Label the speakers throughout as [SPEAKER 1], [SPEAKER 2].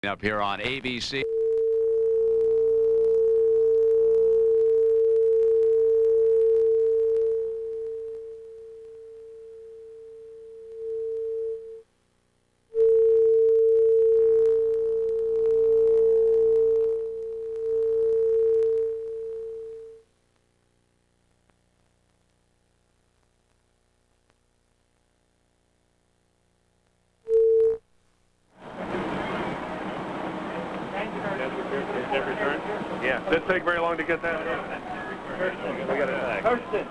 [SPEAKER 1] Up here on ABC.
[SPEAKER 2] Yeah, didn't take very long to get that. We got it. Kirsten.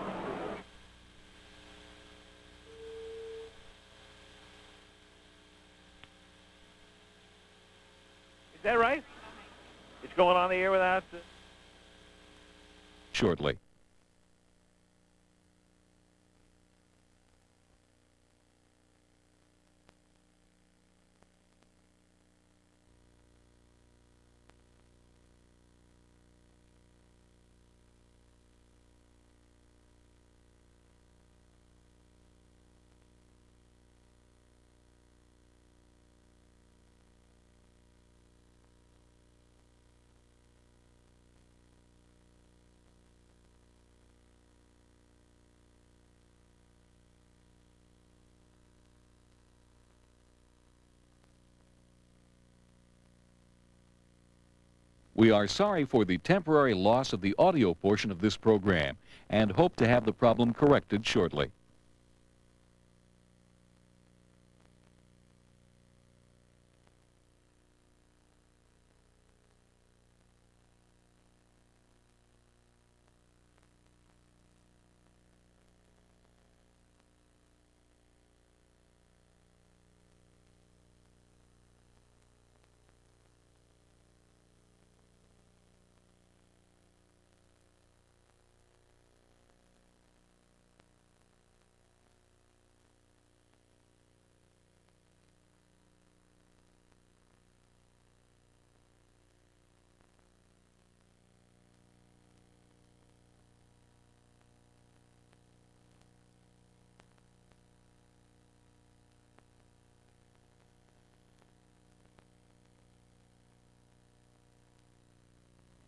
[SPEAKER 2] Is that right? It's going on the air without...
[SPEAKER 3] Shortly. We are sorry for the temporary loss of the audio portion of this program and hope to have the problem corrected shortly.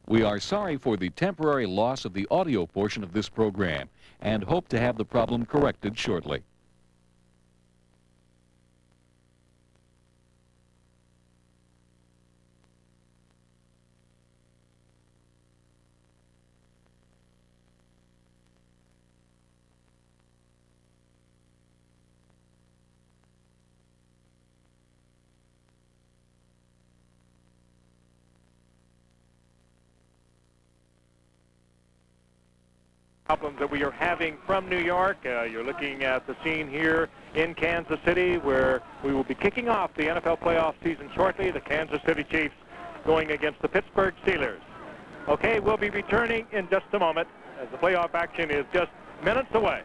[SPEAKER 3] We are sorry for the temporary loss of the audio portion of this program and hope to have the problem corrected shortly.
[SPEAKER 2] Problems that we are having from New York. You're looking at the scene here in Kansas City where we will be kicking off the NFL playoff season shortly. The Kansas City Chiefs going against the Pittsburgh Steelers. Okay, we'll be returning in just a moment as the playoff action is just minutes away.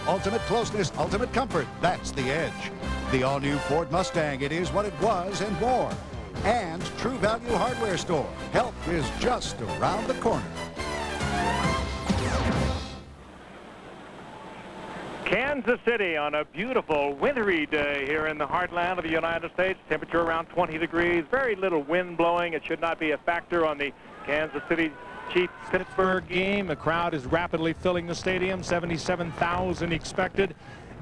[SPEAKER 4] Ultimate closeness, ultimate comfort. That's the edge. The all-new Ford Mustang. It is what it was and more. And True Value Hardware Store. Help is just around the corner.
[SPEAKER 2] Kansas City on a beautiful wintry day here in the heartland of the United States. Temperature around 20 degrees. Very little wind blowing. It should not be a factor on the Kansas City Chiefs Pittsburgh game.
[SPEAKER 5] The crowd is rapidly filling the stadium. 77,000 expected.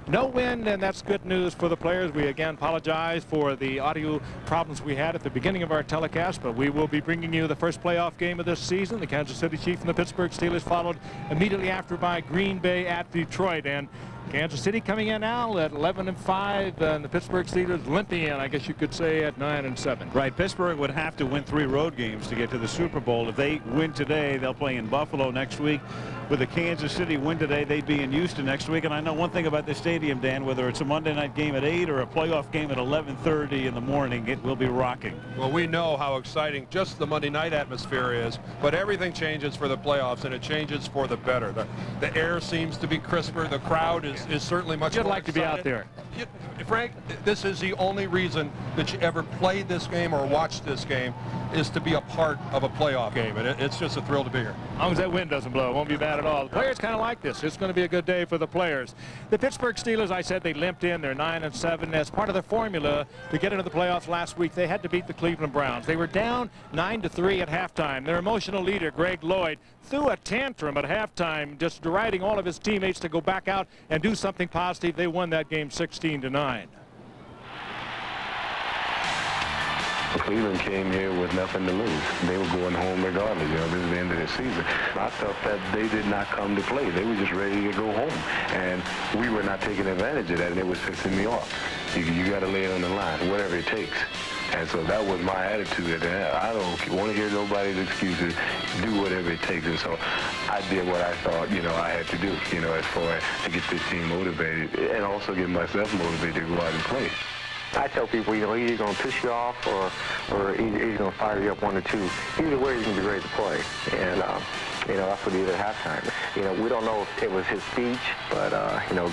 [SPEAKER 5] No wind, and that's good news for the players. We again apologize for the audio problems we had at the beginning of our telecast, but we will be bringing you the first playoff game of this season. The Kansas City Chiefs and the Pittsburgh Steelers followed immediately after by Green Bay at Detroit. And Kansas City coming in now at 11-5, and the Pittsburgh Steelers limping in, I guess you could say, at 9-7.
[SPEAKER 6] Right. Pittsburgh would have to win 3 road games to get to the Super Bowl. If they win today, they'll play in Buffalo next week. With the Kansas City win today, they'd be in Houston next week. And I know one thing about this stadium, Dan, whether it's a Monday night game at 8 or a playoff game at 11:30 in the morning, it will be rocking.
[SPEAKER 7] Well, we know how exciting just the Monday night atmosphere is, but everything changes for the playoffs, and it changes for the better. The air seems to be crisper. The crowd is is certainly much
[SPEAKER 5] You'd
[SPEAKER 7] more
[SPEAKER 5] like to be out
[SPEAKER 7] exciting.
[SPEAKER 5] there.
[SPEAKER 7] Frank, this is the only reason that you ever played this game or watched this game, is to be a part of a playoff game, and it's just a thrill to be here.
[SPEAKER 5] As long as that wind doesn't blow, it won't be bad at all. The players kind of like this. It's going to be a good day for the players. The Pittsburgh Steelers, I said they limped in. They're 9-7. As part of their formula to get into the playoffs last week, they had to beat the Cleveland Browns. They were down 9-3 at halftime. Their emotional leader, Greg Lloyd, threw a tantrum at halftime, just deriding all of his teammates to go back out and do something positive. They won that game 16-9.
[SPEAKER 1] Cleveland came here with nothing to lose. They were going home regardless. You know, this is the end of the season. I felt that they did not come to play. They were just ready to go home. And we were not taking advantage of that, and it was pissing me off. You got to lay it on the line, whatever it takes. And so that was my attitude. I don't want to hear nobody's excuses. Do whatever it takes. And so I did what I thought, I had to do, as far as to get this team motivated and also get myself motivated to go out and play.
[SPEAKER 8] I tell people, he's either going to piss you off or he's going to fire you up 1 or 2. Either way, he's going to be ready to play. And, that's what he did at halftime. We don't know if it was his speech, but,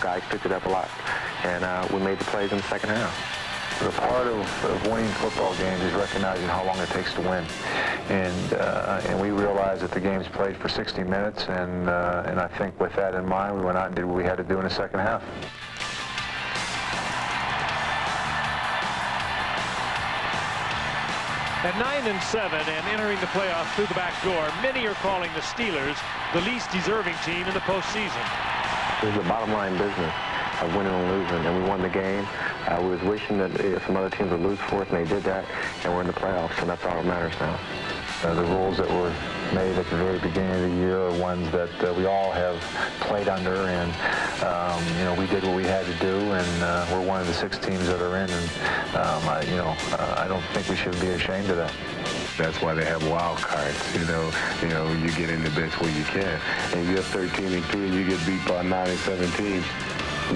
[SPEAKER 8] guys picked it up a lot. And we made the plays in the second half.
[SPEAKER 9] The part of winning football games is recognizing how long it takes to win. And we realized that the game's played for 60 minutes, and I think with that in mind, we went out and did what we had to do in the second half.
[SPEAKER 5] At 9-7 and entering the playoffs through the back door, many are calling the Steelers the least deserving team in the postseason.
[SPEAKER 8] It was a bottom line business of winning and losing, and we won the game. We was wishing that some other teams would lose for us, and they did that, and we're in the playoffs, and that's all that matters now.
[SPEAKER 9] The rules that were made at the very beginning of the year are ones that we all have played under, and we did what we had to do, and we're one of the 6 teams that are in, and I don't think we should be ashamed of that.
[SPEAKER 1] That's why they have wild cards. You get in the best way you can. And you're 13-3 and you get beat by 9-17.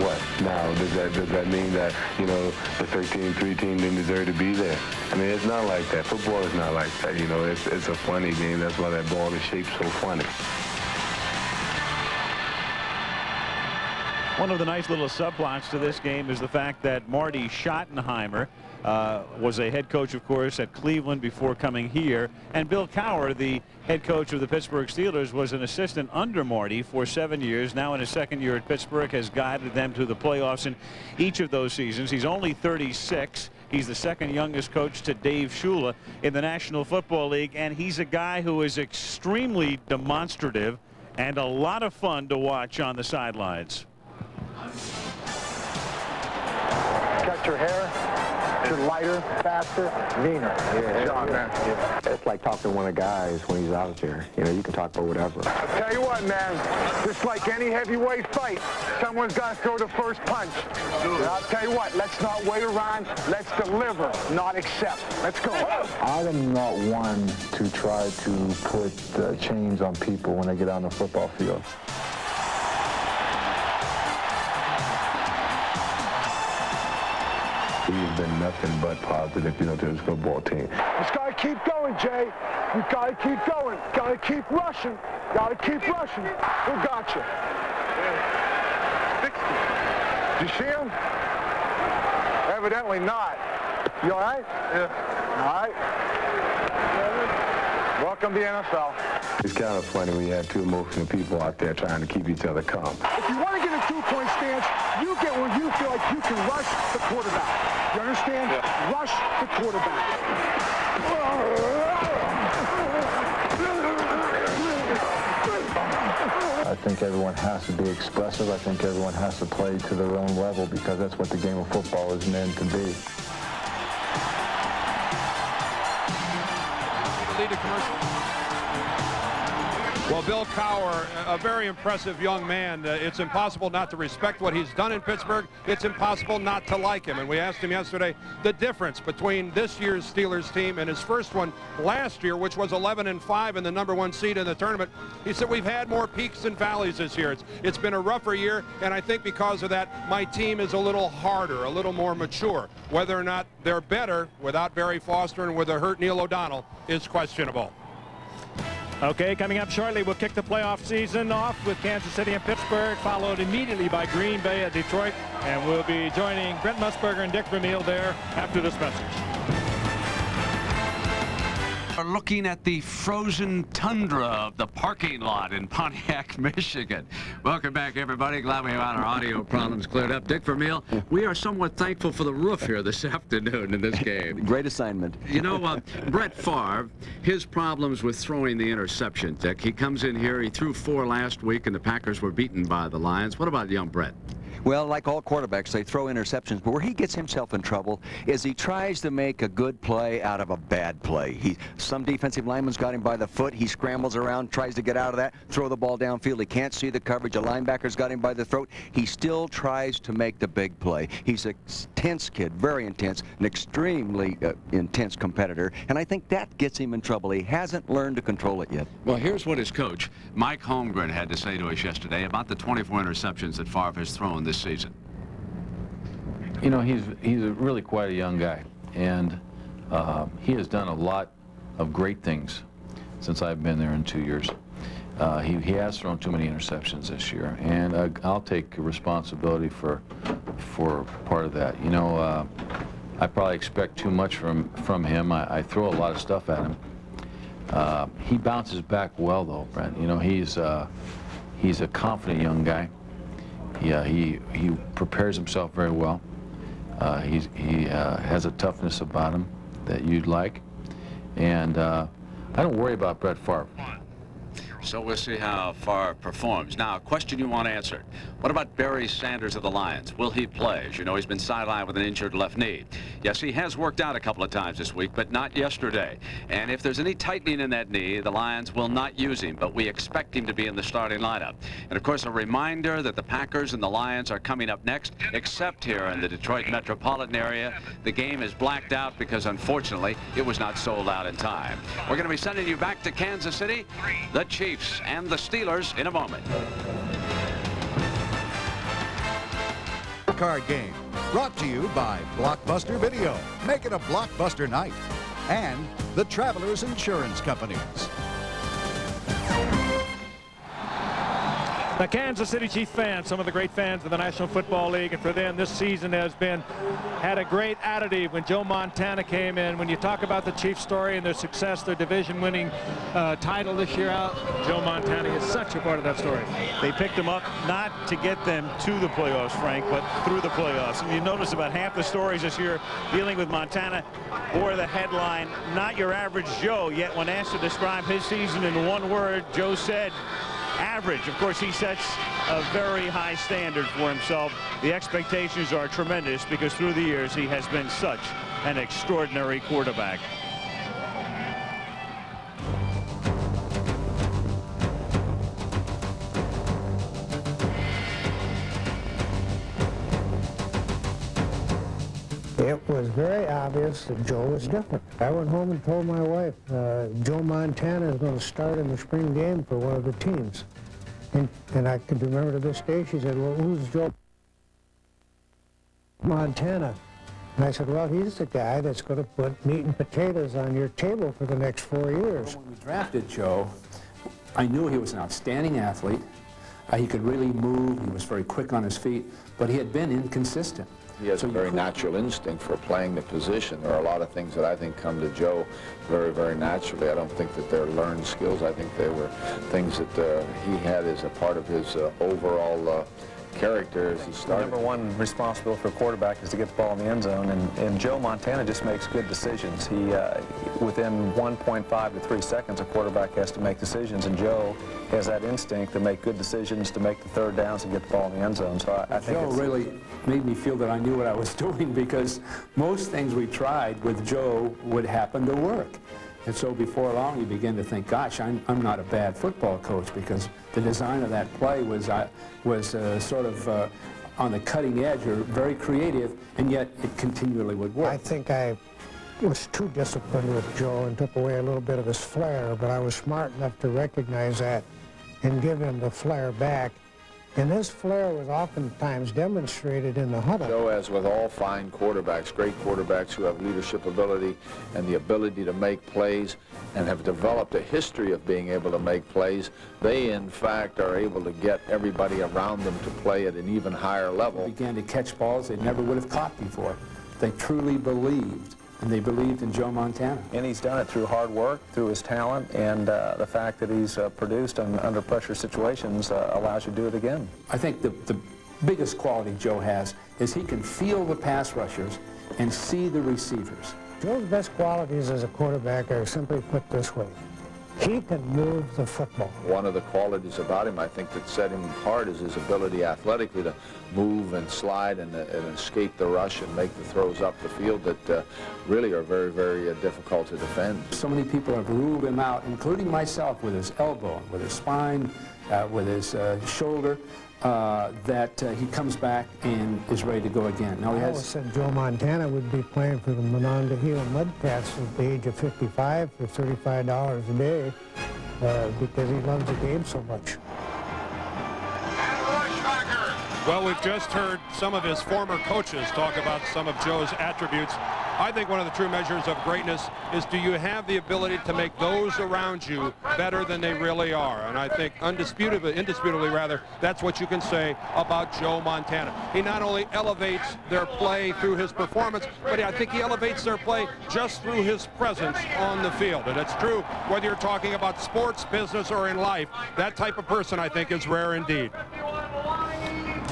[SPEAKER 1] What now? Does that mean that the 13-3 team didn't deserve to be there? I mean, it's not like that. Football is not like that. It's a funny game. That's why that ball is shaped so funny.
[SPEAKER 6] One of the nice little subplots to this game is the fact that Marty Schottenheimer was a head coach, of course, at Cleveland before coming here. And Bill Cowher, the head coach of the Pittsburgh Steelers, was an assistant under Marty for 7 years. Now in his second year at Pittsburgh, has guided them to the playoffs in each of those seasons. He's only 36. He's the second youngest coach to Dave Shula in the National Football League. And he's a guy who is extremely demonstrative and a lot of fun to watch on the sidelines.
[SPEAKER 9] Cut your hair. You're lighter, faster, meaner.
[SPEAKER 8] Yeah, John, man. Yeah. It's like talking to one of the guys when he's out there. You can talk about whatever.
[SPEAKER 9] I'll tell you what, man, just like any heavyweight fight, someone's got to throw the first punch. And I'll tell you what, let's not wait around. Let's deliver, not accept. Let's go. I am not one to try to put chains on people when they get on the football field.
[SPEAKER 1] He's been nothing but positive, to this football team.
[SPEAKER 9] Just got to keep going, Jay. You got to keep going. Got to keep rushing. Got to keep rushing. Who got you? 60. Did you see him? Evidently not. You all right? Yeah. All right. Welcome to the NFL.
[SPEAKER 1] It's kind of funny when you have 2 emotional people out there trying to keep each other calm.
[SPEAKER 9] If you want to get a 2-point stance, you get where you feel like you can rush the quarterback. You understand? Yeah. Rush the quarterback. I think everyone has to be expressive. I think everyone has to play to their own level because that's what the game of football is meant to be.
[SPEAKER 7] Lead a commercial. Well, Bill Cowher, a very impressive young man. It's impossible not to respect what he's done in Pittsburgh. It's impossible not to like him. And we asked him yesterday the difference between this year's Steelers team and his first one last year, which was 11-5 and the #1 seed in the tournament. He said, we've had more peaks and valleys this year. It's been a rougher year, and I think because of that, my team is a little harder, a little more mature. Whether or not they're better without Barry Foster and with a hurt Neil O'Donnell is questionable.
[SPEAKER 5] Okay, coming up shortly, we'll kick the playoff season off with Kansas City and Pittsburgh, followed immediately by Green Bay at Detroit. And we'll be joining Brent Musburger and Dick Vermeil there after this message.
[SPEAKER 10] We're looking at the frozen tundra of the parking lot in Pontiac, Michigan. Welcome back, everybody. Glad we have our audio problems cleared up. Dick Vermeil, we are somewhat thankful for the roof here this afternoon in this game.
[SPEAKER 11] Great assignment.
[SPEAKER 10] You know, Brett Favre, his problems with throwing the interception, Dick. He comes in here, he threw 4 last week, and the Packers were beaten by the Lions. What about young Brett?
[SPEAKER 11] Well, like all quarterbacks, they throw interceptions, but where he gets himself in trouble is he tries to make a good play out of a bad play. Some defensive lineman's got him by the foot. He scrambles around, tries to get out of that, throw the ball downfield. He can't see the coverage. A linebacker's got him by the throat. He still tries to make the big play. He's a intense kid, very intense, an extremely intense competitor, and I think that gets him in trouble. He hasn't learned to control it yet.
[SPEAKER 10] Well, here's what his coach, Mike Holmgren, had to say to us yesterday about the 24 interceptions that Favre has thrown this season.
[SPEAKER 12] You know, he's really quite a young guy, and he has done a lot of great things since I've been there in 2 years. He has thrown too many interceptions this year, and I'll take responsibility for part of that. You know, I probably expect too much from him. I throw a lot of stuff at him. He bounces back well, though, Brent. You know, he's a confident young guy. He prepares himself very well. He has a toughness about him that you'd like, and I don't worry about Brett Favre.
[SPEAKER 10] So we'll see how Favre performs. Now, a question you want answered. What about Barry Sanders of the Lions? Will he play? As you know, he's been sidelined with an injured left knee. Yes, he has worked out a couple of times this week, but not yesterday. And if there's any tightening in that knee, the Lions will not use him, but we expect him to be in the starting lineup. And, of course, a reminder that the Packers and the Lions are coming up next, except here in the Detroit metropolitan area. The game is blacked out because, unfortunately, it was not sold out in time. We're going to be sending you back to Kansas City, the Chiefs and the Steelers in a moment.
[SPEAKER 4] Card game brought to you by Blockbuster Video. Make it a blockbuster night. And the Travelers Insurance Companies.
[SPEAKER 5] The Kansas City Chiefs fans, some of the great fans of the National Football League, and for them this season had a great attitude when Joe Montana came in. When you talk about the Chiefs story and their success, their division-winning title this year out, Joe Montana is such a part of that story.
[SPEAKER 6] They picked him up not to get them to the playoffs, Frank, but through the playoffs. And you notice about half the stories this year dealing with Montana bore the headline, "Not your average Joe," yet when asked to describe his season in one word, Joe said, average. Of course, he sets a very high standard for himself. The expectations are tremendous because through the years he has been such an extraordinary quarterback.
[SPEAKER 13] It was very obvious that Joe was different. I went home and told my wife, Joe Montana is going to start in the spring game for one of the teams. And I can remember to this day, she said, well, who's Joe Montana? And I said, well, he's the guy that's going to put meat and potatoes on your table for the next 4 years.
[SPEAKER 14] When we drafted Joe, I knew he was an outstanding athlete. He could really move. He was very quick on his feet, but he had been inconsistent.
[SPEAKER 15] He has a very natural instinct for playing the position. There are a lot of things that I think come to Joe very, very naturally. I don't think that they're learned skills. I think they were things that he had as a part of his overall character as he started.
[SPEAKER 16] Number one responsibility for a quarterback is to get the ball in the end zone, and Joe Montana just makes good decisions. He, within 1.5 to 3 seconds, a quarterback has to make decisions, and Joe has that instinct to make good decisions, to make the third downs and get the ball in the end zone. So I think
[SPEAKER 14] Joe really made me feel that I knew what I was doing, because most things we tried with Joe would happen to work. And so before long, you begin to think, gosh, I'm not a bad football coach, because the design of that play was sort of on the cutting edge, or very creative, and yet it continually would work.
[SPEAKER 13] I think I was too disciplined with Joe and took away a little bit of his flair, but I was smart enough to recognize that and give him the flair back And this flair was oftentimes demonstrated in the huddle.
[SPEAKER 15] Joe, as with all fine quarterbacks, great quarterbacks who have leadership ability and the ability to make plays and have developed a history of being able to make plays, they in fact are able to get everybody around them to play at an even higher level.
[SPEAKER 14] They began to catch balls they never would have caught before. They truly believed, and they believed in Joe Montana.
[SPEAKER 16] And he's done it through hard work, through his talent, and the fact that he's produced under pressure situations allows you to do it again.
[SPEAKER 14] I think the biggest quality Joe has is he can feel the pass rushers and see the receivers.
[SPEAKER 13] Joe's best qualities as a quarterback are simply put this way. He can move the football.
[SPEAKER 15] One of the qualities about him, I think, that set him apart is his ability athletically to move and slide and escape the rush and make the throws up the field that really are very, very difficult to defend.
[SPEAKER 14] So many people have ruled him out, including myself, with his elbow, with his spine, with his shoulder, that he comes back and is ready to go again. Now,
[SPEAKER 13] I always said Joe Montana would be playing for the Monongahela Mudcats at the age of 55 for $35 a day because he loves the game so much.
[SPEAKER 7] Well, we've just heard some of his former coaches talk about some of Joe's attributes. I think one of the true measures of greatness is, do you have the ability to make those around you better than they really are? And I think indisputably rather, that's what you can say about Joe Montana. He not only elevates their play through his performance, but I think he elevates their play just through his presence on the field. And it's true whether you're talking about sports, business, or in life. That type of person, I think, is rare indeed.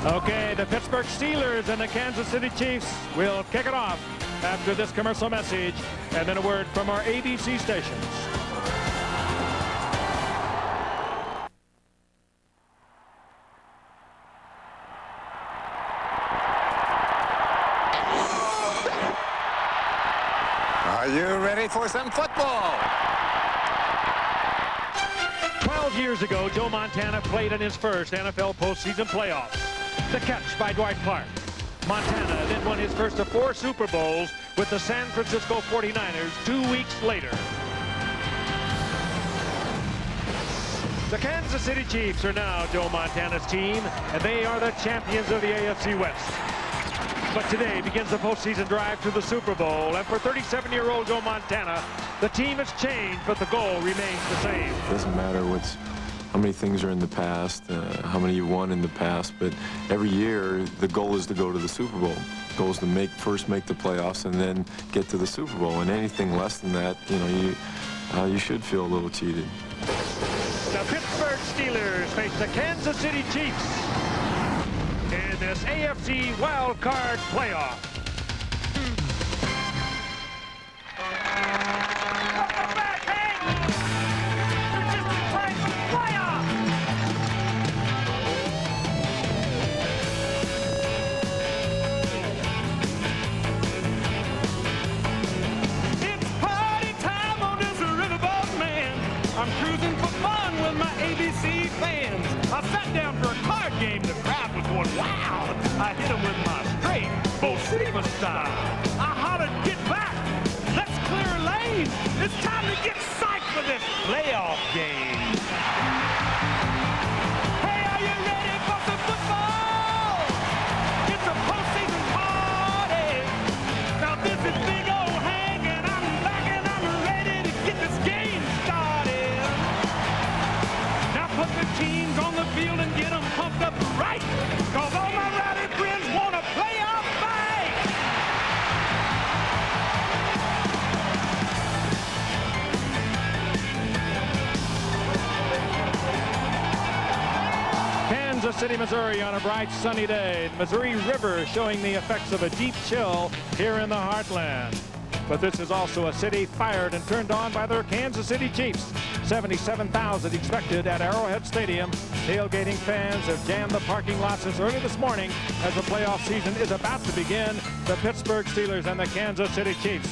[SPEAKER 5] Okay, the Pittsburgh Steelers and the Kansas City Chiefs will kick it off after this commercial message and then a word from our ABC stations.
[SPEAKER 9] Are you ready for some football?
[SPEAKER 5] 12 years ago, Joe Montana played in his first NFL postseason playoffs. The catch by Dwight Clark. Montana then won his first of 4 Super Bowls with the San Francisco 49ers 2 weeks later. The Kansas City Chiefs are now Joe Montana's team, and they are the champions of the AFC West. But today begins the postseason drive to the Super Bowl, and for 37-year-old Joe Montana, the team has changed, but the goal remains the same.
[SPEAKER 17] It doesn't matter how many things are in the past, how many you won in the past, but every year the goal is to go to the Super Bowl. The goal is to first make the playoffs and then get to the Super Bowl. And anything less than that, you should feel a little cheated.
[SPEAKER 5] The Pittsburgh Steelers face the Kansas City Chiefs in this AFC wild card playoff.
[SPEAKER 18] I'm cruising for fun with my ABC fans. I sat down for a card game. The crowd was going wild. I hit them with my straight Bolshevik style. I hollered, get back. Let's clear a lane. It's time to get psyched for this playoff game. Hey, are you ready for some football? It's a postseason party. Now this is Big O Hank, and I'm back and I'm ready to get this game started. Now put the teams on the field and get them pumped up right, cause all my rowdy friends want a playoff fight.
[SPEAKER 5] Kansas City, Missouri on a bright sunny day. The Missouri River showing the effects of a deep chill here in the heartland. But this is also a city fired and turned on by their Kansas City Chiefs. 77,000 expected at Arrowhead Stadium. Tailgating fans have jammed the parking lot since early this morning as the playoff season is about to begin. The Pittsburgh Steelers and the Kansas City Chiefs.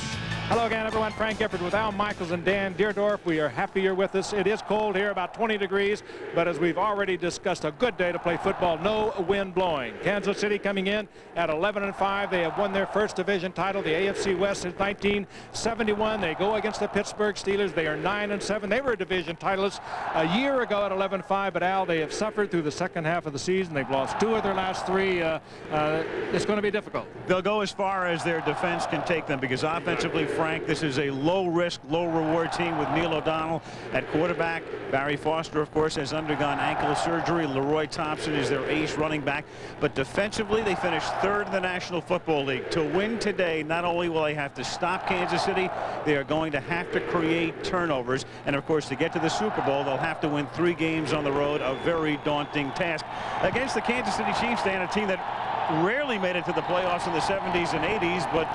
[SPEAKER 5] Hello again, everyone. Frank Gifford with Al Michaels and Dan Deerdorf. We are happy you're with us. It is cold here, about 20 degrees, but as we've already discussed, a good day to play football. No wind blowing. Kansas City coming in at 11-5. They have won their first division title, the AFC West, since 1971. They go against the Pittsburgh Steelers. They are 9-7. They were division titleists a year ago at 11-5, but Al, they have suffered through the second half of the season. They've lost 2 of their last 3. It's going to be difficult.
[SPEAKER 6] They'll go as far as their defense can take them, because offensively, Frank, this is a low-risk, low-reward team with Neil O'Donnell at quarterback. Barry Foster, of course, has undergone ankle surgery. Leroy Thompson is their ace running back. But defensively, they finished 3rd in the National Football League. To win today, not only will they have to stop Kansas City, they are going to have to create turnovers. And, of course, to get to the Super Bowl, they'll have to win 3 games on the road, a very daunting task. Against the Kansas City Chiefs, they had a team that rarely made it to the playoffs in the 70s and 80s, but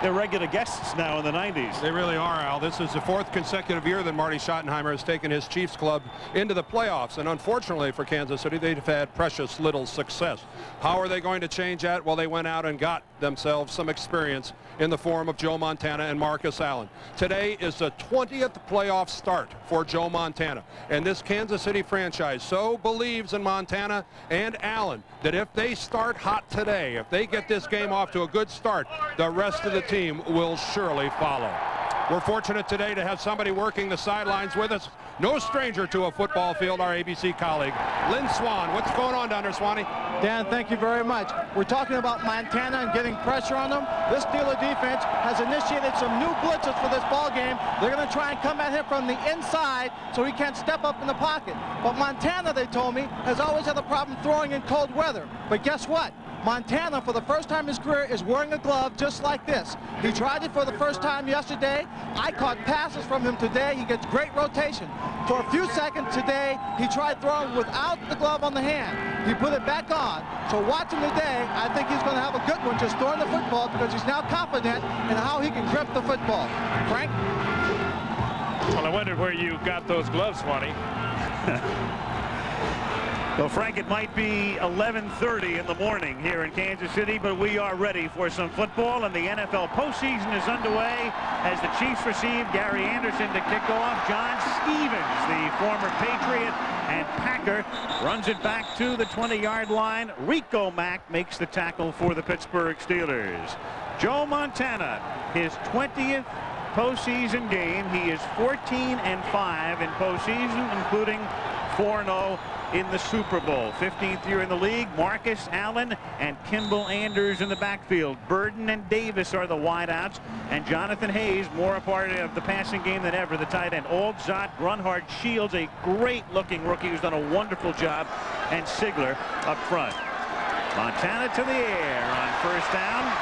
[SPEAKER 6] they're regular guests now in the 90s.
[SPEAKER 7] They really are, Al. This is the 4th consecutive year that Marty Schottenheimer has taken his Chiefs club into the playoffs, and unfortunately for Kansas City, they've had precious little success. How are they going to change that? Well, they went out and got themselves some experience in the form of Joe Montana and Marcus Allen. Today is the 20th playoff start for Joe Montana, and this Kansas City franchise so believes in Montana and Allen that if they start hot today, if they get this game off to a good start, the rest of the team will surely follow. We're fortunate today to have somebody working the sidelines with us. No stranger to a football field, our ABC colleague, Lynn Swan. What's going on down there, Swanee?
[SPEAKER 19] Dan, thank you very much. We're talking about Montana and getting pressure on them. This Steeler defense has initiated some new blitzes for this ball game. They're going to try and come at him from the inside so he can't step up in the pocket. But Montana, they told me, has always had a problem throwing in cold weather. But guess what? Montana, for the first time in his career, is wearing a glove just like this. He tried it for the first time yesterday. I caught passes from him today. He gets great rotation. For a few seconds today, he tried throwing without the glove on the hand. He put it back on. So watch him today. I think he's going to have a good one just throwing the football, because he's now confident in how he can grip the football. Frank?
[SPEAKER 5] Well, I wondered where you got those gloves, Swanee.
[SPEAKER 6] Well, Frank, it might be 11:30 in the morning here in Kansas City, but we are ready for some football, and the NFL postseason is underway as the Chiefs receive Gary Anderson to kick off. John Stevens, the former Patriot and Packer, runs it back to the 20-yard line. Rico Mack makes the tackle for the Pittsburgh Steelers. Joe Montana, his 20th postseason game. He is 14-5 in postseason, including 4-0 in the Super Bowl. 15th year in the league. Marcus Allen and Kimball Anders in the backfield. Burden and Davis are the wideouts, and Jonathan Hayes more a part of the passing game than ever, the tight end. Aldzot, Grunhard, Shields, a great-looking rookie who's done a wonderful job, and Sigler up front. Montana to the air on first down.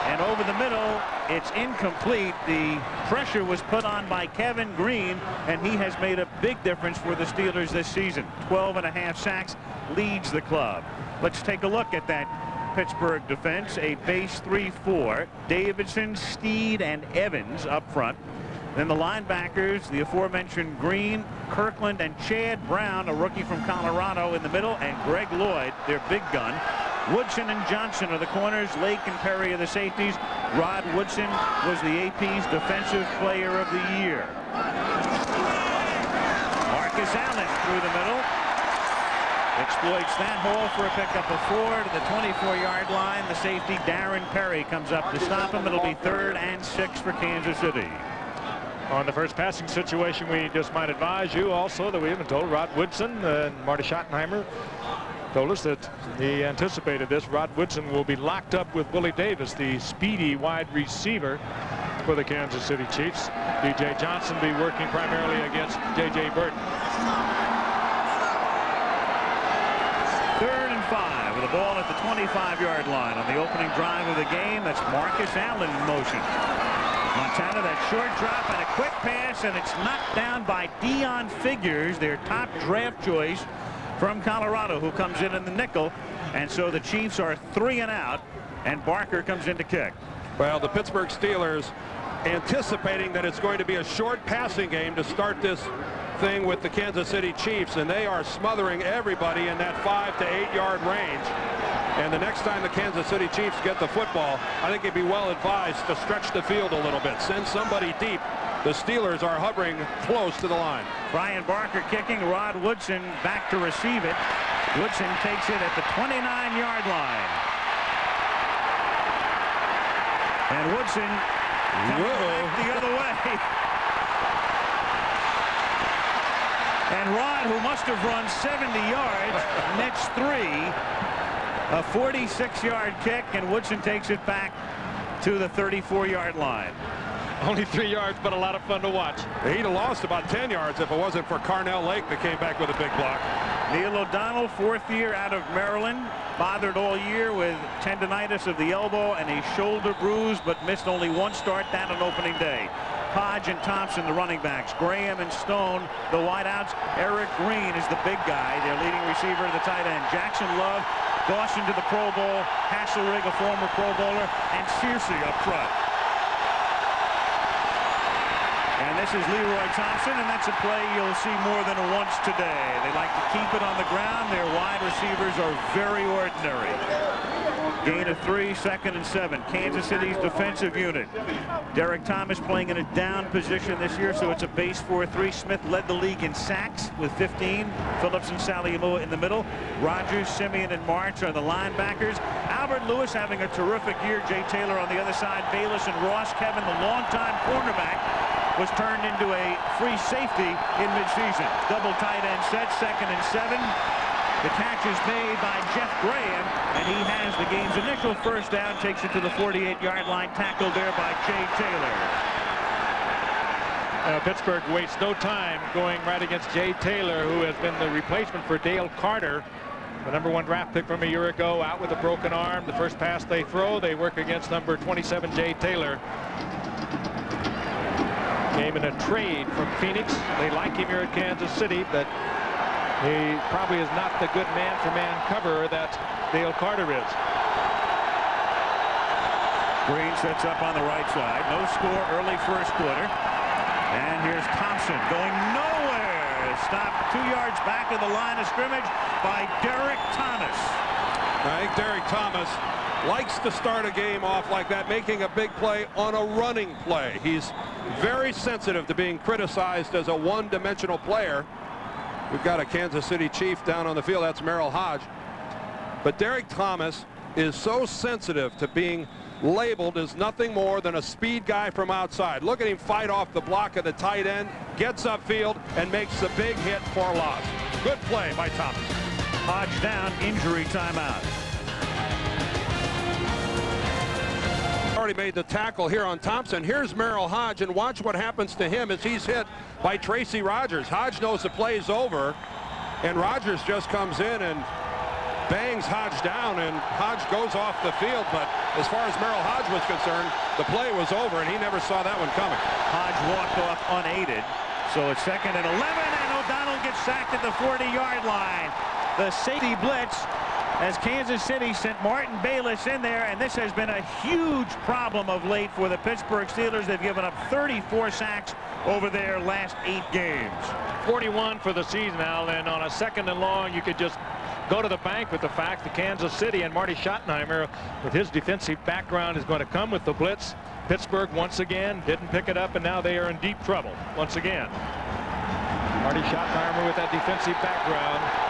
[SPEAKER 6] And over the middle, it's incomplete. The pressure was put on by Kevin Green, and he has made a big difference for the Steelers this season. 12.5 sacks, leads the club. Let's take a look at that Pittsburgh defense. A base 3-4. Davidson, Steed, and Evans up front. Then the linebackers, the aforementioned Green, Kirkland, and Chad Brown, a rookie from Colorado, in the middle, and Greg Lloyd, their big gun. Woodson and Johnson are the corners. Lake and Perry are the safeties. Rod Woodson was the AP's Defensive Player of the Year. Marcus Allen through the middle. Exploits that hole for a pickup of 4 to the 24-yard line. The safety, Darren Perry, comes up to stop him. It'll be 3rd and 6 for Kansas City.
[SPEAKER 5] On the first passing situation, we just might advise you also that we haven't told Rod Woodson and Marty Schottenheimer told us that he anticipated this. Rod Woodson will be locked up with Willie Davis, the speedy wide receiver for the Kansas City Chiefs. DJ Johnson be working primarily against J.J. Burton.
[SPEAKER 6] 3rd and 5 with the ball at the 25-yard line on the opening drive of the game. That's Marcus Allen in motion. Montana, that short drop and a quick pass, and it's knocked down by Dion Figures, their top draft choice from Colorado, who comes in the nickel. And so the Chiefs are 3 and out, and Barker comes in to kick.
[SPEAKER 7] Well, the Pittsburgh Steelers anticipating that it's going to be a short passing game to start this thing with the Kansas City Chiefs, and they are smothering everybody in that 5 to 8 yard range. And the next time the Kansas City Chiefs get the football, I think it'd be well advised to stretch the field a little bit. Send somebody deep. The Steelers are hovering close to the line.
[SPEAKER 6] Brian Barker kicking. Rod Woodson back to receive it. Woodson takes it at the 29-yard line. And Woodson coming back the other way. And Rod, who must have run 70 yards, nets 3. A 46-yard kick, and Woodson takes it back to the 34-yard line.
[SPEAKER 5] Only 3 yards, but a lot of fun to watch.
[SPEAKER 7] He'd have lost about 10 yards if it wasn't for Carnell Lake that came back with a big block.
[SPEAKER 6] Neil O'Donnell, 4th year out of Maryland, bothered all year with tendonitis of the elbow and a shoulder bruise, but missed only 1 start, that on opening day. Hodge and Thompson, the running backs. Graham and Stone, the wideouts. Eric Green is the big guy, their leading receiver, the tight end. Jackson Love, Dawson to the Pro Bowl, Hasselrig, a former Pro Bowler, and Searcy up front. And this is Leroy Thompson, and that's a play you'll see more than once today. They like to keep it on the ground. Their wide receivers are very ordinary. Gain of 3, 2nd and 7. Kansas City's defensive unit. Derek Thomas playing in a down position this year, so it's a base 4-3. Smith led the league in sacks with 15. Phillips and Saliamua in the middle. Rogers, Simeon, and March are the linebackers. Albert Lewis having a terrific year. Jay Taylor on the other side. Bayless and Ross. Kevin, the longtime cornerback, was turned into a free safety in midseason. Double tight end set, 2nd and 7. The catch is made by Jeff Graham, and he has the game's initial first down, takes it to the 48-yard line, tackled there by Jay Taylor.
[SPEAKER 5] Pittsburgh wastes no time going right against Jay Taylor, who has been the replacement for Dale Carter, the #1 draft pick from a year ago, out with a broken arm. The first pass they throw, they work against number 27, Jay Taylor. Came in a trade from Phoenix. They like him here at Kansas City, but he probably is not the good man-for-man cover that Dale Carter is.
[SPEAKER 6] Green sets up on the right side. No score early first quarter. And here's Thompson going nowhere. Stopped 2 yards back of the line of scrimmage by Derek Thomas.
[SPEAKER 7] I think Derek Thomas likes to start a game off like that, making a big play on a running play. He's very sensitive to being criticized as a one-dimensional player. We've got a Kansas City Chief down on the field. That's Merrill Hodge. But Derek Thomas is so sensitive to being labeled as nothing more than a speed guy from outside. Look at him fight off the block of the tight end, gets upfield, and makes the big hit for loss. Good play by Thomas.
[SPEAKER 6] Hodge down, injury timeout.
[SPEAKER 7] Already made the tackle here on Thompson. Here's Merrill Hodge, and watch what happens to him as he's hit by Tracy Rogers. Hodge knows the play's over, and Rogers just comes in and bangs Hodge down, and Hodge goes off the field. But as far as Merrill Hodge was concerned, the play was over, and he never saw that one coming.
[SPEAKER 6] Hodge walked off unaided, so it's 2nd and 11, and O'Donnell gets sacked at the 40-yard line. The safety blitz as Kansas City sent Martin Bayless in there, and this has been a huge problem of late for the Pittsburgh Steelers. They've given up 34 sacks over their last 8 games.
[SPEAKER 5] 41 for the season, Al, and on a 2nd and long, you could just go to the bank with the fact that Kansas City and Marty Schottenheimer, with his defensive background, is going to come with the blitz. Pittsburgh, once again, didn't pick it up, and now they are in deep trouble once again. Marty Schottenheimer with that defensive background.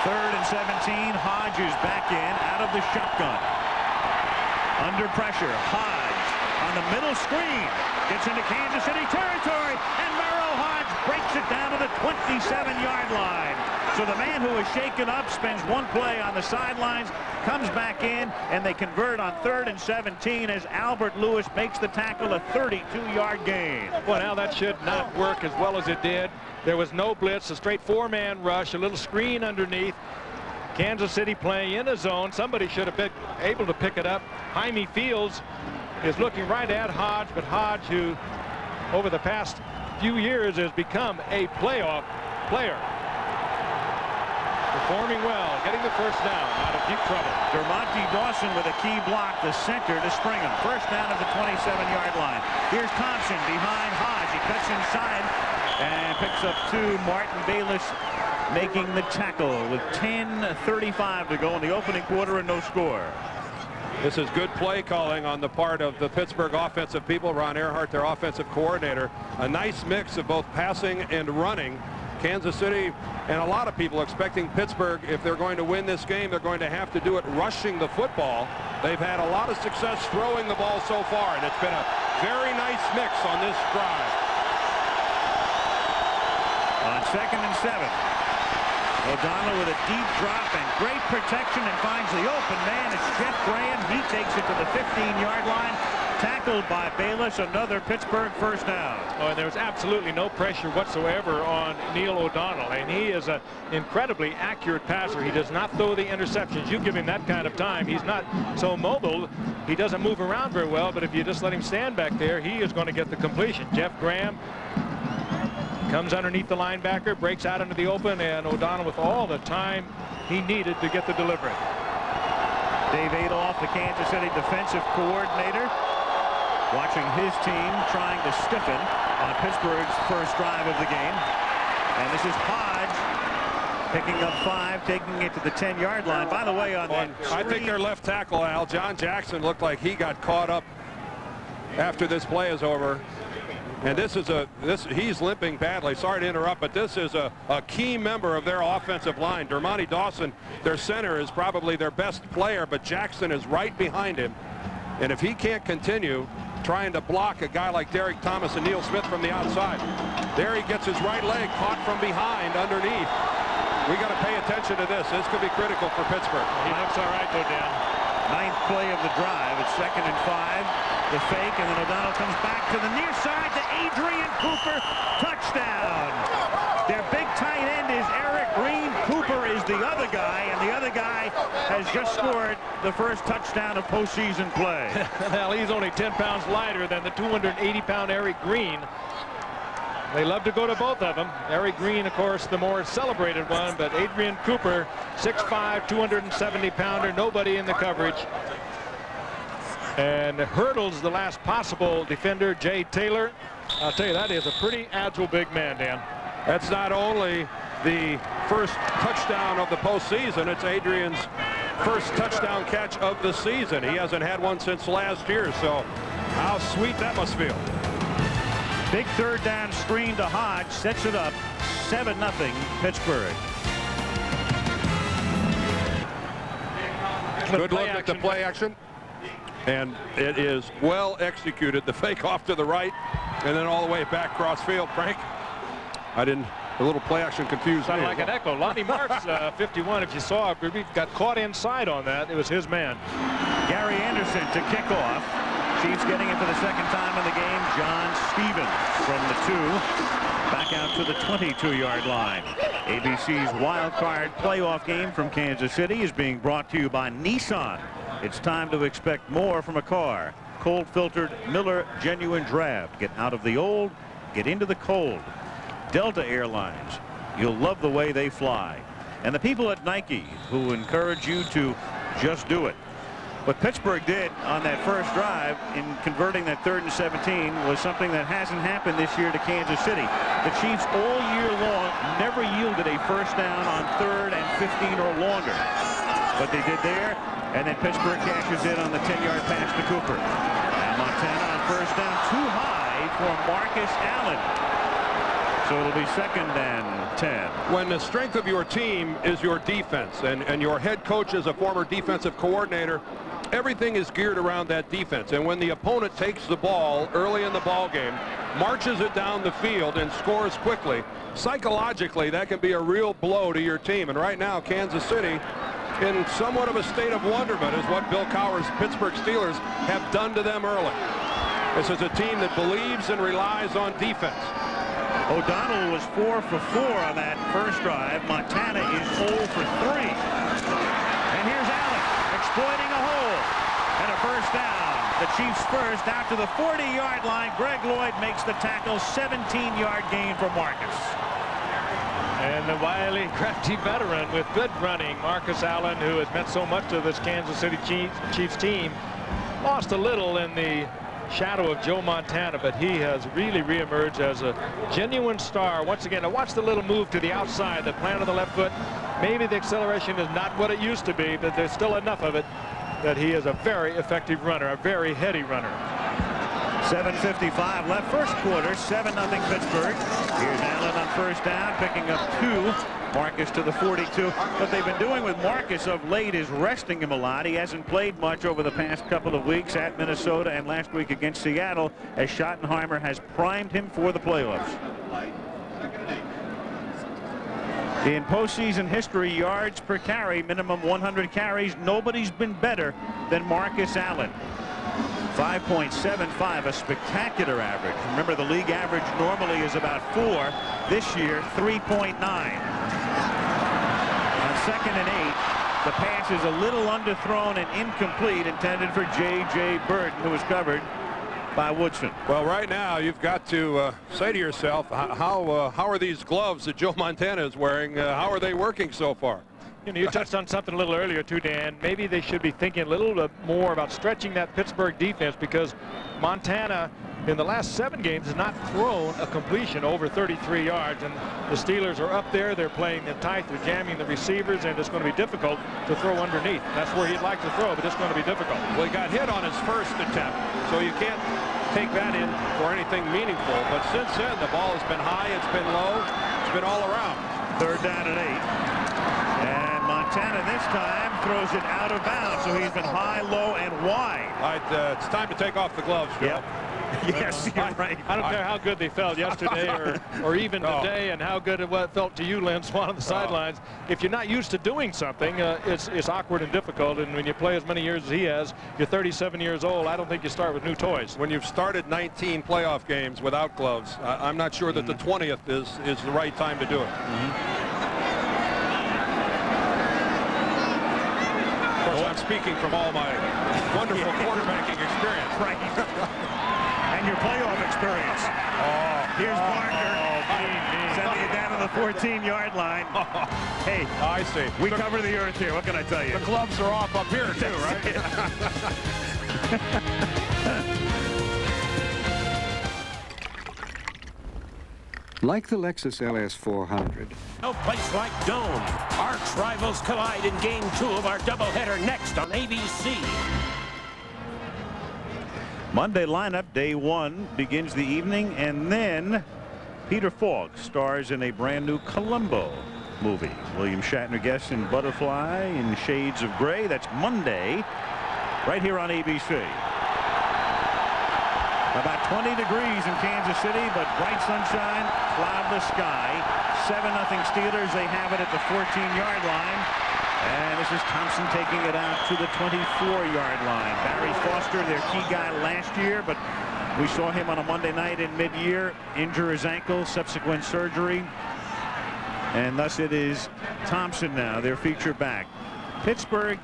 [SPEAKER 6] 3rd and 17. Hodge is back in out of the shotgun. Under pressure. Hodge on the middle screen. Gets into Kansas City territory. And Merrill Hodge breaks it down to the 27-yard line. So the man who was shaken up spends 1 play on the sidelines, comes back in, and they convert on 3rd and 17 as Albert Lewis makes the tackle, a 32-yard gain.
[SPEAKER 5] Well, now that should not work as well as it did. There was no blitz, a straight 4-man rush, a little screen underneath. Kansas City playing in a zone. Somebody should have been able to pick it up. Jaime Fields is looking right at Hodge, but Hodge, who over the past few years has become a playoff player. Performing well, getting the first down out of deep trouble.
[SPEAKER 6] Dermonte Dawson with a key block, the center to spring him. First down at the 27-yard line. Here's Thompson behind Hodge. He cuts inside and picks up 2. Martin Bayless making the tackle with 10:35 to go in the opening quarter and no score.
[SPEAKER 7] This is good play calling on the part of the Pittsburgh offensive people. Ron Earhart, their offensive coordinator. A nice mix of both passing and running. Kansas City and a lot of people expecting Pittsburgh, if they're going to win this game, they're going to have to do it rushing the football. They've had a lot of success throwing the ball so far, and it's been a very nice mix on this drive.
[SPEAKER 6] On 2nd and 7. O'Donnell with a deep drop and great protection and finds the open man. It's Jeff Graham. He takes it to the 15-yard line. Tackled by Bayless. Another Pittsburgh first down.
[SPEAKER 5] Oh, and there was absolutely no pressure whatsoever on Neil O'Donnell. And he is an incredibly accurate passer. He does not throw the interceptions. You give him that kind of time. He's not so mobile. He doesn't move around very well. But if you just let him stand back there, he is going to get the completion. Jeff Graham comes underneath the linebacker, breaks out into the open, and O'Donnell with all the time he needed to get the delivery.
[SPEAKER 6] Dave Adolph, the Kansas City defensive coordinator, watching his team trying to stiffen on Pittsburgh's first drive of the game. And this is Hodge picking up 5, taking it to the 10-yard line. By the way, on that
[SPEAKER 7] I think their left tackle, Al, John Jackson, looked like he got caught up after this play is over. And he's limping badly. Sorry to interrupt, but this is a key member of their offensive line. Dermontti Dawson, their center, is probably their best player, but Jackson is right behind him. And if he can't continue trying to block a guy like Derek Thomas and Neil Smith from the outside, there he gets his right leg caught from behind underneath. We got to pay attention to this. This could be critical for Pittsburgh.
[SPEAKER 5] He looks all right, though, Dan.
[SPEAKER 6] 9th play of the drive. It's 2nd and 5. The fake, and then O'Donnell comes back to the near side to Adrian Cooper. Touchdown. Their big tight end is Eric Green. Cooper is the other guy, and the other guy has just scored the first touchdown of postseason play.
[SPEAKER 5] Well, he's only 10 pounds lighter than the 280-pound Eric Green. They love to go to both of them. Eric Green, of course, the more celebrated one, but Adrian Cooper, 6'5", 270-pounder, nobody in the coverage. And hurdles the last possible defender, Jay Taylor. I'll tell you, that is a pretty agile big man, Dan.
[SPEAKER 7] That's not only the first touchdown of the postseason, it's Adrian's first touchdown catch of the season. He hasn't had one since last year, so how sweet that must feel.
[SPEAKER 6] Big 3rd down screen to Hodge, sets it up, 7-0 Pittsburgh.
[SPEAKER 7] Good look at the play action. And it is well executed. The fake off to the right and then all the way back cross field. Frank, a little play action confused me.
[SPEAKER 5] Sounded like an echo. Lonnie Marks, 51, if you saw it, got caught inside on that. It was his man.
[SPEAKER 6] Gary Anderson to kick off. Chiefs getting it for the 2nd time in the game. John Stevens from the 2 back out to the 22-yard line. ABC's wild card playoff game from Kansas City is being brought to you by Nissan. It's time to expect more from a car. Cold filtered Miller Genuine Draft. Get out of the old, get into the cold. Delta Airlines, you'll love the way they fly. And the people at Nike who encourage you to just do it. What Pittsburgh did on that first drive in converting that 3rd and 17 was something that hasn't happened this year to Kansas City. The Chiefs all year long never yielded a first down on 3rd and 15 or longer. But they did there. And then Pittsburgh cashes in on the 10-yard pass to Cooper. And Montana on first down, too high for Marcus Allen. So it'll be 2nd and 10.
[SPEAKER 7] When the strength of your team is your defense, and your head coach is a former defensive coordinator, everything is geared around that defense. And when the opponent takes the ball early in the ball game, marches it down the field and scores quickly, psychologically that can be a real blow to your team. And right now, Kansas City, in somewhat of a state of wonderment, is what Bill Cowher's Pittsburgh Steelers have done to them early. This is a team that believes and relies on defense.
[SPEAKER 6] O'Donnell was 4 for 4 on that first drive. Montana is 0 for 3. And here's Allen exploiting a hole. And a first down. The Chiefs first out to the 40-yard line. Greg Lloyd makes the tackle. 17-yard gain for Marcus.
[SPEAKER 5] And the wily, crafty veteran with good running, Marcus Allen, who has meant so much to this Kansas City Chiefs team, lost a little in the shadow of Joe Montana, but he has really reemerged as a genuine star. Once again, I watched the little move to the outside, the plant of the left foot. Maybe the acceleration is not what it used to be, but there's still enough of it that he is a very effective runner, a very heady runner.
[SPEAKER 6] 7:55 left first quarter, 7-0 Pittsburgh. Here's Allen on first down, picking up 2. Marcus to the 42. What they've been doing with Marcus of late is resting him a lot. He hasn't played much over the past couple of weeks at Minnesota and last week against Seattle, as Schottenheimer has primed him for the playoffs. In postseason history, yards per carry, minimum 100 carries, nobody's been better than Marcus Allen. 5.75, a spectacular average. Remember, the league average normally is about 4. This year, 3.9. On 2nd and 8, the pass is a little underthrown and incomplete, intended for J.J. Burton, who was covered by Woodson.
[SPEAKER 7] Well, right now you've got to say to yourself, how are these gloves that Joe Montana is wearing, how are they working so far?
[SPEAKER 5] You know, you touched on something a little earlier too, Dan. Maybe they should be thinking a little bit more about stretching that Pittsburgh defense, because Montana in the last 7 games has not thrown a completion over 33 yards, and the Steelers are up there. They're playing them tight. They're jamming the receivers, and it's going to be difficult to throw underneath. That's where he'd like to throw, but it's going to be difficult.
[SPEAKER 7] Well, he got hit on his first attempt, so you can't take that in for anything meaningful. But since then, the ball has been high, it's been low, it's been all around.
[SPEAKER 6] 3rd down and 8. And Montana this time throws it out of bounds, so he's been high, low, and wide.
[SPEAKER 7] All right, it's time to take off the gloves, Joe.
[SPEAKER 6] Yep. Yes, you're right.
[SPEAKER 5] I don't care how good they felt yesterday or even today, and how good it felt to you, Lynn Swan, on the sidelines. If you're not used to doing something, it's awkward and difficult. And when you play as many years as he has, you're 37 years old, I don't think you start with new toys.
[SPEAKER 7] When you've started 19 playoff games without gloves, I'm not sure that the 20th is the right time to do it. Of course, I'm speaking from all my wonderful quarterbacking experience.
[SPEAKER 6] Right. And your playoff experience. Here's Barker. Sending it down to the 14-yard line. Hey,
[SPEAKER 7] I see.
[SPEAKER 6] We cover the earth here. What can I tell you?
[SPEAKER 7] The gloves are off up here, too, right?
[SPEAKER 20] Like the Lexus LS 400.
[SPEAKER 21] No place like Dome. Arch rivals collide in Game 2 of our doubleheader next on ABC.
[SPEAKER 6] Monday lineup, day 1, begins the evening, and then Peter Falk stars in a brand new Columbo movie. William Shatner guests in Butterfly in Shades of Gray. That's Monday, right here on ABC. About 20 degrees in Kansas City, but bright sunshine, cloudless sky. 7-0 Steelers. They have it at the 14-yard line. And this is Thompson taking it out to the 24-yard line. Barry Foster, their key guy last year, but we saw him on a Monday night in mid-year injure his ankle, subsequent surgery. And thus it is Thompson now, their feature back. Pittsburgh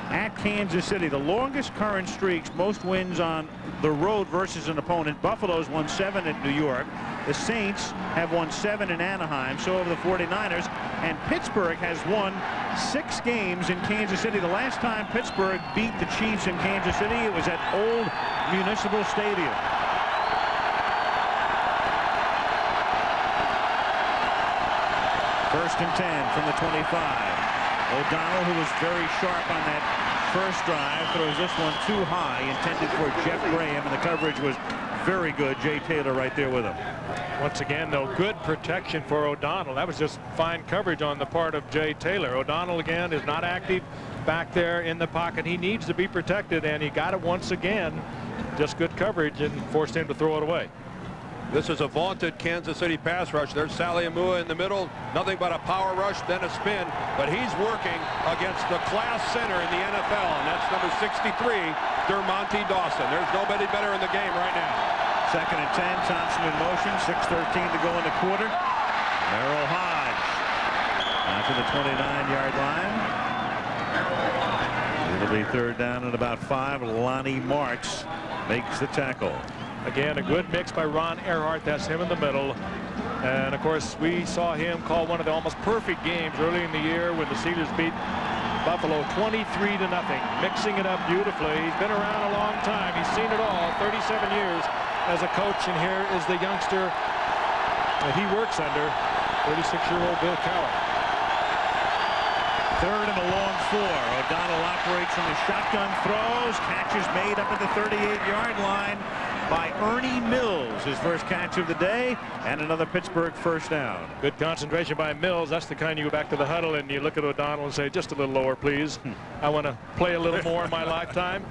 [SPEAKER 6] at Kansas City, the longest current streaks, most wins on the road versus an opponent. Buffalo's won 7 at New York. The Saints have won 7 in Anaheim, so have the 49ers. And Pittsburgh has won 6 games in Kansas City. The last time Pittsburgh beat the Chiefs in Kansas City, it was at Old Municipal Stadium. First and 10 from the 25. O'Donnell, who was very sharp on that first drive, throws this one too high, intended for Jeff Graham, and the coverage was very good. Jay Taylor right there with him.
[SPEAKER 5] Once again, though, good protection for O'Donnell. That was just fine coverage on the part of Jay Taylor. O'Donnell, again, is not active back there in the pocket. He needs to be protected, and he got it once again. Just good coverage and forced him to throw it away.
[SPEAKER 7] This is a vaunted Kansas City pass rush. There's Sally Amua in the middle. Nothing but a power rush, then a spin. But he's working against the class center in the NFL, and that's number 63, Dermonte Dawson. There's nobody better in the game right now.
[SPEAKER 6] Second and 10, Thompson in motion, 6:13 to go in the quarter. Merrill Hodge out to the 29-yard line. It'll be 3rd down and about 5. Lonnie Marks makes the tackle.
[SPEAKER 5] Again, a good mix by Ron Earhart. That's him in the middle. And, of course, we saw him call one of the almost perfect games early in the year when the Steelers beat Buffalo 23-0, mixing it up beautifully. He's been around a long time. He's seen it all, 37 years as a coach, and here is the youngster that he works under, 36-year-old Bill Cowher.
[SPEAKER 6] Third and a long 4. O'Donnell operates from the shotgun throws. Catch is made up at the 38-yard line by Ernie Mills. His first catch of the day, and another Pittsburgh first down.
[SPEAKER 5] Good concentration by Mills. That's the kind you go back to the huddle and you look at O'Donnell and say, just a little lower, please. I want to play a little more in my lifetime.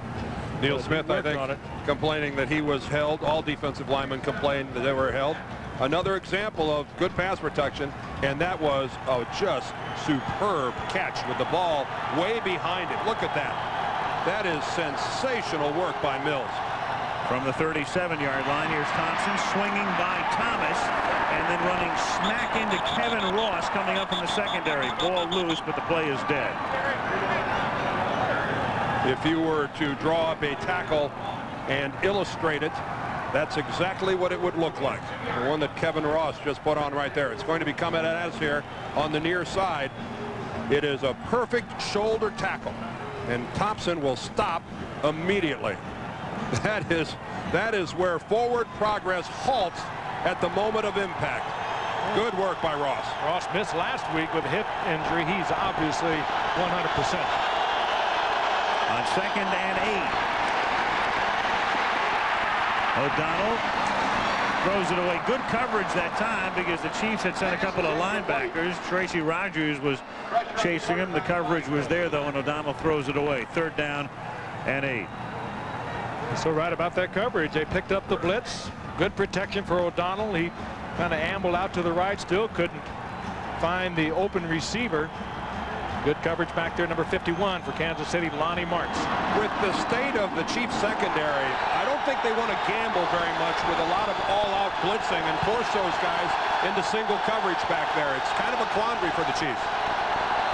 [SPEAKER 7] Neil Smith, I think, complaining that he was held. All defensive linemen complained that they were held. Another example of good pass protection, and that was a just superb catch with the ball way behind it. Look at that. That is sensational work by Mills.
[SPEAKER 6] From the 37-yard line, here's Thompson swinging by Thomas and then running smack into Kevin Ross coming up from the secondary. Ball loose, but the play is dead.
[SPEAKER 7] If you were to draw up a tackle and illustrate it, that's exactly what it would look like. The one that Kevin Ross just put on right there. It's going to be coming at us here on the near side. It is a perfect shoulder tackle, and Thompson will stop immediately. That is where forward progress halts at the moment of impact. Good work by Ross.
[SPEAKER 5] Ross missed last week with a hip injury. He's obviously 100%.
[SPEAKER 6] On 2nd and 8. O'Donnell throws it away. Good coverage that time because the Chiefs had sent a couple of linebackers. Tracy Rogers was chasing him. The coverage was there, though, and O'Donnell throws it away. 3rd down and 8.
[SPEAKER 5] So right about that coverage. They picked up the blitz. Good protection for O'Donnell. He kind of ambled out to the right. Still couldn't find the open receiver. Good coverage back there, number 51 for Kansas City, Lonnie Martz.
[SPEAKER 7] With the state of the Chiefs secondary, I don't think they want to gamble very much with a lot of all-out blitzing and force those guys into single coverage back there. It's kind of a quandary for the Chiefs.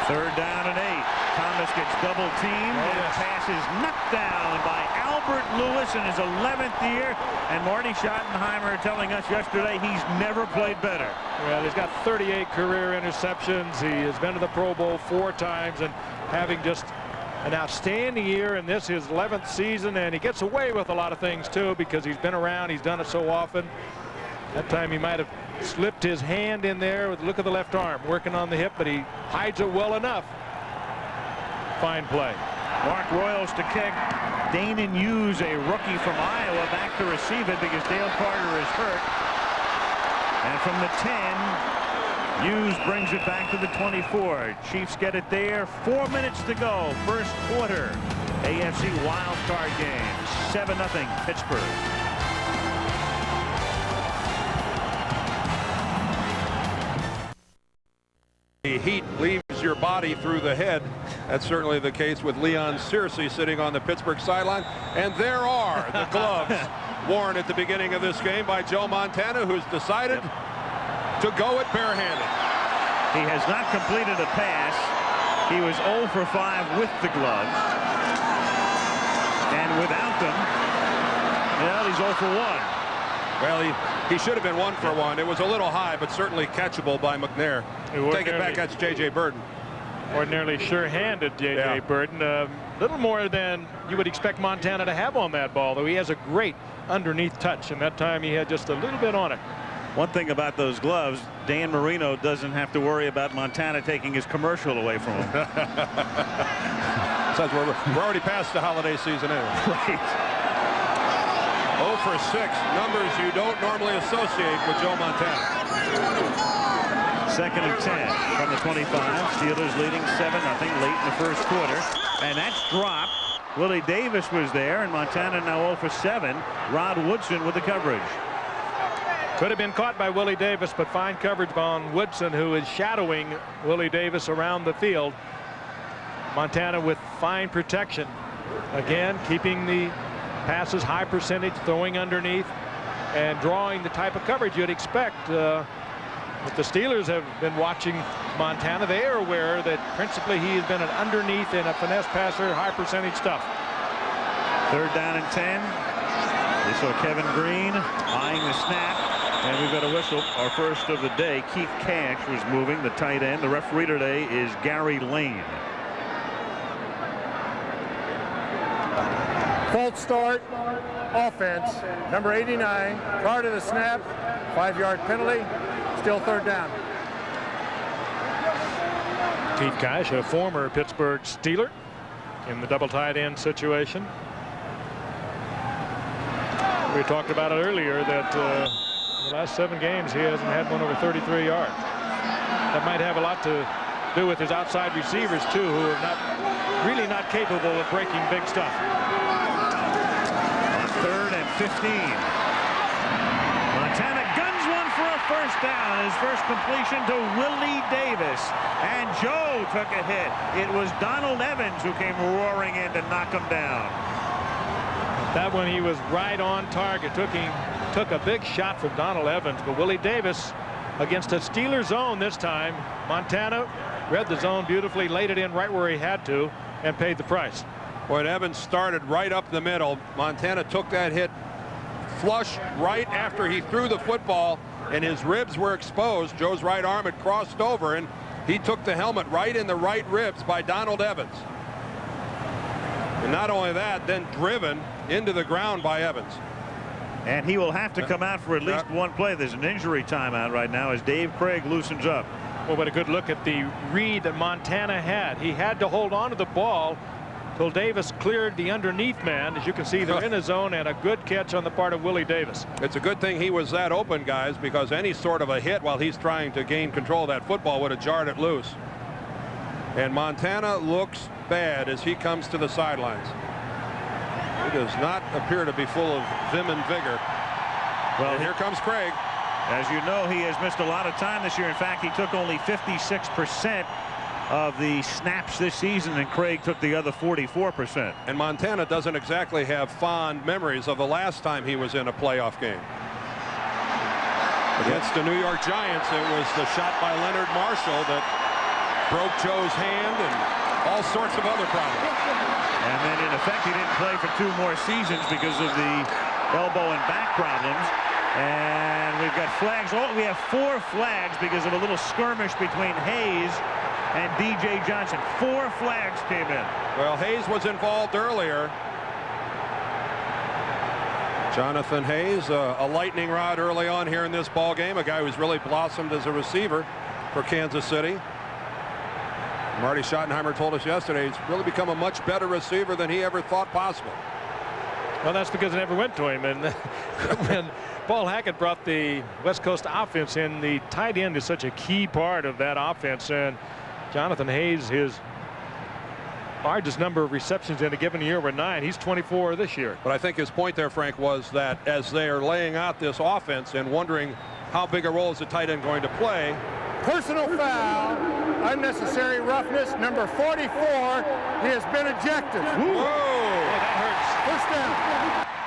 [SPEAKER 6] 3rd down and 8. Thomas gets double teamed and pass is knocked down by Albert Lewis in his 11th year. And Marty Schottenheimer telling us yesterday he's never played better.
[SPEAKER 5] Well, he's got 38 career interceptions. He has been to the Pro Bowl 4 times and having just an outstanding year in this, his 11th season. And he gets away with a lot of things, too, because he's been around. He's done it so often. That time he might have slipped his hand in there with the look of the left arm, working on the hip, but he hides it well enough. Fine play.
[SPEAKER 6] Mark Royals to kick. Danon Hughes, a rookie from Iowa, back to receive it because Dale Carter is hurt. And from the 10, Hughes brings it back to the 24. Chiefs get it there. 4 minutes to go. First quarter. AFC wild card game. 7-0 Pittsburgh.
[SPEAKER 7] The heat leaves your body through the head. That's certainly the case with Leon Searcy sitting on the Pittsburgh sideline. And there are the gloves worn at the beginning of this game by Joe Montana, who's decided to go it barehanded.
[SPEAKER 6] He has not completed a pass. He was 0 for 5 with the gloves. And without them, well, he's 0 for 1.
[SPEAKER 7] Well, he should have been 1 for 1. It was a little high, but certainly catchable by McNair. Take it back, that's J.J. Burden.
[SPEAKER 5] Ordinarily sure-handed J.J. Burden. A little more than you would expect Montana to have on that ball, though he has a great underneath touch, and that time he had just a little bit on it.
[SPEAKER 6] One thing about those gloves, Dan Marino doesn't have to worry about Montana taking his commercial away from him.
[SPEAKER 7] So we're already past the holiday season anyway.
[SPEAKER 6] Right.
[SPEAKER 7] 0 for 6, numbers you don't normally associate with Joe Montana.
[SPEAKER 6] 2nd and 10 from the 25. Steelers leading 7-0 late in the first quarter. And that's dropped. Willie Davis was there, and Montana now 0 for 7. Rod Woodson with the coverage.
[SPEAKER 5] Could have been caught by Willie Davis, but fine coverage on Woodson, who is shadowing Willie Davis around the field. Montana with fine protection. Again, keeping the passes high percentage, throwing underneath, and drawing the type of coverage you'd expect. If the Steelers have been watching Montana, they are aware that principally he has been an underneath and a finesse passer, high percentage stuff.
[SPEAKER 6] 3rd down and 10. We saw Kevin Green eyeing the snap, and we've got a whistle. Our first of the day. Keith Cash was moving, the tight end. The referee today is Gary Lane.
[SPEAKER 3] False start, offense, number 89, prior to the snap, 5-yard penalty, still third down.
[SPEAKER 5] Keith Cash, a former Pittsburgh Steeler, in the double tight end situation. We talked about it earlier that the last 7 games he hasn't had one over 33 yards. That might have a lot to do with his outside receivers too, who are really not capable of breaking big stuff.
[SPEAKER 6] On 3rd and 15. Montana guns one for a first down. His first completion to Willie Davis. And Joe took a hit. It was Donald Evans who came roaring in to knock him down.
[SPEAKER 5] That one he was right on target. Took a big shot from Donald Evans, but Willie Davis against a Steeler zone this time. Montana read the zone beautifully, laid it in right where he had to, and paid the price.
[SPEAKER 7] When Evans started right up the middle, Montana took that hit flush right after he threw the football, and his ribs were exposed. Joe's right arm had crossed over, and he took the helmet right in the right ribs by Donald Evans. And not only that, then driven into the ground by Evans.
[SPEAKER 6] And he will have to come out for at least one play. There's an injury timeout right now as Dave Craig loosens up.
[SPEAKER 5] Well, but a good look at the read that Montana had. He had to hold on to the ball till Davis cleared the underneath man. As you can see, they're in the zone, and a good catch on the part of Willie Davis.
[SPEAKER 7] It's a good thing he was that open, guys, because any sort of a hit while he's trying to gain control of that football would have jarred it loose. And Montana looks bad as he comes to the sidelines. He does not appear to be full of vim and vigor. Well, and here comes Craig.
[SPEAKER 6] As you know, he has missed a lot of time this year. In fact, he took only 56% of the snaps this season, and Craig took the other 44%.
[SPEAKER 7] And Montana doesn't exactly have fond memories of the last time he was in a playoff game. Against the New York Giants, it was the shot by Leonard Marshall that broke Joe's hand and all sorts of other problems.
[SPEAKER 6] And then, in effect, he didn't play for 2 more seasons because of the elbow and back problems. And we've got flags. Oh, we have 4 flags because of a little skirmish between Hayes and D.J. Johnson. 4 flags came in.
[SPEAKER 7] Well, Hayes was involved earlier. Jonathan Hayes, a lightning rod early on here in this ball game. A guy who's really blossomed as a receiver for Kansas City. Marty Schottenheimer told us yesterday he's really become a much better receiver than he ever thought possible.
[SPEAKER 5] Well, that's because it never went to him. And when Paul Hackett brought the West Coast offense in, the tight end is such a key part of that offense. And Jonathan Hayes, his largest number of receptions in a given year were 9. He's 24 this year.
[SPEAKER 7] But I think his point there, Frank, was that as they are laying out this offense and wondering how big a role is the tight end going to play.
[SPEAKER 3] Personal foul, unnecessary roughness, number 44. He has been ejected.
[SPEAKER 7] Whoa!
[SPEAKER 5] Oh, that hurts.
[SPEAKER 3] First down.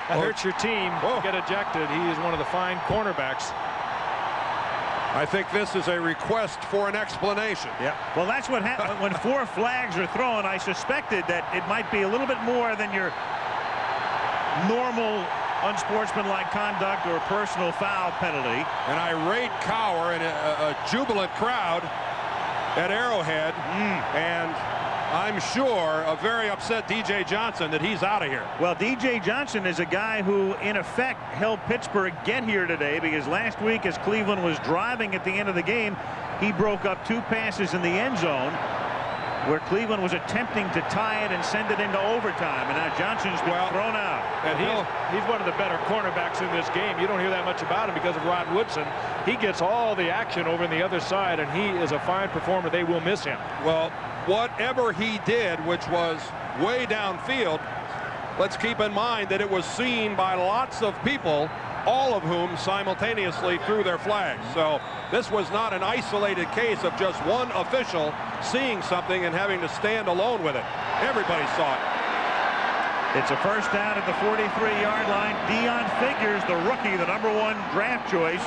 [SPEAKER 5] That hurts your team. Get ejected. He is one of the fine cornerbacks.
[SPEAKER 7] I think this is a request for an explanation.
[SPEAKER 6] Yeah. Well, that's what happened when 4 flags are thrown. I suspected that it might be a little bit more than your normal unsportsmanlike conduct or personal foul penalty.
[SPEAKER 7] An irate cower and a jubilant crowd at Arrowhead, and I'm sure a very upset D.J. Johnson that he's out of here.
[SPEAKER 6] Well, D.J. Johnson is a guy who, in effect, helped Pittsburgh get here today, because last week, as Cleveland was driving at the end of the game, he broke up 2 passes in the end zone where Cleveland was attempting to tie it and send it into overtime, and now Johnson's been thrown out.
[SPEAKER 5] And he's one of the better cornerbacks in this game. You don't hear that much about him because of Rod Woodson. He gets all the action over on the other side, and he is a fine performer. They will miss him.
[SPEAKER 7] Well, whatever he did, which was way downfield, let's keep in mind that it was seen by lots of people, all of whom simultaneously threw their flags. So this was not an isolated case of just one official seeing something and having to stand alone with it. Everybody saw it.
[SPEAKER 6] It's a first down at the 43-yard line. Dion Figures, the rookie, the #1 draft choice.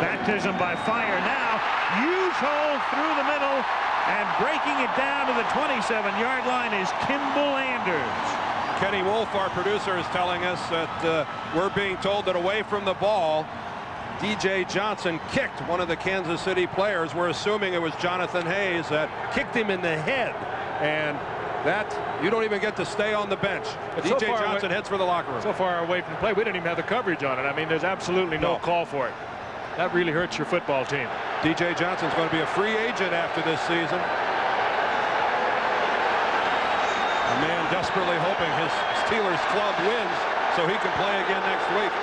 [SPEAKER 6] Baptism by fire now. Huge hole through the middle, and breaking it down to the 27-yard line is Kimball Anders.
[SPEAKER 7] Kenny Wolf, our producer, is telling us that we're being told that away from the ball, D.J. Johnson kicked one of the Kansas City players. We're assuming it was Jonathan Hayes that kicked him in the head. And That, you don't even get to stay on the bench. DJ Johnson heads for the locker room.
[SPEAKER 5] So far away from the play, we didn't even have the coverage on it. I mean, there's absolutely no call for it. That really hurts your football team.
[SPEAKER 7] DJ Johnson's going to be a free agent after this season. A man desperately hoping his Steelers club wins so he can play again next week.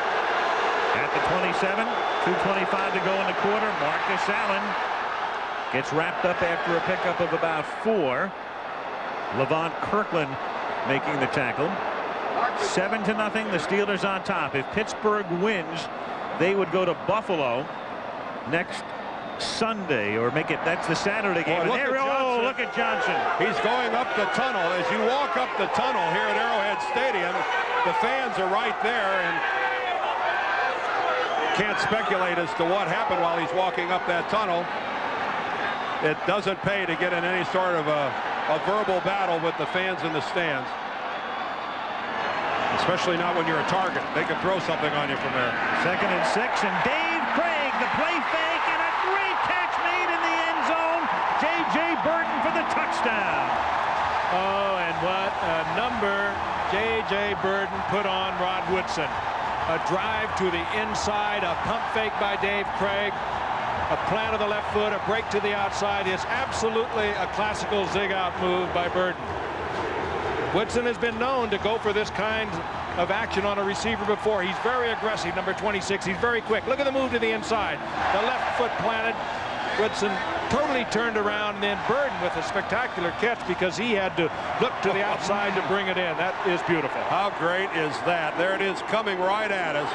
[SPEAKER 6] At the 27, 2:25 to go in the quarter. Marcus Allen gets wrapped up after a pickup of about 4. Levon Kirkland making the tackle. 7-0. The Steelers on top. If Pittsburgh wins, they would go to Buffalo next Sunday, or make it, that's the Saturday game.
[SPEAKER 7] Look at Johnson. He's going up the tunnel. As you walk up the tunnel here at Arrowhead Stadium, the fans are right there, and can't speculate as to what happened while he's walking up that tunnel. It doesn't pay to get in any sort of a verbal battle with the fans in the stands. Especially not when you're a target. They can throw something on you from there.
[SPEAKER 6] 2nd and 6, and Dave Craig, the play fake, and a great catch made in the end zone. J.J. Burton for the touchdown.
[SPEAKER 5] Oh, and what a number J.J. Burton put on Rod Woodson. A drive to the inside, a pump fake by Dave Craig, a plant of the left foot, a break to the outside. It's absolutely a classical zig-out move by Burton. Woodson has been known to go for this kind of action on a receiver before. He's very aggressive, number 26. He's very quick. Look at the move to the inside. The left foot planted. Woodson totally turned around, and then Burton with a spectacular catch because he had to look to the outside to bring it in. That is beautiful.
[SPEAKER 7] How great is that? There it is, coming right at us.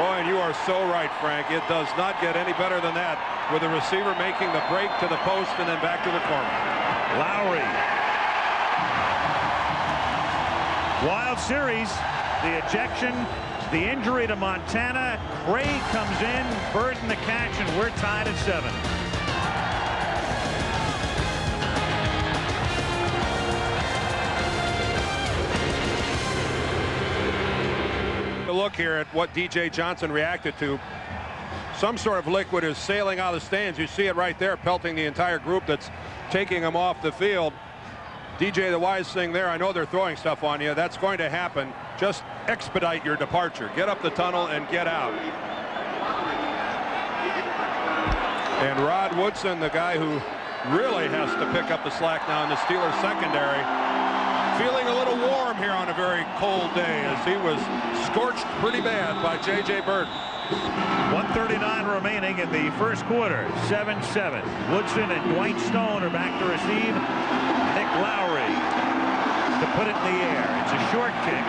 [SPEAKER 7] Boy, and you are so right, Frank. It does not get any better than that, with the receiver making the break to the post and then back to the corner.
[SPEAKER 6] Lowry. Wild series. The ejection, the injury to Montana. Craig comes in, Burton the catch, and we're tied at 7.
[SPEAKER 7] Look here at what DJ Johnson reacted to. Some sort of liquid is sailing out of the stands. You see it right there, pelting the entire group that's taking him off the field. DJ, the wise thing there, I know they're throwing stuff on you. That's going to happen. Just expedite your departure. Get up the tunnel and get out. And Rod Woodson, the guy who really has to pick up the slack now in the Steelers secondary, feeling a little warm here on a very cold day as he was scorched pretty bad by J.J. Burton.
[SPEAKER 6] 1:39 remaining in the first quarter. 7-7. Woodson and Dwight Stone are back to receive. Nick Lowry to put it in the air. It's a short kick.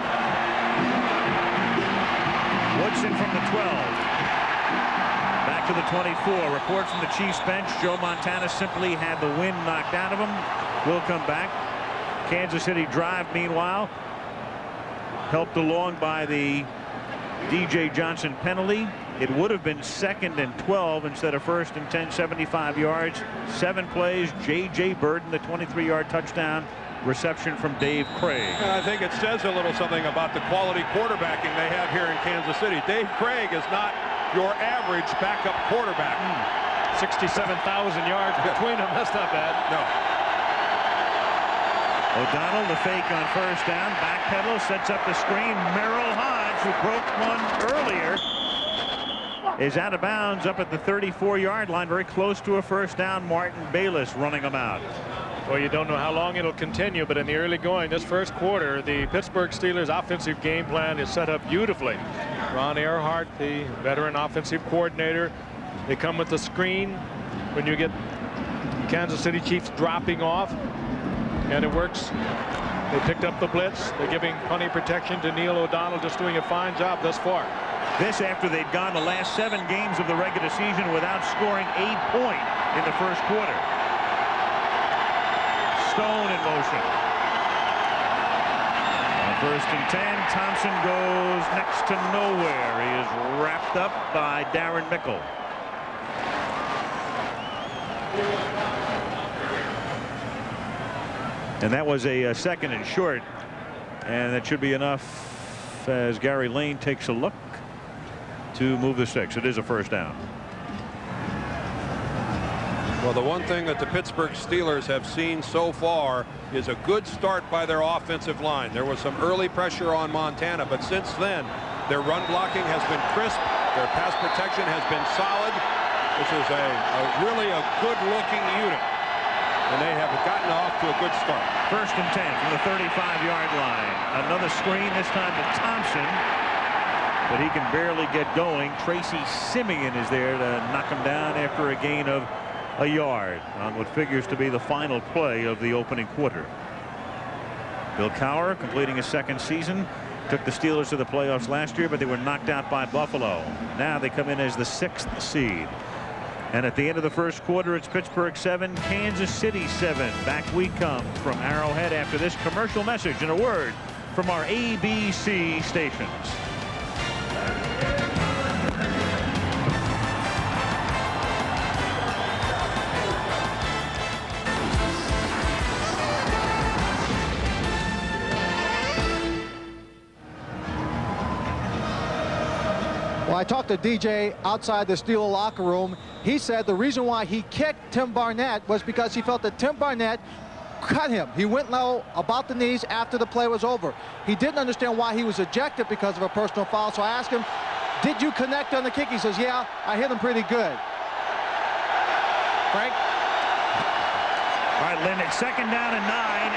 [SPEAKER 6] Woodson from the 12. Back to the 24. Report from the Chiefs bench. Joe Montana simply had the wind knocked out of him. Will come back. Kansas City drive, meanwhile, helped along by the DJ Johnson penalty. It would have been 2nd and 12 instead of 1st and 10, 75 yards. 7 plays. J.J. Burton, the 23-yard touchdown reception from Dave Craig.
[SPEAKER 7] And I think it says a little something about the quality quarterbacking they have here in Kansas City. Dave Craig is not your average backup quarterback.
[SPEAKER 5] 67,000 yards between them. That's not bad.
[SPEAKER 7] No.
[SPEAKER 6] O'Donnell, the fake on 1st down. Backpedal, sets up the screen. Merrill Hodge, who broke one earlier, is out of bounds up at the 34-yard line, very close to a 1st down. Martin Bayless running them out.
[SPEAKER 5] Well, you don't know how long it'll continue, but in the early going, this first quarter, the Pittsburgh Steelers offensive game plan is set up beautifully. Ron Earhart, the veteran offensive coordinator, they come with the screen when you get Kansas City Chiefs dropping off. And it works. They picked up the blitz. They're giving plenty of protection to Neil O'Donnell, just doing a fine job thus far.
[SPEAKER 6] This after they'd gone the last 7 games of the regular season without scoring a point in the first quarter. Stone in motion. On 1st and 10, Thompson goes next to nowhere. He is wrapped up by Darren Mickle. And that was a 2nd and short, and that should be enough as Gary Lane takes a look to move the 6. It is a 1st down.
[SPEAKER 7] Well, the one thing that the Pittsburgh Steelers have seen so far is a good start by their offensive line. There was some early pressure on Montana, but since then, their run blocking has been crisp. Their pass protection has been solid. This is really a good-looking unit, and they have gotten off to a good start.
[SPEAKER 6] 1st and 10 from the 35-yard line. Another screen, this time to Thompson, but he can barely get going. Tracy Simeon is there to knock him down after a gain of a yard on what figures to be the final play of the opening quarter. Bill Cowher, completing his 2nd season, took the Steelers to the playoffs last year, but they were knocked out by Buffalo. Now they come in as the 6th seed. And at the end of the 1st quarter, it's Pittsburgh 7, Kansas City 7. Back we come from Arrowhead after this commercial message and a word from our ABC stations.
[SPEAKER 19] Well, I talked to DJ outside the Steeler locker room. He said the reason why he kicked Tim Barnett was because he felt that Tim Barnett cut him. He went low about the knees after the play was over. He didn't understand why he was ejected because of a personal foul. So I asked him, did you connect on the kick? He says, yeah, I hit him pretty good. Frank?
[SPEAKER 6] All right, Lynn, it's 2nd down and 9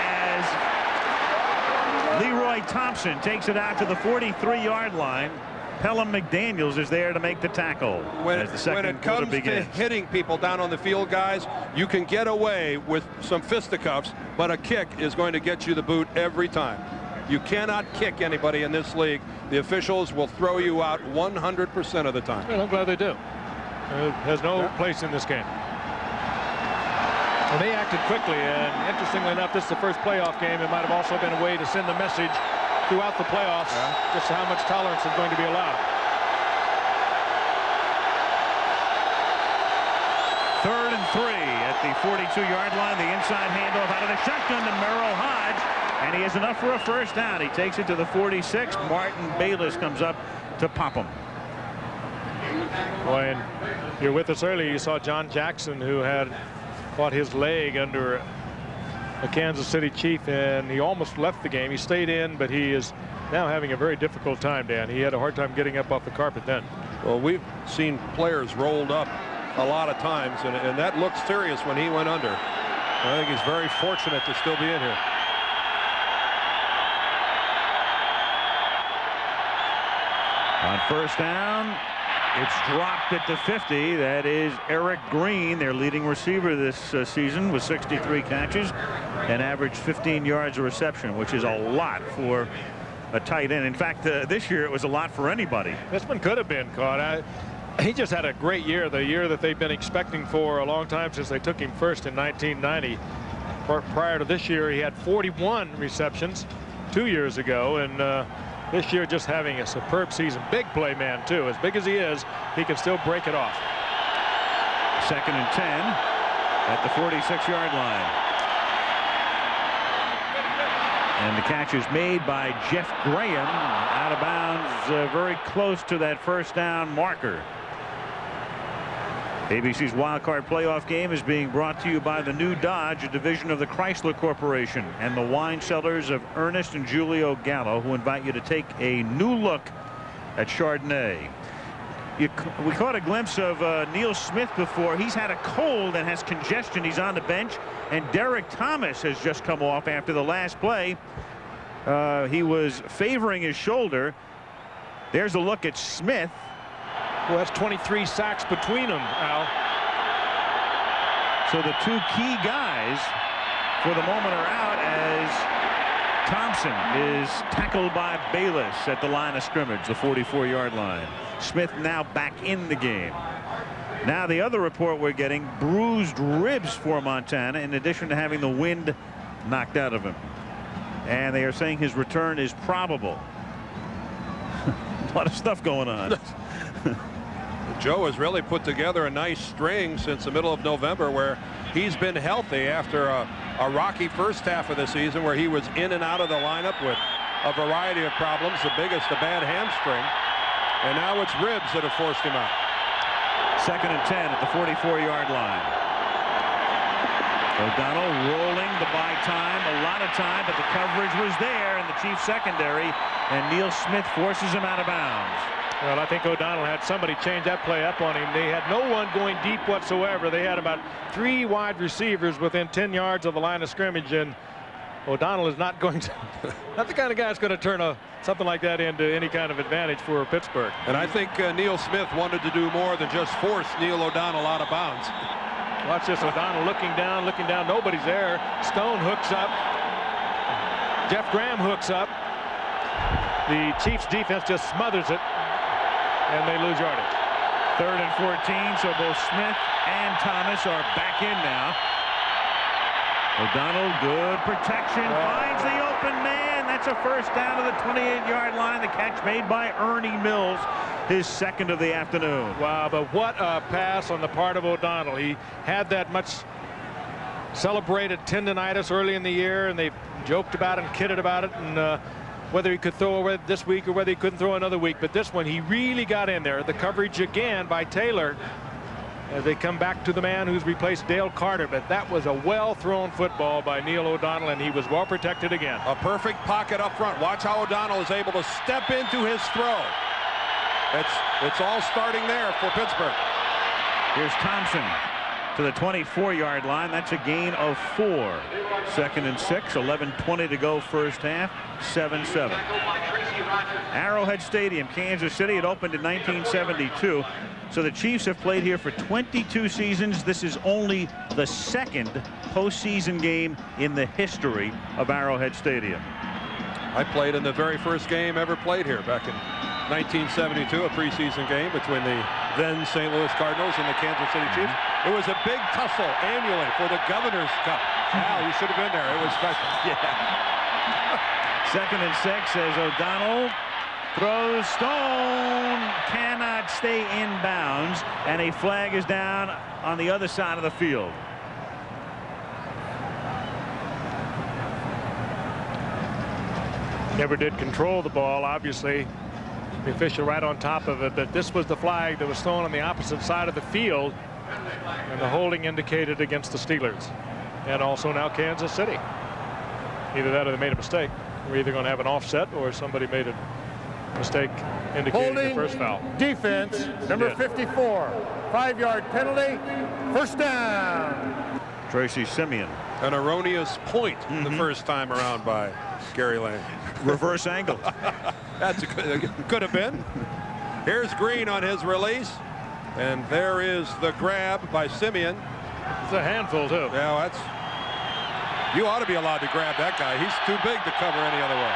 [SPEAKER 6] as Leroy Thompson takes it out to the 43-yard line. Pelham McDaniels is there to make the tackle as the second quarter begins.
[SPEAKER 7] When it comes to hitting people down on the field, guys, you can get away with some fisticuffs, but a kick is going to get you the boot every time. You cannot kick anybody in this league. The officials will throw you out 100% of the time.
[SPEAKER 5] Well, I'm glad they do. It has no place in this game. Well, they acted quickly, and interestingly enough, this is the first playoff game. It might have also been a way to send a message throughout the playoffs, just how much tolerance is going to be allowed.
[SPEAKER 6] 3rd and 3 at the 42-yard line. The inside handoff out of the shotgun to Merrill Hodge, and he has enough for a 1st down. He takes it to the 46. Martin Bayless comes up to pop him.
[SPEAKER 5] Boy, and you're with us earlier. You saw John Jackson, who had caught his leg under the Kansas City Chief, and he almost left the game. He stayed in, but he is now having a very difficult time, Dan. He had a hard time getting up off the carpet then.
[SPEAKER 7] Well, we've seen players rolled up a lot of times, and that looked serious when he went under. I think he's very fortunate to still be in here.
[SPEAKER 6] On 1st down, it's dropped at the 50. That is Eric Green, their leading receiver this season, with 63 catches and averaged 15 yards a reception, which is a lot for a tight end. In fact, this year it was a lot for anybody.
[SPEAKER 5] This one could have been caught. He just had a great year, the year that they've been expecting for a long time since they took him first in 1990. Prior to this year, he had 41 receptions 2 years ago, and this year just having a superb season. Big play man, too. As big as he can still break it off.
[SPEAKER 6] 2nd and 10 at the 46-yard line. And the catch is made by Jeff Graham out of bounds, very close to that 1st down marker. ABC's Wild Card Playoff game is being brought to you by the new Dodge, a division of the Chrysler Corporation, and the wine cellars of Ernest and Julio Gallo, who invite you to take a new look at Chardonnay. We caught a glimpse of Neil Smith before. He's had a cold and has congestion. He's on the bench. And Derek Thomas has just come off after the last play. He was favoring his shoulder. There's a look at Smith.
[SPEAKER 5] Well, that's 23 sacks between them, Al.
[SPEAKER 6] So the 2 key guys for the moment are out as Thompson is tackled by Bayless at the line of scrimmage, the 44-yard line. Smith now back in the game. Now the other report we're getting, bruised ribs for Montana, in addition to having the wind knocked out of him. And they are saying his return is probable. A lot of stuff going on.
[SPEAKER 7] Joe has really put together a nice string since the middle of November, where he's been healthy after a rocky first half of the season where he was in and out of the lineup with a variety of problems, the biggest a bad hamstring, and now it's ribs that have forced him out.
[SPEAKER 6] 2nd and 10 at the 44-yard line. O'Donnell rolling the by time, a lot of time, but the coverage was there in the Chiefs secondary, and Neil Smith forces him out of bounds.
[SPEAKER 5] Well, I think O'Donnell had somebody change that play up on him. They had no one going deep whatsoever. They had about 3 wide receivers within 10 yards of the line of scrimmage, and O'Donnell is not going to, not the kind of guy that's going to turn something like that into any kind of advantage for Pittsburgh.
[SPEAKER 7] And I think Neil Smith wanted to do more than just force Neil O'Donnell out of bounds.
[SPEAKER 5] Watch this, O'Donnell looking down, nobody's there. Stone hooks up. Jeff Graham hooks up. The Chiefs defense just smothers it, and they lose yardage.
[SPEAKER 6] 3rd and 14, so both Smith and Thomas are back in now. O'Donnell, good protection, finds the open man. That's a first down to the 28-yard line. The catch made by Ernie Mills, his second of the afternoon.
[SPEAKER 5] Wow, but what a pass on the part of O'Donnell. He had that much celebrated tendonitis early in the year, and they joked about it and kidded about it, and whether he could throw this week or whether he couldn't throw another week. But this one, he really got in there. The coverage again by Taylor as they come back to the man who's replaced Dale Carter. But that was a well-thrown football by Neil O'Donnell, and he was well protected again.
[SPEAKER 7] A perfect pocket up front. Watch how O'Donnell is able to step into his throw. It's all starting there for Pittsburgh.
[SPEAKER 6] Here's Thompson to the 24-yard line. That's a gain of 4. 2nd and 6, 11:20 to go first half, 7-7. Arrowhead Stadium, Kansas City. It opened in 1972. So the Chiefs have played here for 22 seasons. This is only the 2nd postseason game in the history of Arrowhead Stadium.
[SPEAKER 7] I played in the very first game ever played here back in 1972, a preseason game between the then St. Louis Cardinals and the Kansas City Chiefs. It was a big tussle annually for the Governor's Cup. Al, you should have been there. It was special.
[SPEAKER 6] Yeah. 2nd and 6 as O'Donnell throws. Stone cannot stay in bounds, and a flag is down on the other side of the field.
[SPEAKER 5] Never did control the ball, obviously. The official right on top of it, but this was the flag that was thrown on the opposite side of the field, and the holding indicated against the Steelers, and also now Kansas City. Either that or they made a mistake. We're either going to have an offset or somebody made a mistake indicating the first foul.
[SPEAKER 3] Defense, number 54, 5-yard penalty, first down.
[SPEAKER 6] Tracy Simeon.
[SPEAKER 7] An erroneous point the first time around by Gary Lane.
[SPEAKER 6] Reverse angle.
[SPEAKER 7] That's could have been. Here's Green on his release, and there is the grab by Simeon.
[SPEAKER 5] It's a handful too.
[SPEAKER 7] Yeah, you ought to be allowed to grab that guy. He's too big to cover any other way.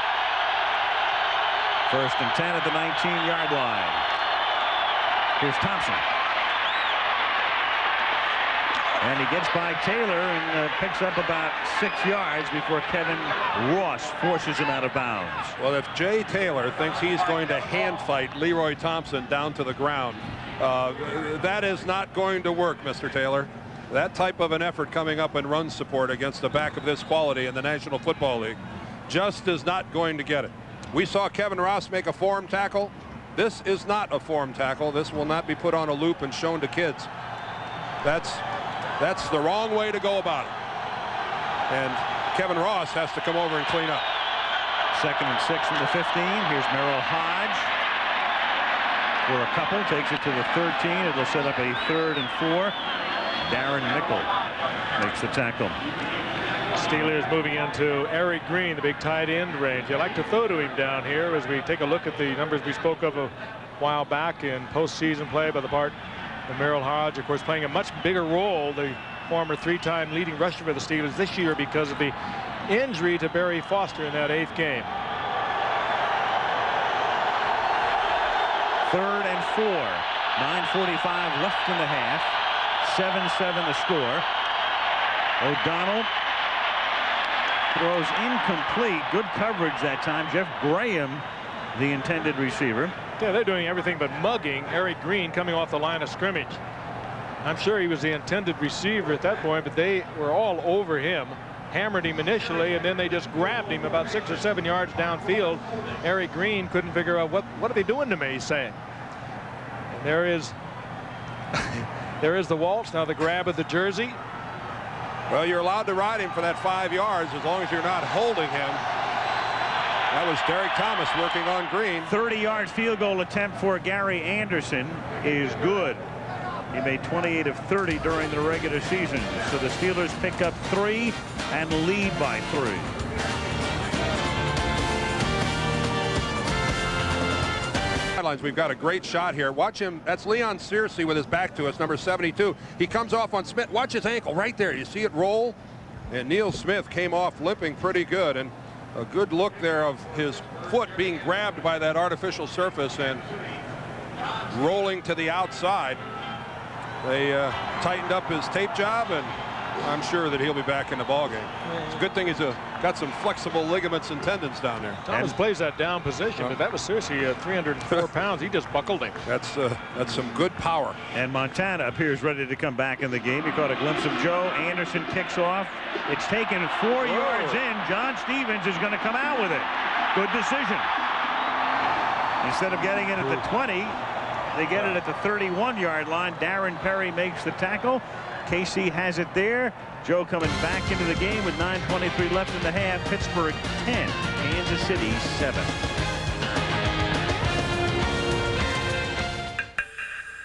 [SPEAKER 6] 1st and 10 at the 19-yard line. Here's Thompson. And he gets by Taylor and picks up about 6 yards before Kevin Ross forces him out of bounds.
[SPEAKER 7] Well, if Jay Taylor thinks he's going to hand fight Leroy Thompson down to the ground, that is not going to work, Mr. Taylor. That type of an effort coming up in run support against a back of this quality in the National Football League just is not going to get it. We saw Kevin Ross make a form tackle. This is not a form tackle. This will not be put on a loop and shown to kids. That's the wrong way to go about it. And Kevin Ross has to come over and clean up.
[SPEAKER 6] 2nd and 6 from the 15. Here's Merrill Hodge for a couple. Takes it to the 13. It'll set up a 3rd and 4. Darren Nickel makes the tackle.
[SPEAKER 5] Steelers moving into Eric Green, the big tight end range. You like to throw to him down here as we take a look at the numbers we spoke of a while back in postseason play by the part of Merrill Hodge, of course, playing a much bigger role, the former 3-time leading rusher for the Steelers this year because of the injury to Barry Foster in that 8th game.
[SPEAKER 6] 3rd and 4. 9:45 left in the half. 7-7 the score. O'Donnell throws incomplete. Good coverage that time. Jeff Graham, the intended receiver.
[SPEAKER 5] Yeah, they're doing everything but mugging Eric Green coming off the line of scrimmage. I'm sure he was the intended receiver at that point, but they were all over him, hammered him initially, and then they just grabbed him about 6 or 7 yards downfield. Eric Green couldn't figure out what are they doing to me, he's saying. And there is there is the waltz, now the grab of the jersey.
[SPEAKER 7] Well, you're allowed to ride him for that 5 yards as long as you're not holding him. That was Derek Thomas working on Green.
[SPEAKER 6] 30-yard field goal attempt for Gary Anderson is good. He made 28 of 30 during the regular season. So the Steelers pick up 3 and lead by 3.
[SPEAKER 7] We've got a great shot here. Watch him. That's Leon Searcy with his back to us, number 72. He comes off on Smith. Watch his ankle right there. You see it roll? And Neil Smith came off limping pretty good. And a good look there of his foot being grabbed by that artificial surface and rolling to the outside. They tightened up his tape job, and I'm sure that he'll be back in the ballgame. It's a good thing he's got some flexible ligaments and tendons down there.
[SPEAKER 5] Thomas plays that down position, but that was seriously 304 pounds. He just buckled him.
[SPEAKER 7] That's some good power.
[SPEAKER 6] And Montana appears ready to come back in the game. You caught a glimpse of Joe. Anderson kicks off. It's taken 4 yards in. John Stevens is going to come out with it. Good decision. Instead of getting it at the 20, they get it at the 31-yard line. Darren Perry makes the tackle. KC has it there. Joe coming back into the game with 9:23 left in the half. Pittsburgh 10, Kansas City 7.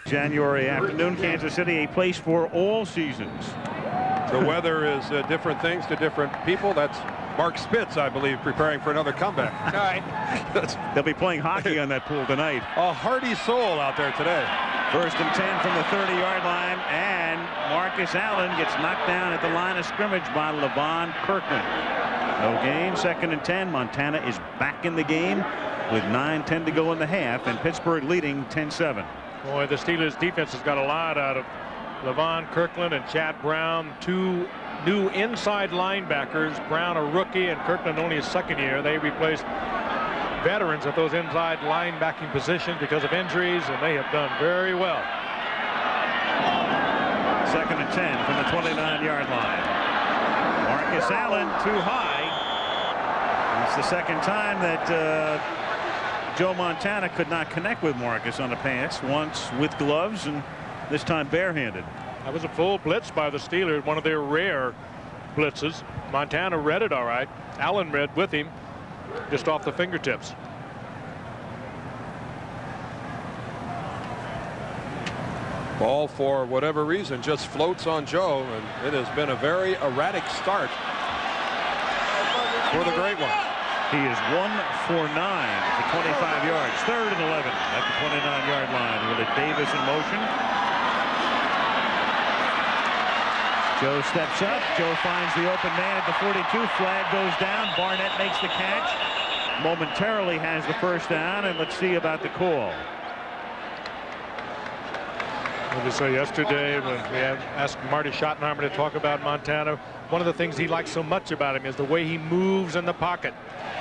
[SPEAKER 6] January afternoon, Kansas City, a place for all seasons.
[SPEAKER 7] The weather is different things to different people. That's Mark Spitz, I believe, preparing for another comeback.
[SPEAKER 5] All right.
[SPEAKER 6] They'll be playing hockey on that pool tonight.
[SPEAKER 7] A hearty soul out there today.
[SPEAKER 6] 1st and 10 from the 30-yard line, and Marcus Allen gets knocked down at the line of scrimmage by Levon Kirkland. No gain. 2nd and 10. Montana is back in the game with 9:10 to go in the half, and Pittsburgh leading 10-7.
[SPEAKER 5] Boy, the Steelers defense has got a lot out of Levon Kirkland and Chad Brown, 2 new inside linebackers. Brown a rookie and Kirkland only his 2nd year. They replaced veterans at those inside linebacking positions because of injuries, and they have done very well.
[SPEAKER 6] 2nd and 10 from the 29-yard line. Marcus Allen too high. It's the 2nd time that Joe Montana could not connect with Marcus on a pass, once with gloves and this time barehanded.
[SPEAKER 5] That was a full blitz by the Steelers, one of their rare blitzes. Montana read it all right. Allen read with him, just off the fingertips.
[SPEAKER 7] Ball, for whatever reason, just floats on Joe, and it has been a very erratic start for the Great One.
[SPEAKER 6] He is 1 for 9 for 25 yards. 3rd and 11 at the 29-yard line. With a Davis in motion. Joe steps up. Joe finds the open man at the 42. Flag goes down. Barnett makes the catch. Momentarily has the 1st down, and let's see about the call.
[SPEAKER 5] As we said yesterday when we asked Marty Schottenheimer to talk about Montana, one of the things he likes so much about him is the way he moves in the pocket.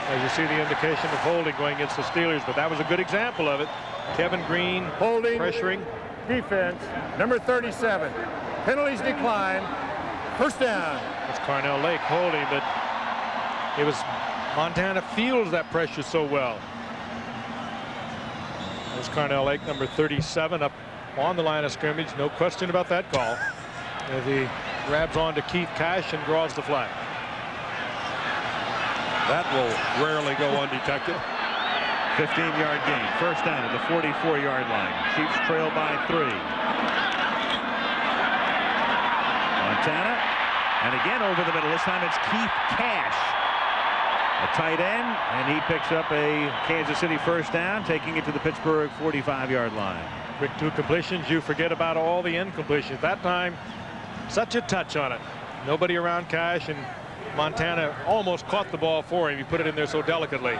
[SPEAKER 5] As you see the indication of holding going against the Steelers, but that was a good example of it. Kevin Green
[SPEAKER 3] holding,
[SPEAKER 5] pressuring.
[SPEAKER 3] Defense, number 37. Penalties decline. 1st down.
[SPEAKER 5] It's Carnell Lake holding, but it was Montana feels that pressure so well. There's Carnell Lake, number 37, up on the line of scrimmage. No question about that call. As he grabs on to Keith Cash and draws the flag.
[SPEAKER 7] That will rarely go undetected.
[SPEAKER 6] 15-yard gain. 1st down at the 44-yard line. Chiefs trail by 3. Montana, and again over the middle. This time it's Keith Cash, a tight end, and he picks up a Kansas City 1st down, taking it to the Pittsburgh 45-yard line.
[SPEAKER 5] Quick 2 completions. You forget about all the incompletions. That time, such a touch on it. Nobody around Cash, and Montana almost caught the ball for him. He put it in there so delicately.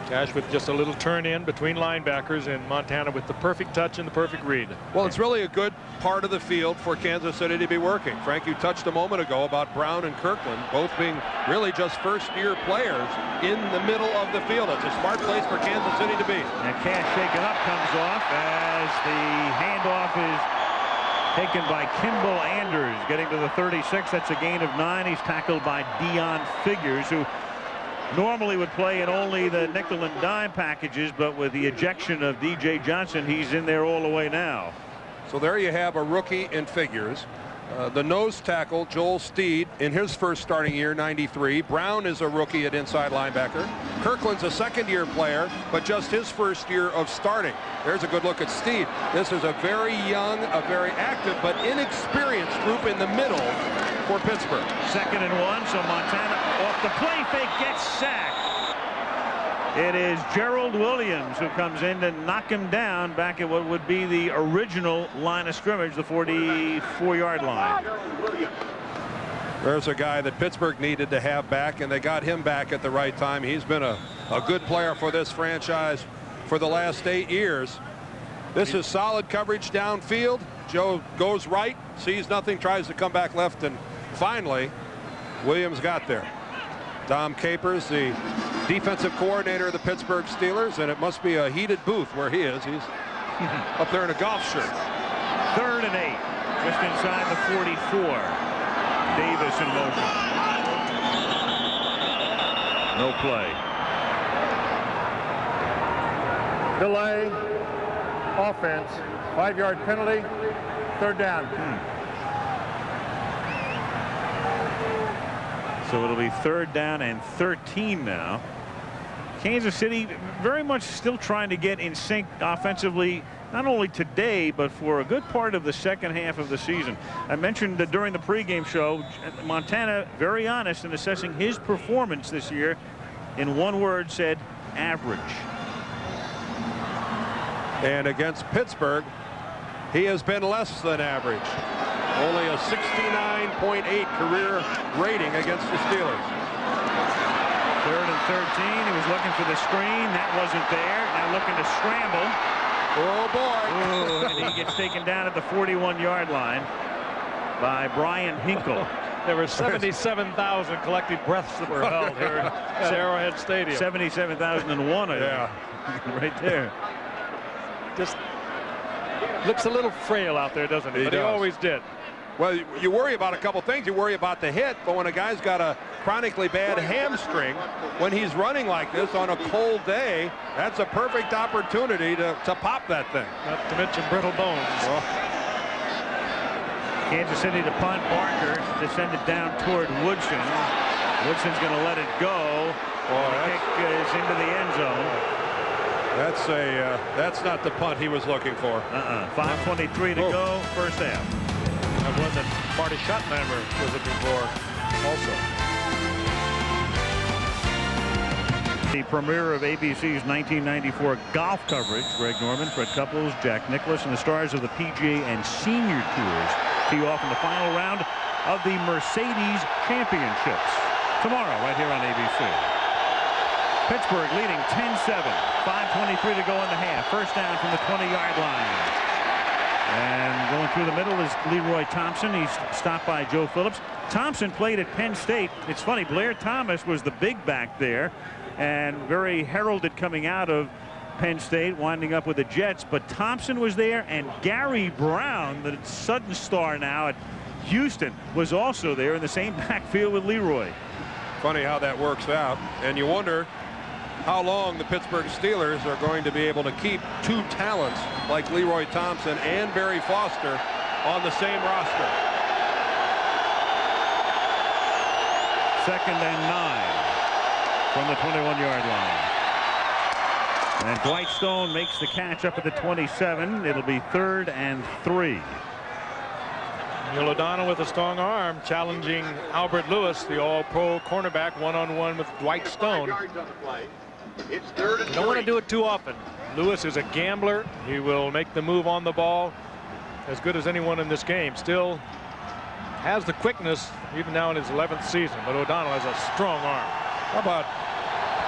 [SPEAKER 5] Cash with just a little turn in between linebackers, and Montana with the perfect touch and the perfect read.
[SPEAKER 7] Well, it's really a good part of the field for Kansas City to be working. Frank, you touched a moment ago about Brown and Kirkland both being really just 1st-year players in the middle of the field. It's a smart place for Kansas City to be.
[SPEAKER 6] And Cash shaken up comes off as the handoff is taken by Kimball Anders, getting to the 36. That's a gain of 9. He's tackled by Dion Figures, who normally would play in only the nickel and dime packages, but with the ejection of DJ Johnson, he's in there all the way now.
[SPEAKER 7] So there you have a rookie in Figures. the nose tackle, Joel Steed, in his first starting year, 93. Brown is a rookie at inside linebacker. Kirkland's a second-year player, but just his first year of starting. There's a good look at Steed. This is a very young, a very active, but inexperienced group in the middle for Pittsburgh.
[SPEAKER 6] 2nd and 1, so Montana off the play fake gets sacked. It is Gerald Williams who comes in to knock him down back at what would be the original line of scrimmage, the 44-yard line.
[SPEAKER 7] There's a guy that Pittsburgh needed to have back, and they got him back at the right time. He's been a good player for this franchise for the last 8 years. This is solid coverage downfield. Joe goes right, sees nothing, tries to come back left, and finally Williams got there. Dom Capers, the defensive coordinator of the Pittsburgh Steelers, and it must be a heated booth where he is. He's up there in a golf shirt.
[SPEAKER 6] 3rd and 8, just inside the 44. Davis in motion. No play.
[SPEAKER 3] Delay, offense, 5-yard penalty, 3rd down.
[SPEAKER 6] So it'll be 3rd down and 13 now. Kansas City very much still trying to get in sync offensively, not only today, but for a good part of the second half of the season. I mentioned that during the pregame show, Montana, very honest in assessing his performance this year. In one word, said average.
[SPEAKER 7] And against Pittsburgh, he has been less than average. Only a 69.8 career rating against the Steelers.
[SPEAKER 6] 3rd and 13. He was looking for the screen. That wasn't there. Now looking to scramble.
[SPEAKER 7] Oh, boy.
[SPEAKER 6] Ooh, and he gets taken down at the 41-yard line by Brian Hinkle.
[SPEAKER 5] There were 77,000 collective breaths that were held here at Arrowhead Stadium.
[SPEAKER 6] 77,001, I think.
[SPEAKER 7] Yeah.
[SPEAKER 6] Right there.
[SPEAKER 5] Just looks a little frail out there, doesn't he? But he always did.
[SPEAKER 7] Well, you worry about a couple things. You worry about the hit, but when a guy's got a chronically bad hamstring, when he's running like this on a cold day, that's a perfect opportunity to pop that thing.
[SPEAKER 5] Not to mention brittle bones.
[SPEAKER 7] Well,
[SPEAKER 6] Kansas City to punt. Barker to send it down toward Woodson. Woodson's going to let it go. The kick is into the end zone.
[SPEAKER 7] That's not the punt he was looking for.
[SPEAKER 6] 5:23 to go, first half.
[SPEAKER 5] That's one that Marty Schottenheimer was looking for also.
[SPEAKER 6] The premiere of ABC's 1994 golf coverage. Greg Norman, Fred Couples, Jack Nicklaus, and the stars of the PGA and Senior Tours tee off in the final round of the Mercedes Championships tomorrow right here on ABC. Pittsburgh leading 10-7. 5:23 to go in the half. First down from the 20-yard line. And going through the middle is Leroy Thompson. He's stopped by Joe Phillips. Thompson played at Penn State. It's funny, Blair Thomas was the big back there and very heralded coming out of Penn State, winding up with the Jets. But Thompson was there, and Gary Brown, the sudden star now at Houston, was also there in the same backfield with Leroy.
[SPEAKER 7] Funny how that works out, and you wonder how long the Pittsburgh Steelers are going to be able to keep two talents like Leroy Thompson and Barry Foster on the same roster.
[SPEAKER 6] 2nd and 9 from the 21-yard line. And Dwight Stone makes the catch up at the 27. It'll be 3rd and 3.
[SPEAKER 5] Neil O'Donnell with a strong arm challenging Albert Lewis, the all-pro cornerback, one-on-one with Dwight Stone. You don't want to do it too often. Lewis is a gambler. He will make the move on the ball as good as anyone in this game. Still has the quickness even now in his 11th season, but O'Donnell has a strong arm.
[SPEAKER 7] How about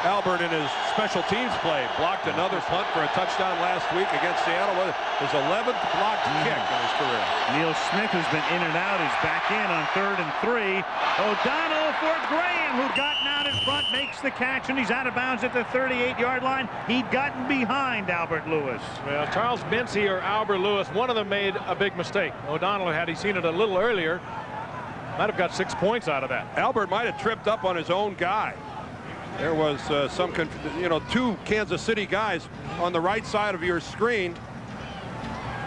[SPEAKER 7] Albert in his special teams play? Blocked another punt for a touchdown last week against Seattle. His 11th blocked kick in his career.
[SPEAKER 6] Neil Smith has been in and out. He's back in on 3rd and 3. O'Donnell for Graham, who'd gotten out in front, makes the catch, and he's out of bounds at the 38-yard line. He'd gotten behind Albert Lewis.
[SPEAKER 5] Well, Charles Bensey or Albert Lewis, one of them made a big mistake. O'Donnell, had he seen it a little earlier, might have got 6 points out of that.
[SPEAKER 7] Albert might have tripped up on his own guy. There was two Kansas City guys on the right side of your screen.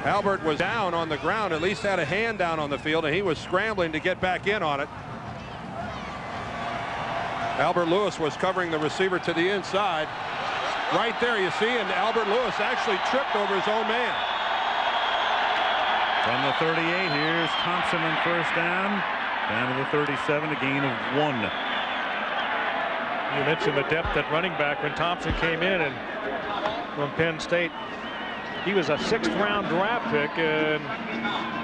[SPEAKER 7] Albert was down on the ground, at least had a hand down on the field, and he was scrambling to get back in on it. Albert Lewis was covering the receiver to the inside. Right there you see, and Albert Lewis actually tripped over his own man.
[SPEAKER 6] From the 38, here's Thompson on first down. Down to the 37, a gain of 1.
[SPEAKER 5] You mentioned the depth at running back when Thompson came in and from Penn State. He was a 6th-round draft pick, and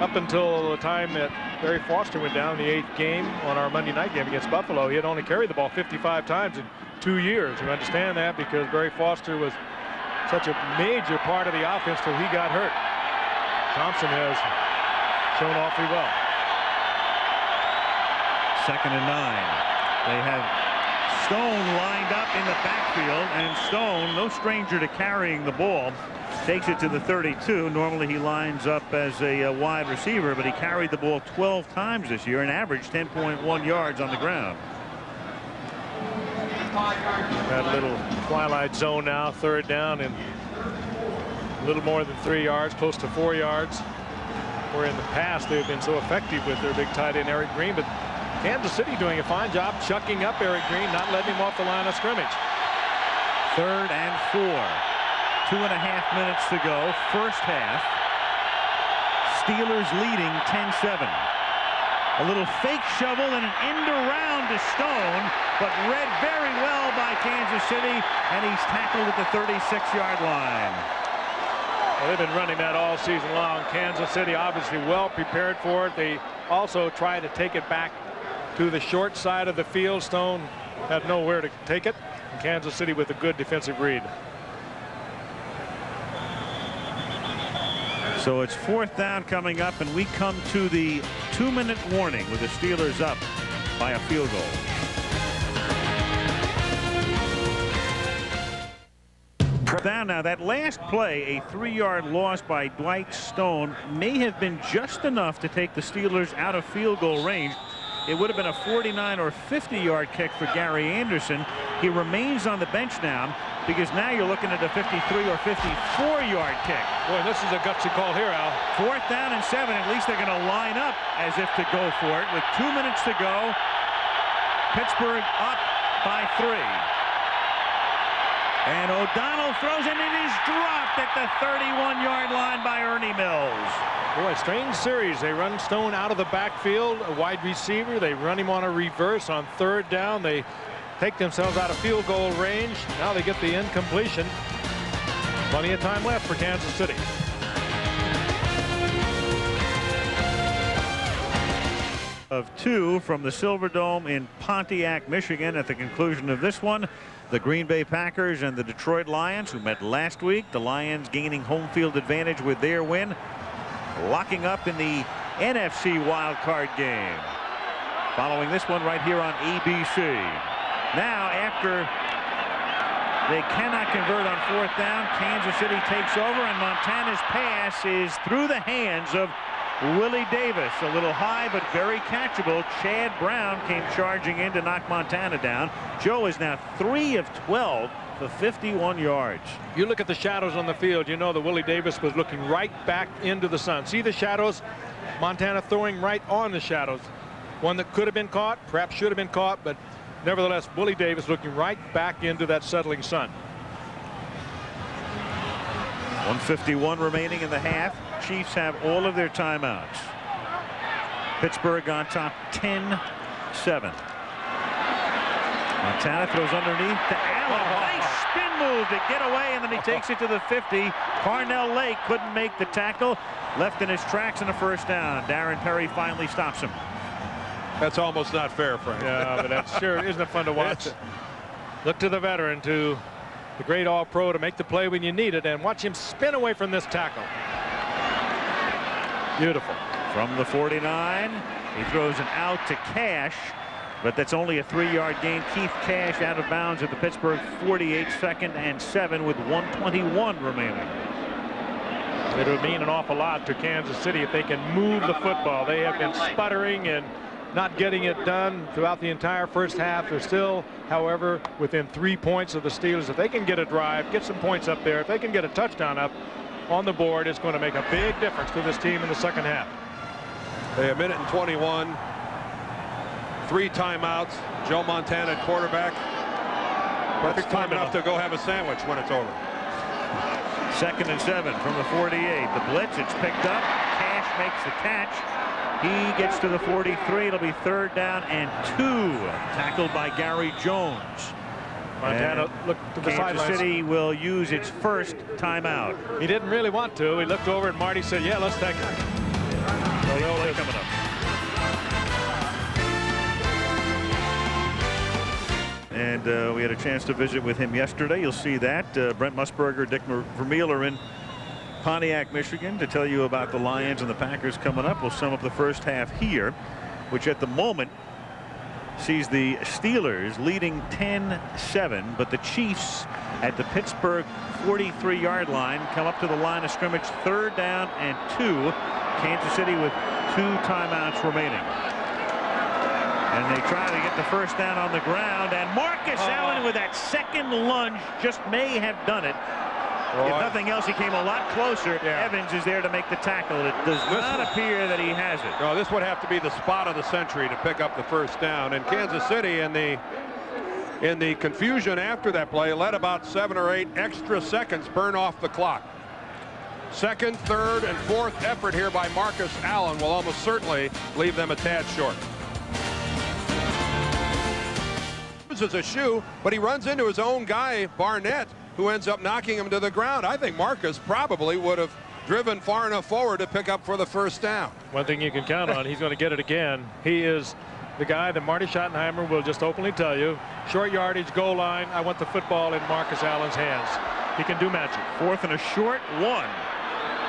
[SPEAKER 5] up until the time that Barry Foster went down in the 8th game on our Monday night game against Buffalo, he had only carried the ball 55 times in 2 years. You understand that because Barry Foster was such a major part of the offense till he got hurt. Thompson has shown awfully well.
[SPEAKER 6] 2nd and 9. They have Stone lined up in the backfield, and Stone, no stranger to carrying the ball, takes it to the 32. Normally he lines up as a wide receiver, but he carried the ball 12 times this year and averaged 10.1 yards on the ground.
[SPEAKER 5] That little twilight zone now, 3rd down and a little more than 3 yards, close to 4 yards. Where in the past they've been so effective with their big tight end Eric Green, but Kansas City doing a fine job chucking up Eric Green, not letting him off the line of scrimmage.
[SPEAKER 6] 3rd and 4. 2.5 minutes to go. First half. Steelers leading 10-7. A little fake shovel and an end around to Stone, but read very well by Kansas City, and he's tackled at the 36-yard line.
[SPEAKER 5] Well, they've been running that all season long. Kansas City obviously well prepared for it. They also try to take it back to the short side of the field. Stone had nowhere to take it. And Kansas City with a good defensive read.
[SPEAKER 6] So it's 4th down coming up, and we come to the 2-minute warning with the Steelers up by a field goal. Down now. That last play, a 3-yard loss by Dwight Stone, may have been just enough to take the Steelers out of field goal range. It would have been a 49 or 50-yard kick for Gary Anderson. He remains on the bench now because now you're looking at a 53 or 54-yard kick.
[SPEAKER 5] Boy, this is a gutsy call here, Al.
[SPEAKER 6] 4th down and 7. At least they're going to line up as if to go for it. With 2 minutes to go, Pittsburgh up by 3. And O'Donnell throws, and it is dropped at the 31-yard line by Ernie Mills.
[SPEAKER 5] Boy, strange series. They run Stone out of the backfield, a wide receiver. They run him on a reverse on 3rd down. They take themselves out of field goal range. Now they get the incompletion. Plenty of time left for Kansas City.
[SPEAKER 6] Of 2 from the Silverdome in Pontiac, Michigan. At the conclusion of this one, the Green Bay Packers and the Detroit Lions, who met last week. The Lions gaining home field advantage with their win, locking up in the NFC wild card game. Following this one right here on ABC. Now, after they cannot convert on 4th down, Kansas City takes over, and Montana's pass is through the hands of Willie Davis. A little high, but very catchable. Chad Brown came charging in to knock Montana down. Joe is now 3 of 12 for 51 yards.
[SPEAKER 5] You look at the shadows on the field, you know that Willie Davis was looking right back into the sun. See the shadows? Montana throwing right on the shadows. One that could have been caught, perhaps should have been caught, but nevertheless, Willie Davis looking right back into that settling sun.
[SPEAKER 6] 1:51 remaining in the half. Chiefs have all of their timeouts. Pittsburgh on top 10-7. Montana throws underneath to Allen. Nice spin move to get away, and then he takes it to the 50. Carnell Lake couldn't make the tackle. Left in his tracks in a 1st down. Darren Perry finally stops him.
[SPEAKER 7] That's almost not fair, Frank.
[SPEAKER 5] Yeah, but that's sure isn't it fun to watch? Look to the veteran, to the great All-Pro, to make the play when you need it, and watch him spin away from this tackle. Beautiful.
[SPEAKER 6] From the 49, he throws an out to Cash, but that's only a 3-yard gain. Keith Cash out of bounds at the Pittsburgh 48, 2nd and 7 with 1:21 remaining.
[SPEAKER 5] It would mean an awful lot to Kansas City if they can move the football. They have been sputtering and not getting it done throughout the entire first half. They're still, however, within 3 points of the Steelers. If they can get a drive, get some points up there, if they can get a touchdown up, on the board is going to make a big difference to this team in the second half.
[SPEAKER 7] A minute and 21. 3 timeouts. Joe Montana at quarterback. Perfect time enough to go have a sandwich when it's over.
[SPEAKER 6] 2nd and 7 from the 48. The blitz, it's picked up. Cash makes the catch. He gets to the 43. It'll be 3rd down and 2. Tackled by Gary Jones.
[SPEAKER 5] Montana looked to the sidelines.
[SPEAKER 6] Kansas City will use its first timeout.
[SPEAKER 5] He didn't really want to. He looked over and Marty said, yeah, let's take it. So they'll play coming up.
[SPEAKER 6] And we had a chance to visit with him yesterday. You'll see that. Brent Musburger, Dick Vermeil are in Pontiac, Michigan to tell you about the Lions and the Packers coming up. We'll sum up the first half here, which at the moment sees the Steelers leading 10-7, but the Chiefs at the Pittsburgh 43-yard line come up to the line of scrimmage, 3rd down and 2. Kansas City with 2 timeouts remaining. And they try to get the first down on the ground, and Marcus Allen with that second lunge just may have done it. If nothing else, he came a lot closer. Evans is there to make the tackle. It does not appear that he has it.
[SPEAKER 7] No, this would have to be the spot of the century to pick up the first down. And Kansas City in the confusion after that play let about 7 or 8 extra seconds burn off the clock. 2nd, 3rd, and 4th effort here by Marcus Allen will almost certainly leave them a tad short. This is a shoe, but he runs into his own guy, Barnett, who ends up knocking him to the ground. I think Marcus probably would have driven far enough forward to pick up for the first down.
[SPEAKER 5] One thing you can count on, he's going to get it again. He is the guy that Marty Schottenheimer will just openly tell you, short yardage, goal line, I want the football in Marcus Allen's hands. He can do magic.
[SPEAKER 6] 4th and a short 1.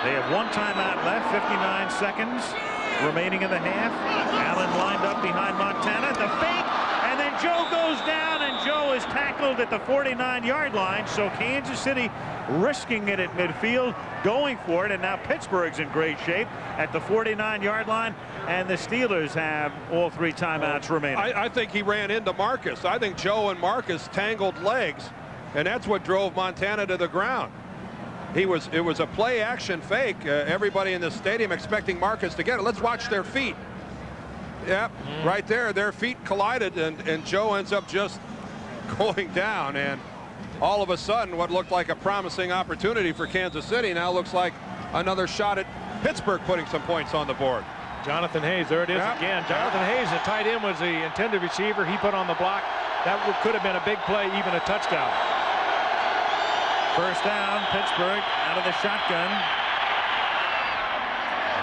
[SPEAKER 6] They have 1 timeout left, 59 seconds remaining in the half. Allen lined up behind Montana. The fake, and then Joe goes down, and Joe is tackled at the 49-yard line. So Kansas City risking it at midfield, going for it, and now Pittsburgh's in great shape at the 49-yard line, and the Steelers have all 3 timeouts remaining.
[SPEAKER 7] I think he ran into Marcus. I think Joe and Marcus tangled legs, and that's what drove Montana to the ground. It was a play action fake. Everybody in the stadium expecting Marcus to get it. Let's watch their feet. Yep, right there, their feet collided, and Joe ends up just going down, and all of a sudden what looked like a promising opportunity for Kansas City now looks like another shot at Pittsburgh putting some points on the board.
[SPEAKER 5] Jonathan Hayes, there it is again. Jonathan Hayes, the tight end, was the intended receiver. He put on the block. That could have been a big play, even a touchdown.
[SPEAKER 6] First down, Pittsburgh out of the shotgun.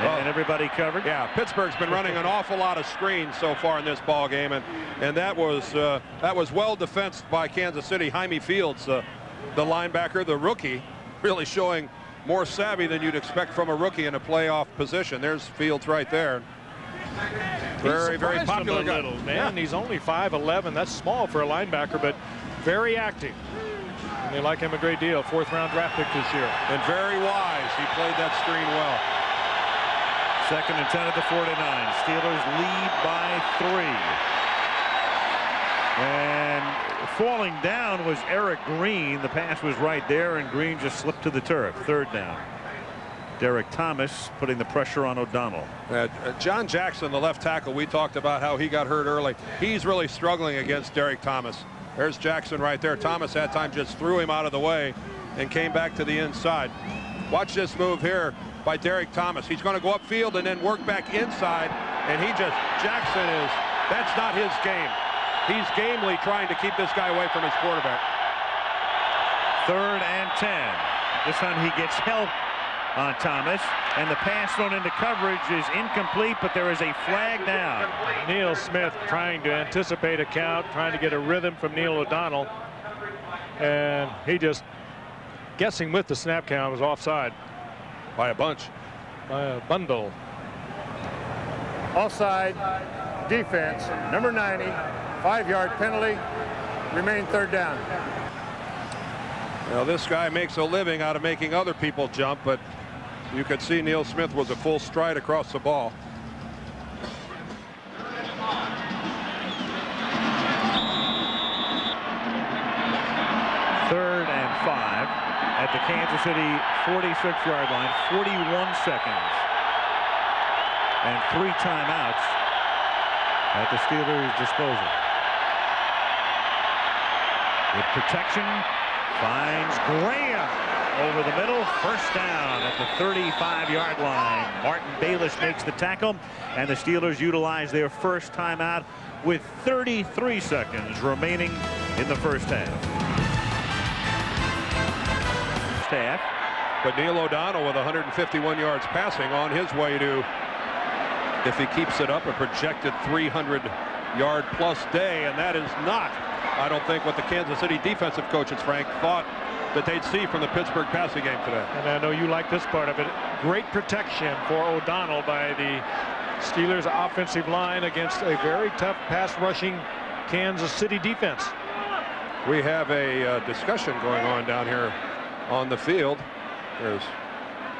[SPEAKER 6] And everybody covered.
[SPEAKER 7] Yeah, Pittsburgh's been running an awful lot of screens so far in this ball game, and that was well defensed by Kansas City. Jaime Fields, the linebacker, the rookie, really showing more savvy than you'd expect from a rookie in a playoff position. There's Fields right there. Very popular guy.
[SPEAKER 5] Little, man. He's only 5'11". That's small for a linebacker, but very active. And they like him a great deal. 4th-round draft pick this year.
[SPEAKER 7] And very wise. He played that screen well.
[SPEAKER 6] 2nd and 10 at the 49. Steelers lead by 3. And falling down was Eric Green. The pass was right there, and Green just slipped to the turf. 3rd down. Derek Thomas putting the pressure on O'Donnell.
[SPEAKER 7] John Jackson, the left tackle, we talked about how he got hurt early. He's really struggling against Derek Thomas. There's Jackson right there. Thomas that time just threw him out of the way and came back to the inside. Watch this move here by Derek Thomas. He's going to go upfield and then work back inside, and Jackson that's not his game. He's gamely trying to keep this guy away from his quarterback.
[SPEAKER 6] 3rd and 10. This time he gets help on Thomas, and the pass thrown into coverage is incomplete, but there is a flag down.
[SPEAKER 5] Neil Smith trying to anticipate a count, trying to get a rhythm from Neil O'Donnell, and he just guessing with the snap count was offside.
[SPEAKER 7] By a bunch.
[SPEAKER 5] By a bundle.
[SPEAKER 3] Offside defense, number 90, 5-yard penalty, remain 3rd down.
[SPEAKER 7] Well, this guy makes a living out of making other people jump, but you could see Neil Smith was a full stride across the ball.
[SPEAKER 6] Third and 5 at the Kansas City 46-yard line, 41 seconds. And 3 timeouts at the Steelers' disposal. With protection, finds Graham over the middle. First down at the 35-yard line. Martin Bayless makes the tackle, and the Steelers utilize their first timeout with 33 seconds remaining in the first half.
[SPEAKER 7] But Neil O'Donnell with 151 yards passing on his way to, if he keeps it up, a projected 300-yard-plus day, and that is not, I don't think, what the Kansas City defensive coaches, Frank, thought that they'd see from the Pittsburgh passing game today.
[SPEAKER 5] And I know you like this part of it. Great protection for O'Donnell by the Steelers offensive line against a very tough pass rushing Kansas City defense.
[SPEAKER 7] We have a discussion going on down here on the field. There's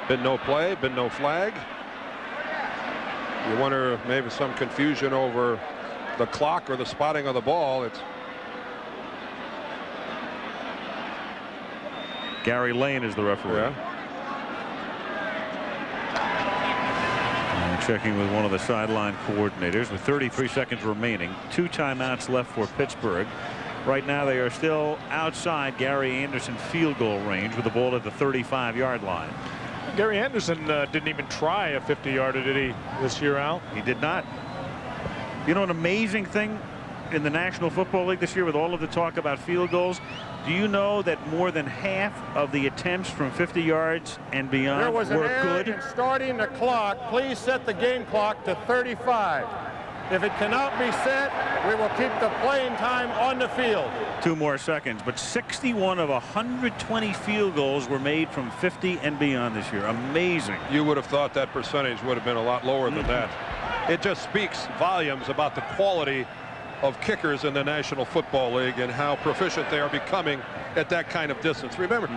[SPEAKER 7] been no play, been no flag. You wonder maybe some confusion over the clock or the spotting of the ball. It's
[SPEAKER 6] Gary Lane is the referee.
[SPEAKER 7] Yeah.
[SPEAKER 6] And checking with one of the sideline coordinators with 33 seconds remaining. 2 timeouts left for Pittsburgh. Right now they are still outside Gary Anderson field goal range with the ball at the 35-yard line.
[SPEAKER 5] Gary Anderson didn't even try a 50-yarder, did he, this year, Al?
[SPEAKER 6] He did not. You know, an amazing thing in the National Football League this year with all of the talk about field goals, do you know that more than half of the attempts from 50 yards and beyond
[SPEAKER 3] There was
[SPEAKER 6] were
[SPEAKER 3] an error
[SPEAKER 6] good?
[SPEAKER 3] in starting the clock. Please set the game clock to 35. If it cannot be set, we will keep the playing time on the field.
[SPEAKER 6] 2 more seconds, but 61 of 120 field goals were made from 50 and beyond this year. Amazing.
[SPEAKER 7] You would have thought that percentage would have been a lot lower than that. It just speaks volumes about the quality of kickers in the National Football League and how proficient they are becoming at that kind of distance. Remember,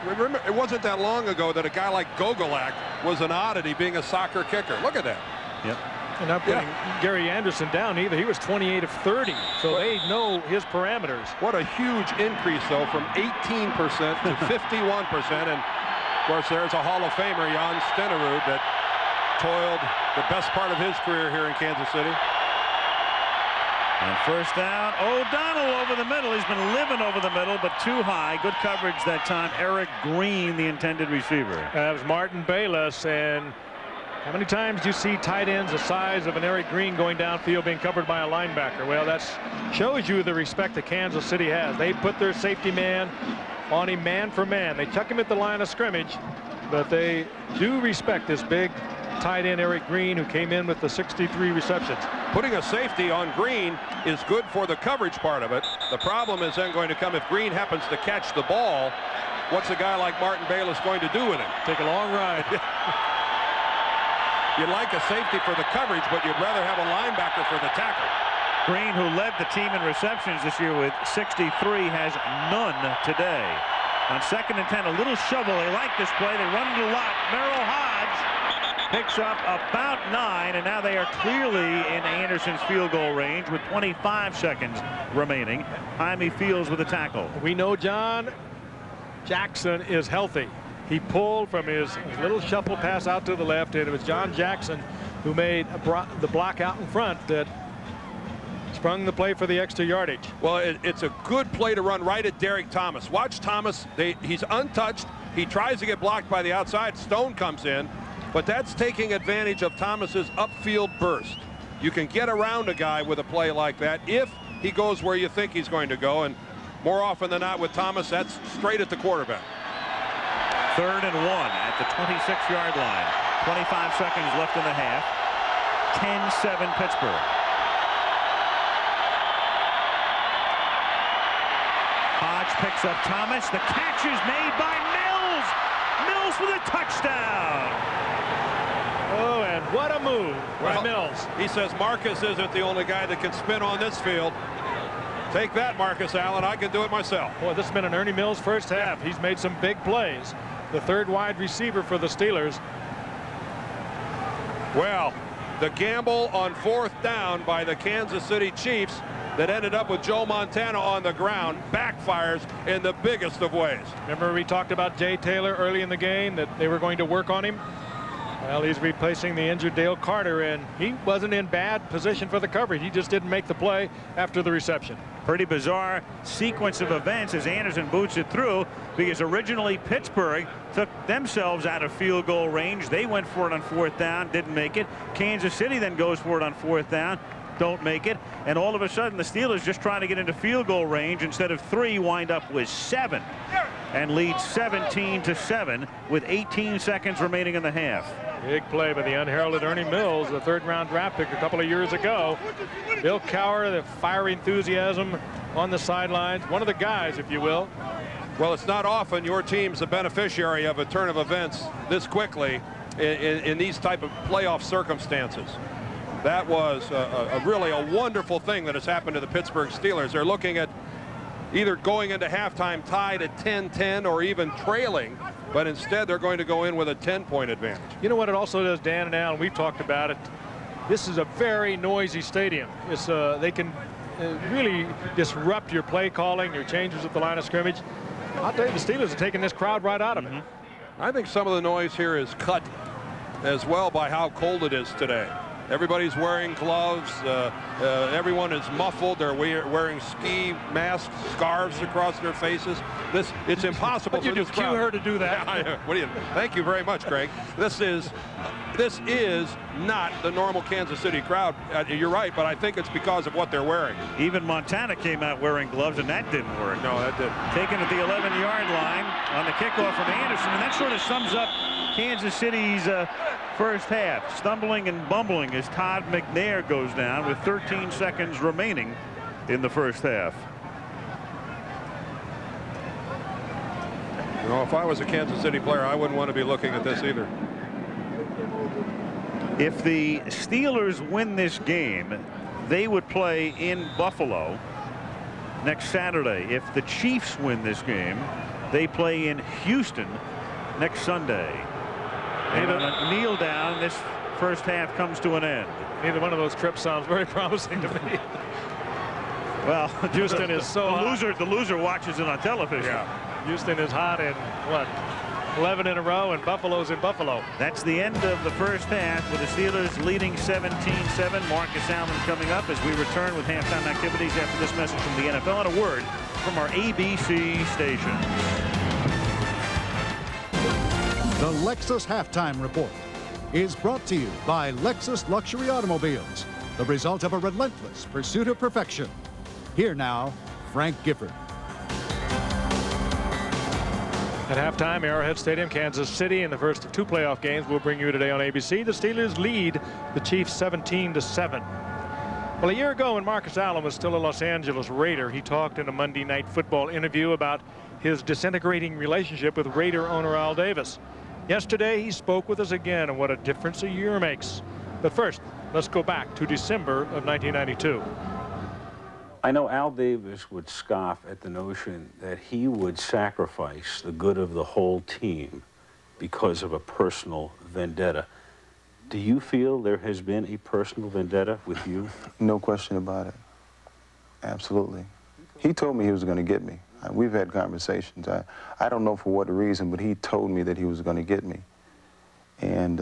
[SPEAKER 7] remember, it wasn't that long ago that a guy like Gogolak was an oddity being a soccer kicker. Look at that.
[SPEAKER 6] Yep.
[SPEAKER 5] And not putting Gary Anderson down either. He was 28 of 30, so they know his parameters.
[SPEAKER 7] What a huge increase, though, from 18% to 51%. And, of course, there's a Hall of Famer, Jan Stenerud, that toiled the best part of his career here in Kansas City.
[SPEAKER 6] And first down, O'Donnell over the middle. He's been living over the middle, but too high. Good coverage that time. Eric Green, the intended receiver.
[SPEAKER 5] That was Martin Bayless. And how many times do you see tight ends the size of an Eric Green going downfield being covered by a linebacker? Well, that shows you the respect that Kansas City has. They put their safety man on him man for man. They chuck him at the line of scrimmage, but they do respect this big tight end Eric Green, who came in with the 63 receptions.
[SPEAKER 7] Putting a safety on Green is good for the coverage part of it. The problem is then going to come if Green happens to catch the ball. What's a guy like Martin Bayless going to do with it?
[SPEAKER 5] Take a long ride.
[SPEAKER 7] You'd like a safety for the coverage, but you'd rather have a linebacker for the tackle.
[SPEAKER 6] Green, who led the team in receptions this year with 63, has none today. On 2nd and 10, a little shovel. They like this play. They run it a lot. Merrill Hodge picks up about 9, and now they are clearly in Anderson's field goal range with 25 seconds remaining. Jaime Fields with a tackle.
[SPEAKER 5] We know John Jackson is healthy. He pulled from his little shuffle pass out to the left, and it was John Jackson who made the block out in front that sprung the play for the extra yardage.
[SPEAKER 7] Well, it's a good play to run right at Derek Thomas. Watch Thomas. He's untouched. He tries to get blocked by the outside. Stone comes in, but that's taking advantage of Thomas's upfield burst. You can get around a guy with a play like that if he goes where you think he's going to go, and more often than not with Thomas, that's straight at the quarterback.
[SPEAKER 6] 3rd and 1 at the 26-yard line. 25 seconds left in the half. 10-7 Pittsburgh. Hodge picks up Thomas. The catch is made by Mills. Mills with a touchdown.
[SPEAKER 5] Oh, and what a move by Mills.
[SPEAKER 7] He says Marcus isn't the only guy that can spin on this field. Take that, Marcus Allen. I can do it myself.
[SPEAKER 5] Boy, this has been an Ernie Mills first half. He's made some big plays. The 3rd wide receiver for the Steelers.
[SPEAKER 7] Well, the gamble on 4th down by the Kansas City Chiefs that ended up with Joe Montana on the ground backfires in the biggest of ways.
[SPEAKER 5] Remember we talked about Jay Taylor early in the game, that they were going to work on him? Well, he's replacing the injured Dale Carter, and he wasn't in bad position for the coverage. He just didn't make the play after the reception.
[SPEAKER 6] Pretty bizarre sequence of events as Anderson boots it through, because originally Pittsburgh took themselves out of field goal range. They went for it on 4th down, didn't make it. Kansas City then goes for it on 4th down, don't make it. And all of a sudden the Steelers, just trying to get into field goal range, instead of 3, wind up with 7 and lead 17-7 with 18 seconds remaining in the half.
[SPEAKER 5] Big play by the unheralded Ernie Mills, the 3rd-round draft pick a couple of years ago. Bill Cowher, the fiery enthusiasm on the sidelines. One of the guys, if you will.
[SPEAKER 7] Well, it's not often your team's a beneficiary of a turn of events this quickly in these type of playoff circumstances. That was really a wonderful thing that has happened to the Pittsburgh Steelers. They're looking at either going into halftime tied at 10-10 or even trailing, but instead they're going to go in with a 10-point advantage.
[SPEAKER 5] You know what it also does, Dan and Alan, we've talked about it. This is a very noisy stadium. It's they can really disrupt your play calling, your changes at the line of scrimmage. I'll tell you, the Steelers are taking this crowd right out of it.
[SPEAKER 7] I think some of the noise here is cut as well by how cold it is today. Everybody's wearing gloves. Everyone is muffled. They're wearing ski masks, scarves across their faces. It's impossible for this crowd.
[SPEAKER 5] Cue her to do that.
[SPEAKER 7] Thank you very much, Greg. This is not the normal Kansas City crowd. You're right, but I think it's because of what they're wearing.
[SPEAKER 6] Even Montana came out wearing gloves, and that didn't work.
[SPEAKER 7] No, that didn't.
[SPEAKER 6] Taken at the 11-yard line on the kickoff from Anderson, and that sort of sums up Kansas City's first half. Stumbling and bumbling as Todd McNair goes down with 13 seconds remaining in the first half.
[SPEAKER 7] You know, if I was a Kansas City player, I wouldn't want to be looking at this either.
[SPEAKER 6] If the Steelers win this game, they would play in Buffalo next Saturday. If the Chiefs win this game, they play in Houston next Sunday. And on a kneel down, this first half comes to an end.
[SPEAKER 5] Neither one of those trips sounds very promising to me.
[SPEAKER 6] Well,
[SPEAKER 5] Houston is so
[SPEAKER 6] the loser watches it on television.
[SPEAKER 5] Yeah. Houston is hot in what, 11 in a row, and Buffalo's in Buffalo.
[SPEAKER 6] That's the end of the first half, with the Steelers leading 17-7. Marcus Allen coming up as we return with halftime activities after this message from the NFL and a word from our ABC station.
[SPEAKER 4] The Lexus Halftime Report is brought to you by Lexus Luxury Automobiles, the result of a relentless pursuit of perfection. Here now, Frank Gifford.
[SPEAKER 5] At halftime, Arrowhead Stadium, Kansas City, in the first of 2 playoff games we'll bring you today on ABC. The Steelers lead the Chiefs 17-7. Well, a year ago when Marcus Allen was still a Los Angeles Raider, he talked in a Monday Night Football interview about his disintegrating relationship with Raider owner Al Davis. Yesterday, he spoke with us again on what a difference a year makes. But first, let's go back to December of 1992.
[SPEAKER 2] I know Al Davis would scoff at the notion that he would sacrifice the good of the whole team because of a personal vendetta. Do you feel there has been a personal vendetta with you?
[SPEAKER 22] No question about it. Absolutely. He told me he was going to get me. We've had conversations. I don't know for what reason, but he told me that he was going to get me. And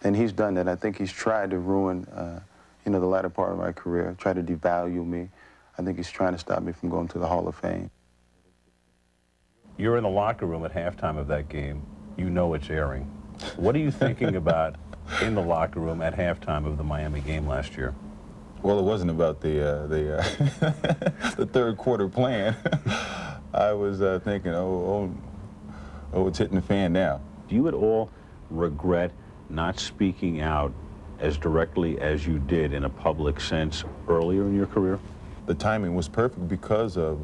[SPEAKER 22] he's done that. I think he's tried to ruin, the latter part of my career, try to devalue me. I think he's trying to stop me from going to the Hall of Fame.
[SPEAKER 2] You're in the locker room at halftime of that game. You know it's airing. What are you thinking about in the locker room at halftime of the Miami game last year?
[SPEAKER 23] Well, it wasn't about the the third quarter plan. I was thinking, oh, it's hitting the fan now.
[SPEAKER 2] Do you at all regret not speaking out as directly as you did in a public sense earlier in your career?
[SPEAKER 23] The timing was perfect because of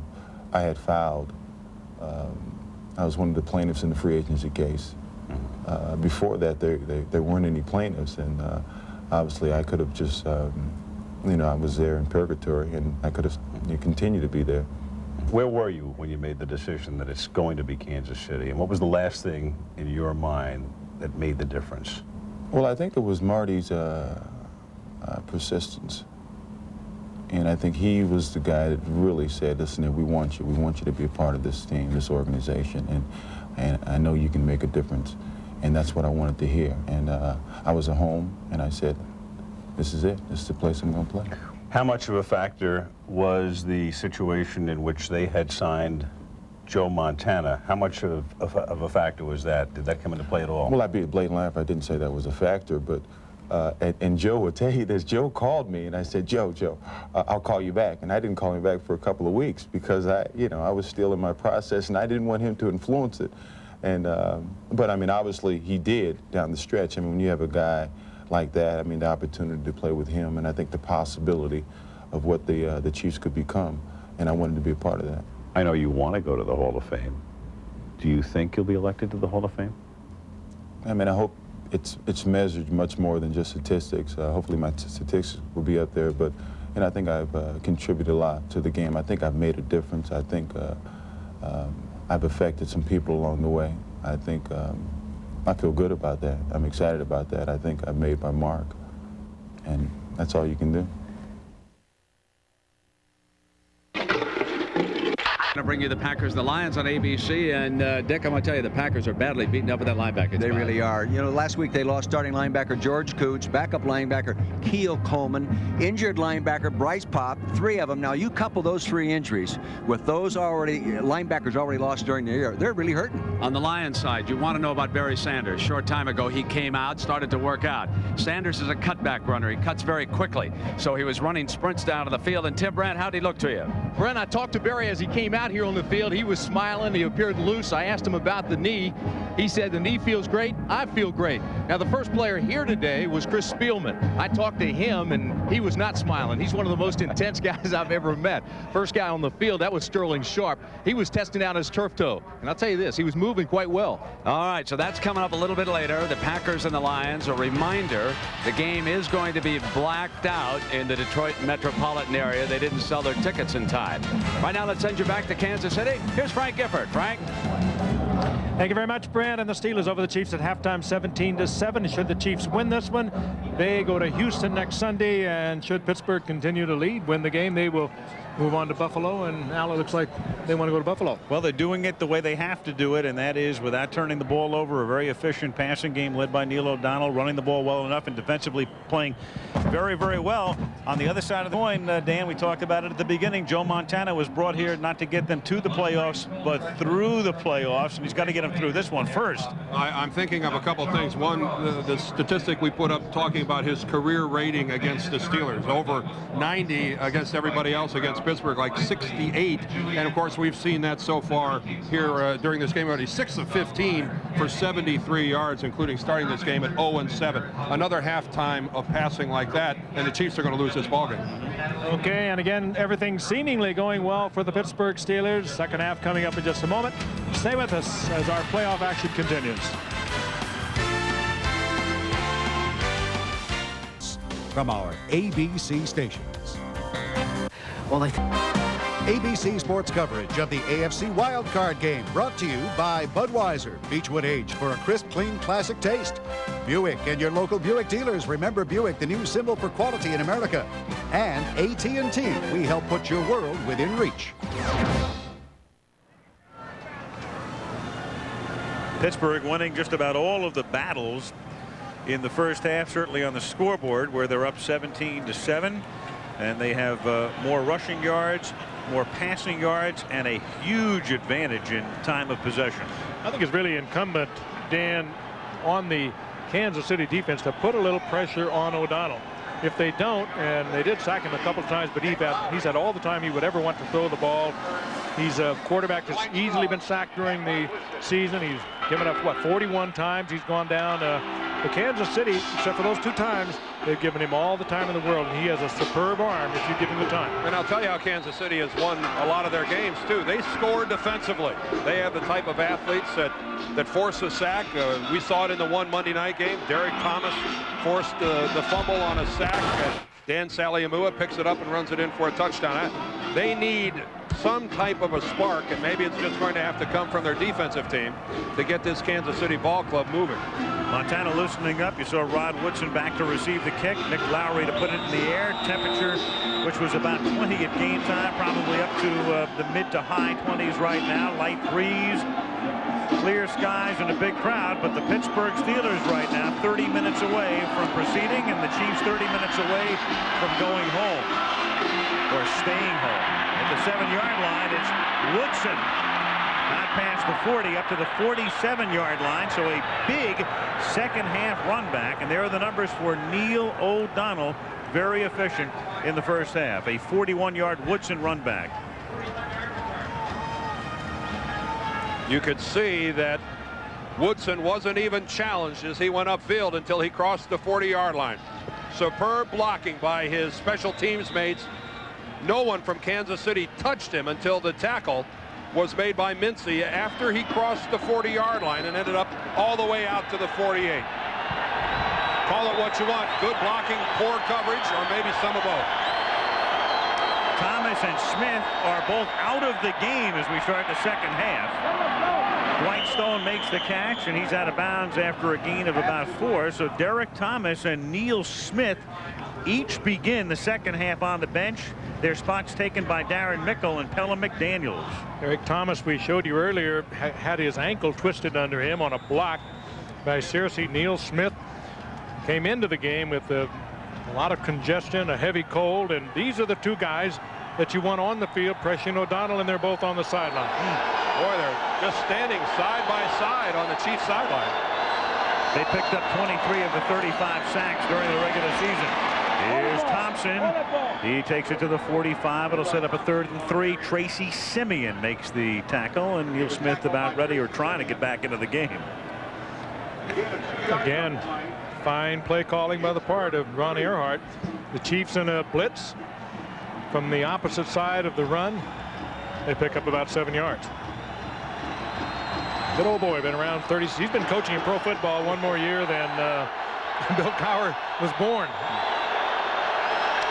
[SPEAKER 23] I had filed. I was one of the plaintiffs in the free agency case. Before that, there weren't any plaintiffs, and obviously I could have just, I was there in purgatory, and I could have continued to be there.
[SPEAKER 2] Where were you when you made the decision that it's going to be Kansas City, and what was the last thing in your mind that made the difference?
[SPEAKER 23] Well, I think it was Marty's persistence. And I think he was the guy that really said, listen, we want you to be a part of this team, this organization, and I know you can make a difference. And that's what I wanted to hear. And I was at home, and I said, this is it. This is the place I'm going to play.
[SPEAKER 2] How much of a factor was the situation in which they had signed Joe Montana? How much of a factor was that? Did that come into play at all?
[SPEAKER 23] Well, I'd be a blatant liar if I didn't say that was a factor, but and Joe would tell you this. Joe called me, and I said, Joe, I'll call you back. And I didn't call him back for a couple of weeks because I was still in my process, and I didn't want him to influence it. And but I mean, obviously he did down the stretch. I mean, when you have a guy like that, I mean, the opportunity to play with him, and I think the possibility of what the Chiefs could become, and I wanted to be a part of that.
[SPEAKER 2] I know you want to go to the Hall of Fame. Do you think you'll be elected to the Hall of Fame?
[SPEAKER 23] I mean, I hope it's measured much more than just statistics. Hopefully my statistics will be up there, but I think I've contributed a lot to the game. I think I've made a difference. I think I've affected some people along the way. I think I feel good about that. I'm excited about that. I think I've made my mark, and that's all you can do.
[SPEAKER 10] Going to bring you the Packers, the Lions on ABC, and Dick, I'm going to tell you, the Packers are badly beaten up with that linebacker.
[SPEAKER 1] They really are. You know, last week they lost starting linebacker George Coots, backup linebacker Keel Coleman, injured linebacker Bryce Pop, 3 of them. Now you couple those 3 injuries with those linebackers already lost during the year, they're really hurting.
[SPEAKER 10] On the Lions side, you want to know about Barry Sanders. Short time ago, he came out, started to work out. Sanders is a cutback runner. He cuts very quickly. So he was running sprints down to the field. And Tim Brandt, how'd he look to you?
[SPEAKER 8] Brent, I talked to Barry as he came out here on the field. He was smiling. He appeared loose. I asked him about the knee. He said the knee feels great. I feel great. Now, the first player here today was Chris Spielman. I talked to him, and he was not smiling. He's one of the most intense guys I've ever met. First guy on the field, that was Sterling Sharp. He was testing out his turf toe. And I'll tell you this, he was moving quite well.
[SPEAKER 10] All right, so that's coming up a little bit later. The Packers and the Lions. A reminder, the game is going to be blacked out in the Detroit metropolitan area. They didn't sell their tickets in time. Right now, let's send you back to Kansas City. Here's Frank Gifford. Frank?
[SPEAKER 5] Thank you very much, Brad. And the Steelers over the Chiefs at halftime, 17-7. Should the Chiefs win this one, they go to Houston next Sunday. And should Pittsburgh continue to win the game, they will move on to Buffalo. And now it looks like they want to go to Buffalo.
[SPEAKER 6] Well, they're doing it the way they have to do it, and that is without turning the ball over. A very efficient passing game led by Neil O'Donnell, running the ball well enough and defensively playing very, very well. On the other side of the coin, Dan, we talked about it at the beginning. Joe Montana was brought here not to get them to the playoffs, but through the playoffs, and he's got to get them through this one first.
[SPEAKER 7] I'm thinking of a couple things. One, the statistic we put up talking about his career rating against the Steelers, over 90 against everybody else against Pittsburgh, like 68. And of course, we've seen that so far here during this game already. 6 of 15 for 73 yards, including starting this game at 0-7. Another halftime of passing like that, and the Chiefs are going to lose this ballgame.
[SPEAKER 5] Okay, and again, everything seemingly going well for the Pittsburgh Steelers. Second half coming up in just a moment. Stay with us as our playoff action continues.
[SPEAKER 4] From our ABC stations. Well, ABC Sports coverage of the AFC wildcard game brought to you by Budweiser, Beechwood Age for a crisp, clean, classic taste. Buick and your local Buick dealers. Remember Buick, the new symbol for quality in America. And AT&T, we help put your world within reach.
[SPEAKER 6] Pittsburgh winning just about all of the battles in the first half, certainly on the scoreboard where they're up 17-7, and they have more rushing yards, more passing yards, and a huge advantage in time of possession.
[SPEAKER 5] I think it's really incumbent, Dan, on the Kansas City defense to put a little pressure on O'Donnell. If they don't, and they did sack him a couple of times, but he's had all the time he would ever want to throw the ball. He's a quarterback that's easily been sacked during the season. He's given up, 41 times he's gone down. The Kansas City, except for those 2 times, they've given him all the time in the world, and he has a superb arm if you give him the time.
[SPEAKER 7] And I'll tell you how Kansas City has won a lot of their games, too. They score defensively. They have the type of athletes that force a sack. We saw it in the one Monday night game. Derek Thomas forced the fumble on a sack. And Dan Saliamua picks it up and runs it in for a touchdown. they need some type of a spark, and maybe it's just going to have to come from their defensive team to get this Kansas City ball club moving.
[SPEAKER 6] Montana loosening up. You saw Rod Woodson back to receive the kick. Nick Lowry to put it in the air. Temperature, which was about 20 at game time, probably up to the mid to high 20s right now. Light breeze, clear skies, and a big crowd. But the Pittsburgh Steelers right now 30 minutes away from proceeding, and the Chiefs 30 minutes away from going home or staying home. At the 7-yard line, it's Woodson. Not past the 40, up to the 47-yard line. So a big second half run back. And there are the numbers for Neil O'Donnell. Very efficient in the first half. A 41-yard Woodson run back.
[SPEAKER 7] You could see that Woodson wasn't even challenged as he went upfield until he crossed the 40-yard line. Superb blocking by his special teams mates. No one from Kansas City touched him until the tackle was made by Mincy after he crossed the 40-yard line and ended up all the way out to the 48. Call it what you want. Good blocking, poor coverage, or maybe some of both.
[SPEAKER 6] Thomas and Smith are both out of the game as we start the second half. Whitestone makes the catch, and he's out of bounds after a gain of about 4. So Derek Thomas and Neil Smith each begin the second half on the bench. Their spots taken by Darren Mickle and Pella McDaniels.
[SPEAKER 5] Eric Thomas, we showed you earlier, had his ankle twisted under him on a block by Searcy. Neil Smith came into the game with a lot of congestion, a heavy cold, and these are the two guys that you want on the field, Preston O'Donnell, and they're both on the sideline.
[SPEAKER 7] Boy, they're just standing side by side on the Chiefs sideline.
[SPEAKER 6] They picked up 23 of the 35 sacks during the regular season. Here's Thompson. He takes it to the 45. It'll set up a 3rd and 3. Tracy Simeon makes the tackle, and Neil Smith about ready or trying to get back into the game.
[SPEAKER 5] Again, fine play calling by the part of Ron Earhart. The Chiefs in a blitz from the opposite side of the run. They pick up about 7 yards. Good old boy, been around 30. He's been coaching in pro football one more year than Bill Cowher was born.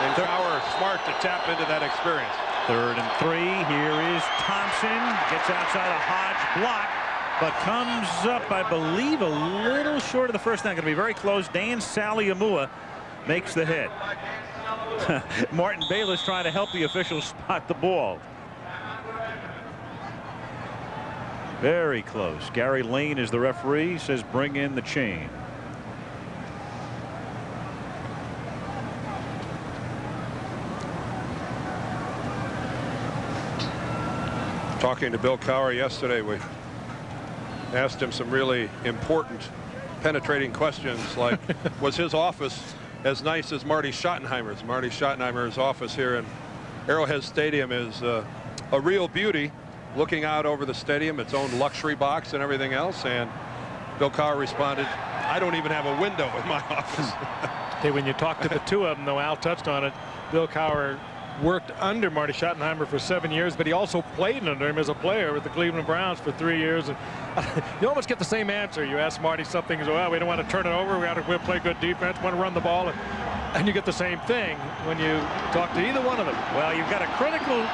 [SPEAKER 7] And Cowher smart to tap into that experience.
[SPEAKER 6] 3rd and 3. Here is Thompson. Gets outside a Hodge block, but comes up, I believe, a little short of the first down. Going to be very close. Dan Saliamua makes the hit. Martin Bayless trying to help the officials spot the ball. Very close. Gary Lane is the referee. Says bring in the chain.
[SPEAKER 7] Talking to Bill Cowher yesterday, we asked him some really important penetrating questions like was his office as nice as Marty Schottenheimer's? Marty Schottenheimer's office here in Arrowhead Stadium is a real beauty, looking out over the stadium, its own luxury box and everything else. And Bill Cowher responded, I don't even have a window in my office.
[SPEAKER 5] Hey, when you talk to the two of them, though, Al touched on it, Bill Cowher worked under Marty Schottenheimer for 7 years, but he also played under him as a player with the Cleveland Browns for 3 years. And you almost get the same answer. You ask Marty something, he says, well, we don't want to turn it over. We'll play good defense, want to run the ball. And you get the same thing when you talk to either one of them.
[SPEAKER 6] Well, you've got a critical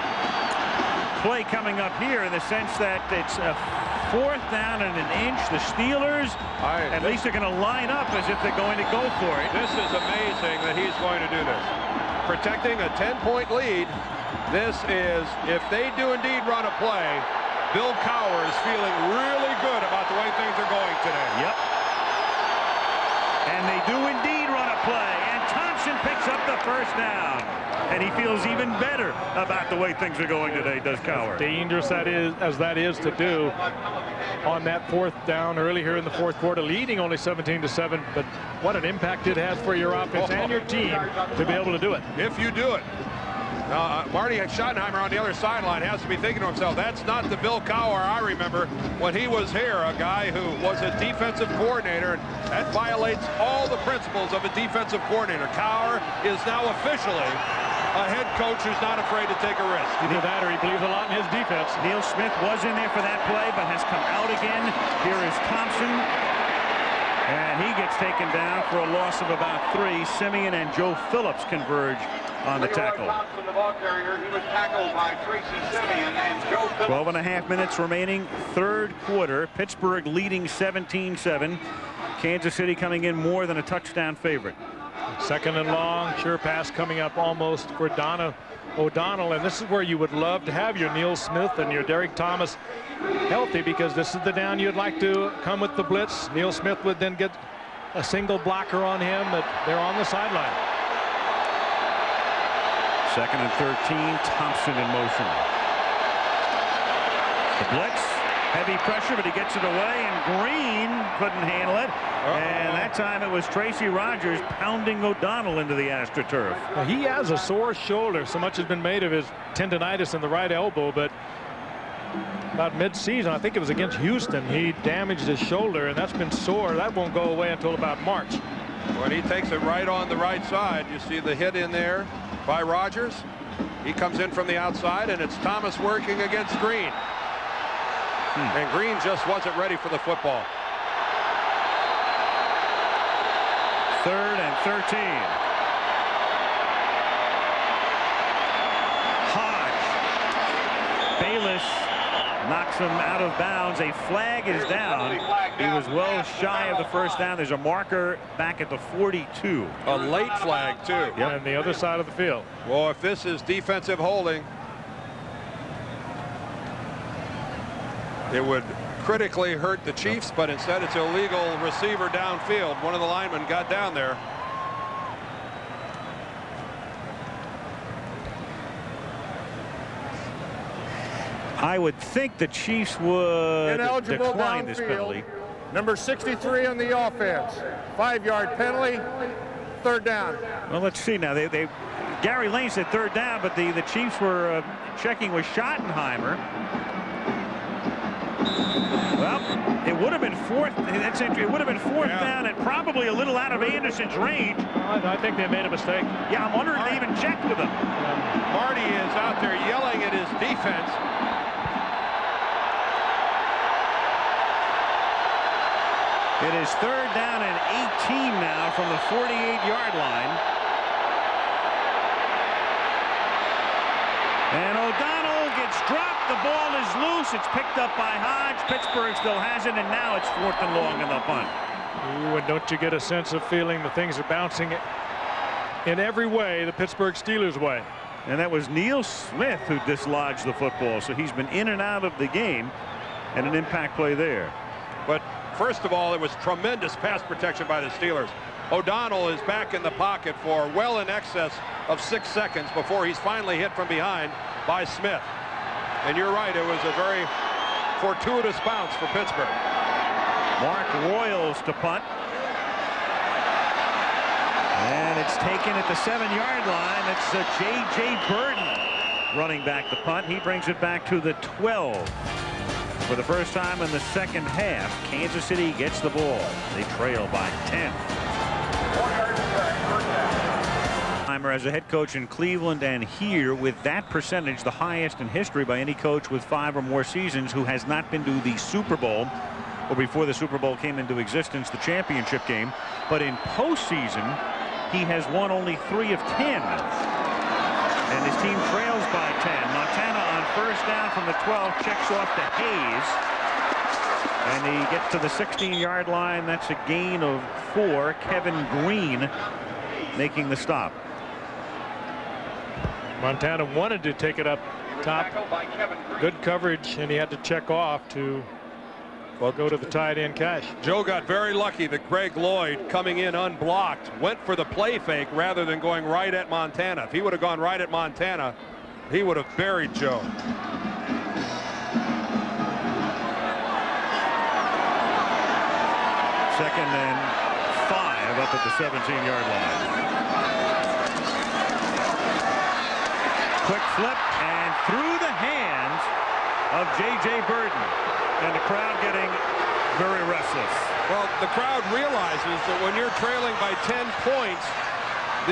[SPEAKER 6] play coming up here in the sense that it's a 4th down and an inch. The Steelers at least are going to line up as if they're going to go for it.
[SPEAKER 7] This is amazing that he's going to do this. Protecting a 10-point lead. This is, if they do indeed run a play, Bill Cowher is feeling really good about the way things are going today.
[SPEAKER 6] Yep. And they do indeed run a play, and Thompson picks up the 1st down. And he feels even better about the way things are going today, does Cowher.
[SPEAKER 5] As dangerous as that is to do on that 4th down early here in the 4th quarter, leading only 17-7, but what an impact it has for your offense and your team to be able to do it.
[SPEAKER 7] If you do it. Marty Schottenheimer on the other sideline has to be thinking to himself, that's not the Bill Cowher I remember when he was here, a guy who was a defensive coordinator, and that violates all the principles of a defensive coordinator. Cowher is now officially a head coach who's not afraid to take a risk.
[SPEAKER 5] Either that or he believes a lot in his defense.
[SPEAKER 6] Neil Smith was in there for that play, but has come out again. Here is Thompson. And he gets taken down for a loss of about 3. Simeon and Joe Phillips converge on the tackle. 12.5 minutes remaining, third quarter. Pittsburgh leading 17-7. Kansas City coming in more than a touchdown favorite.
[SPEAKER 5] Second and long, sure pass coming up almost for O'Donnell, and this is where you would love to have your Neil Smith and your Derek Thomas healthy, because this is the down you'd like to come with the blitz. Neil Smith would then get a single blocker on him, but they're on the sideline.
[SPEAKER 6] Second and 13, Thompson in motion. The blitz, heavy pressure, but he gets it away, and Green couldn't handle it. And that time it was Tracy Rogers pounding O'Donnell into the AstroTurf.
[SPEAKER 5] Now, he has a sore shoulder. So much has been made of his tendonitis in the right elbow, but about mid-season, I think it was against Houston, he damaged his shoulder, and that's been sore. That won't go away until about March.
[SPEAKER 7] When he takes it right on the right side, you see the hit in there by Rogers. He comes in from the outside, and it's Thomas working against Green. And Green just wasn't ready for the football.
[SPEAKER 6] Third and 13. Hodge. Bayless knocks him out of bounds. A flag is down. He was well shy of the first down. There's a marker back at the 42.
[SPEAKER 7] A late flag, too.
[SPEAKER 5] Yep. On the other side of the field.
[SPEAKER 7] Well, if this is defensive holding, it would critically hurt the Chiefs, but instead it's illegal receiver downfield. One of the linemen got down there.
[SPEAKER 6] I would think the Chiefs would
[SPEAKER 3] Ineligible
[SPEAKER 6] decline this
[SPEAKER 3] downfield.
[SPEAKER 6] penalty.
[SPEAKER 3] Number 63 on the offense. 5-yard penalty. Third down.
[SPEAKER 6] Well, let's see now. Gary Lane said third down, but the Chiefs were checking with Schottenheimer. Well, it would have been fourth. It would have been fourth down and probably a little out of Anderson's range.
[SPEAKER 5] I think they made a mistake.
[SPEAKER 6] Yeah, I'm wondering if they even checked with him.
[SPEAKER 7] Marty is out there yelling at his defense.
[SPEAKER 6] It is third down and 18 now from the 48-yard line. And O'Donnell gets dropped. The ball is loose. It's picked up by Hodge. Pittsburgh still has it, and now it's fourth and long in the punt.
[SPEAKER 5] Ooh, and don't you get a sense of feeling the things are bouncing in every way the Pittsburgh Steelers way?
[SPEAKER 6] And that was Neil Smith who dislodged the football, so he's been in and out of the game, and an impact play there.
[SPEAKER 7] But first of all, it was tremendous pass protection by the Steelers. O'Donnell is back in the pocket for well in excess of 6 seconds before he's finally hit from behind by Smith. And you're right, it was a very fortuitous bounce for Pittsburgh.
[SPEAKER 6] Mark Royals to punt. And it's taken at the 7-yard line. It's J.J. Burden running back the punt. He brings it back to the 12. For the first time in the second half, Kansas City gets the ball. They trail by 10. As a head coach in Cleveland and here with that percentage, the highest in history by any coach with 5 or more seasons who has not been to the Super Bowl, or before the Super Bowl came into existence, the championship game. But in postseason, he has won only 3 of 10. And his team trails by 10. Montana on first down from the 12 checks off to Hayes. And he gets to the 16-yard line. That's a gain of 4. Kevin Green making the stop.
[SPEAKER 5] Montana wanted to take it up top. Good coverage, and he had to check off to go to the tight end catch.
[SPEAKER 7] Joe got very lucky that Greg Lloyd, coming in unblocked, went for the play fake rather than going right at Montana. If he would have gone right at Montana, he would have buried Joe.
[SPEAKER 6] Second and 5 up at the 17-yard line. Quick flip and through the hands of J.J. Burden, and the crowd getting very restless.
[SPEAKER 7] Well, the crowd realizes that when you're trailing by 10 points,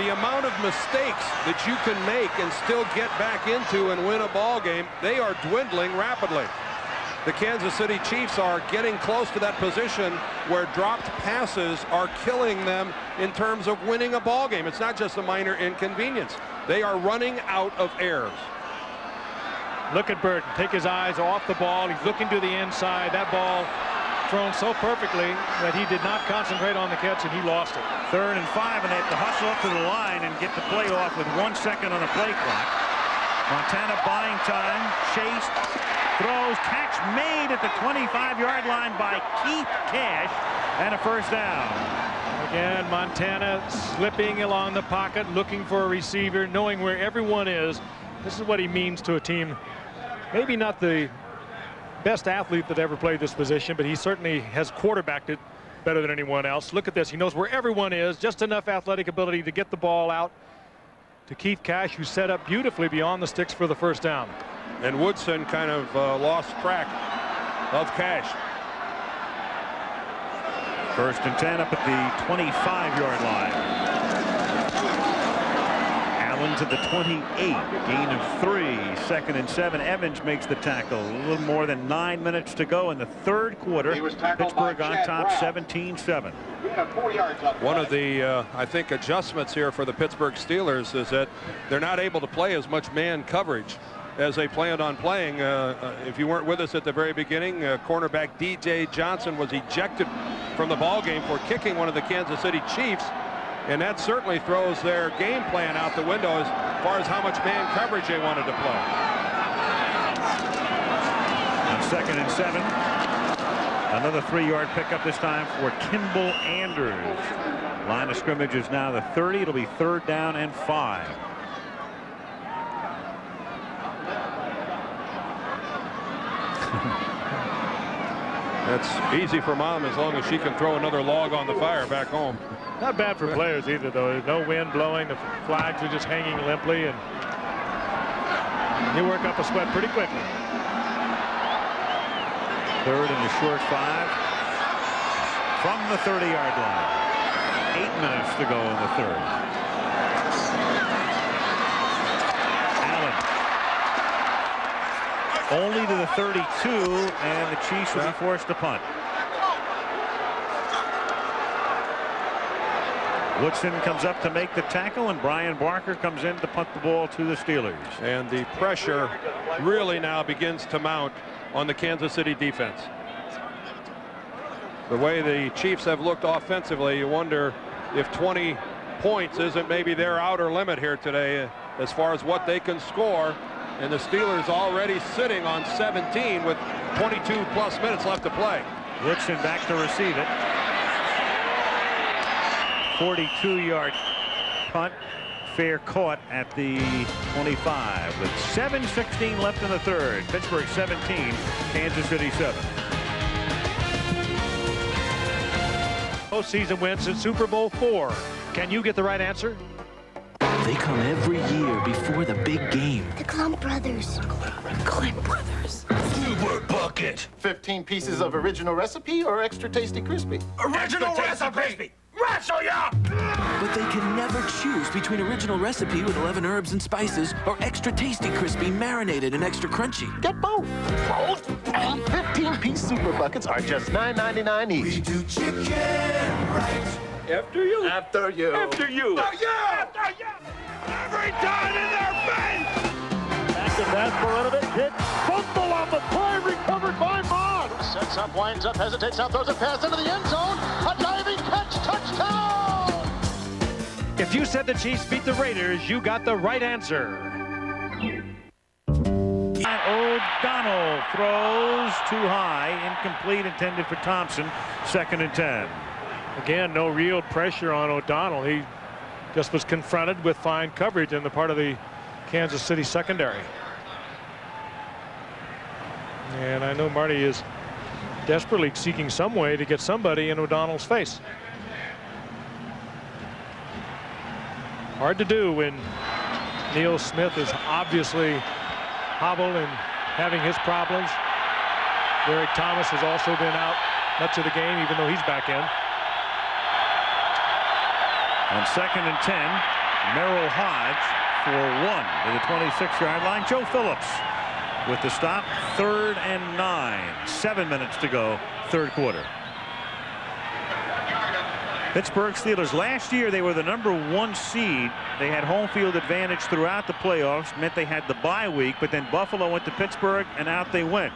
[SPEAKER 7] the amount of mistakes that you can make and still get back into and win a ball game, they are dwindling rapidly. The Kansas City Chiefs are getting close to that position where dropped passes are killing them in terms of winning a ball game. It's not just a minor inconvenience. They are running out of air.
[SPEAKER 5] Look at Burton take his eyes off the ball. He's looking to the inside. That ball thrown so perfectly that he did not concentrate on the catch, and he lost it.
[SPEAKER 6] 3rd and 5, and they have to hustle up to the line and get the play off with 1 second on the play clock. Montana buying time, chased, throws, catch made at the 25-yard line by Keith Cash, and a first down.
[SPEAKER 5] Again, Montana slipping along the pocket, looking for a receiver, knowing where everyone is. This is what he means to a team. Maybe not the best athlete that ever played this position, but he certainly has quarterbacked it better than anyone else. Look at this. He knows where everyone is, just enough athletic ability to get the ball out to Keith Cash, who set up beautifully beyond the sticks for the first down.
[SPEAKER 7] And Woodson kind of lost track of Cash.
[SPEAKER 6] 1st and 10 up at the 25-yard line. Allen to the 28, gain of 3, 2nd and 7. Evans makes the tackle. A little more than 9 minutes to go in the 3rd quarter. Pittsburgh on top 17-7.
[SPEAKER 7] One of the, I think, adjustments here for the Pittsburgh Steelers is that they're not able to play as much man coverage as they planned on playing. If you weren't with us at the very beginning, cornerback DJ Johnson was ejected from the ball game for kicking one of the Kansas City Chiefs, and that certainly throws their game plan out the window as far as how much man coverage they wanted to play.
[SPEAKER 6] On 2nd and 7, another 3-yard pickup, this time for Kimball Anders. Line of scrimmage is now the 30. It'll be 3rd down and 5.
[SPEAKER 7] That's easy for Mom as long as she can throw another log on the fire back home.
[SPEAKER 5] Not bad for players either, though. There's no wind blowing. The flags are just hanging limply, and you work up a sweat pretty quickly.
[SPEAKER 6] 3rd and a short 5 from the 30-yard line. 8 minutes to go in the 3rd. Only to the 32, and the Chiefs will be forced to punt. Woodson comes up to make the tackle, and Brian Barker comes in to punt the ball to the Steelers.
[SPEAKER 7] And the pressure really now begins to mount on the Kansas City defense. The way the Chiefs have looked offensively, you wonder if 20 points isn't maybe their outer limit here today as far as what they can score. And the Steelers already sitting on 17 with 22+ minutes left to play.
[SPEAKER 6] Woodson back to receive it. 42-yard punt, fair caught at the 25 with 7:16 left in the 3rd. Pittsburgh 17, Kansas City 7.
[SPEAKER 5] Postseason wins in Super Bowl 4. Can you get the right answer?
[SPEAKER 11] They come every year before the big game.
[SPEAKER 12] The Clump Brothers.
[SPEAKER 11] Clump Brothers.
[SPEAKER 16] Super bucket. 15 pieces of original recipe or extra tasty crispy?
[SPEAKER 11] Original recipe!
[SPEAKER 16] Wrestle ya!
[SPEAKER 11] But they can never choose between original recipe with 11 herbs and spices or extra tasty crispy marinated and extra crunchy.
[SPEAKER 16] Get both. Both? And 15-piece super buckets are just $9.99 each.
[SPEAKER 11] We do chicken right.
[SPEAKER 16] After you. After you.
[SPEAKER 11] After you.
[SPEAKER 16] After you. After you. Every time in their face.
[SPEAKER 9] Back to pass for a little bit. Hit. Fumble on the play. Recovered by Bond. Sets up, winds up, hesitates out, throws a pass into the end zone. A diving catch. Touchdown.
[SPEAKER 5] If you said the Chiefs beat the Raiders, you got the right answer.
[SPEAKER 6] O'Donnell throws too high. Incomplete, intended for Thompson. 2nd and 10.
[SPEAKER 5] Again, no real pressure on O'Donnell. He just was confronted with fine coverage in the part of the Kansas City secondary. And I know Marty is desperately seeking some way to get somebody in O'Donnell's face. Hard to do when Neil Smith is obviously hobbled and having his problems. Derek Thomas has also been out much of the game, even though he's back in.
[SPEAKER 6] On 2nd and 10, Merrill Hodge for 1 to the 26-yard line. Joe Phillips with the stop. 3rd and 9. 7 minutes to go, 3rd quarter. Pittsburgh Steelers, last year they were the #1 seed. They had home field advantage throughout the playoffs, meant they had the bye week, but then Buffalo went to Pittsburgh and out they went.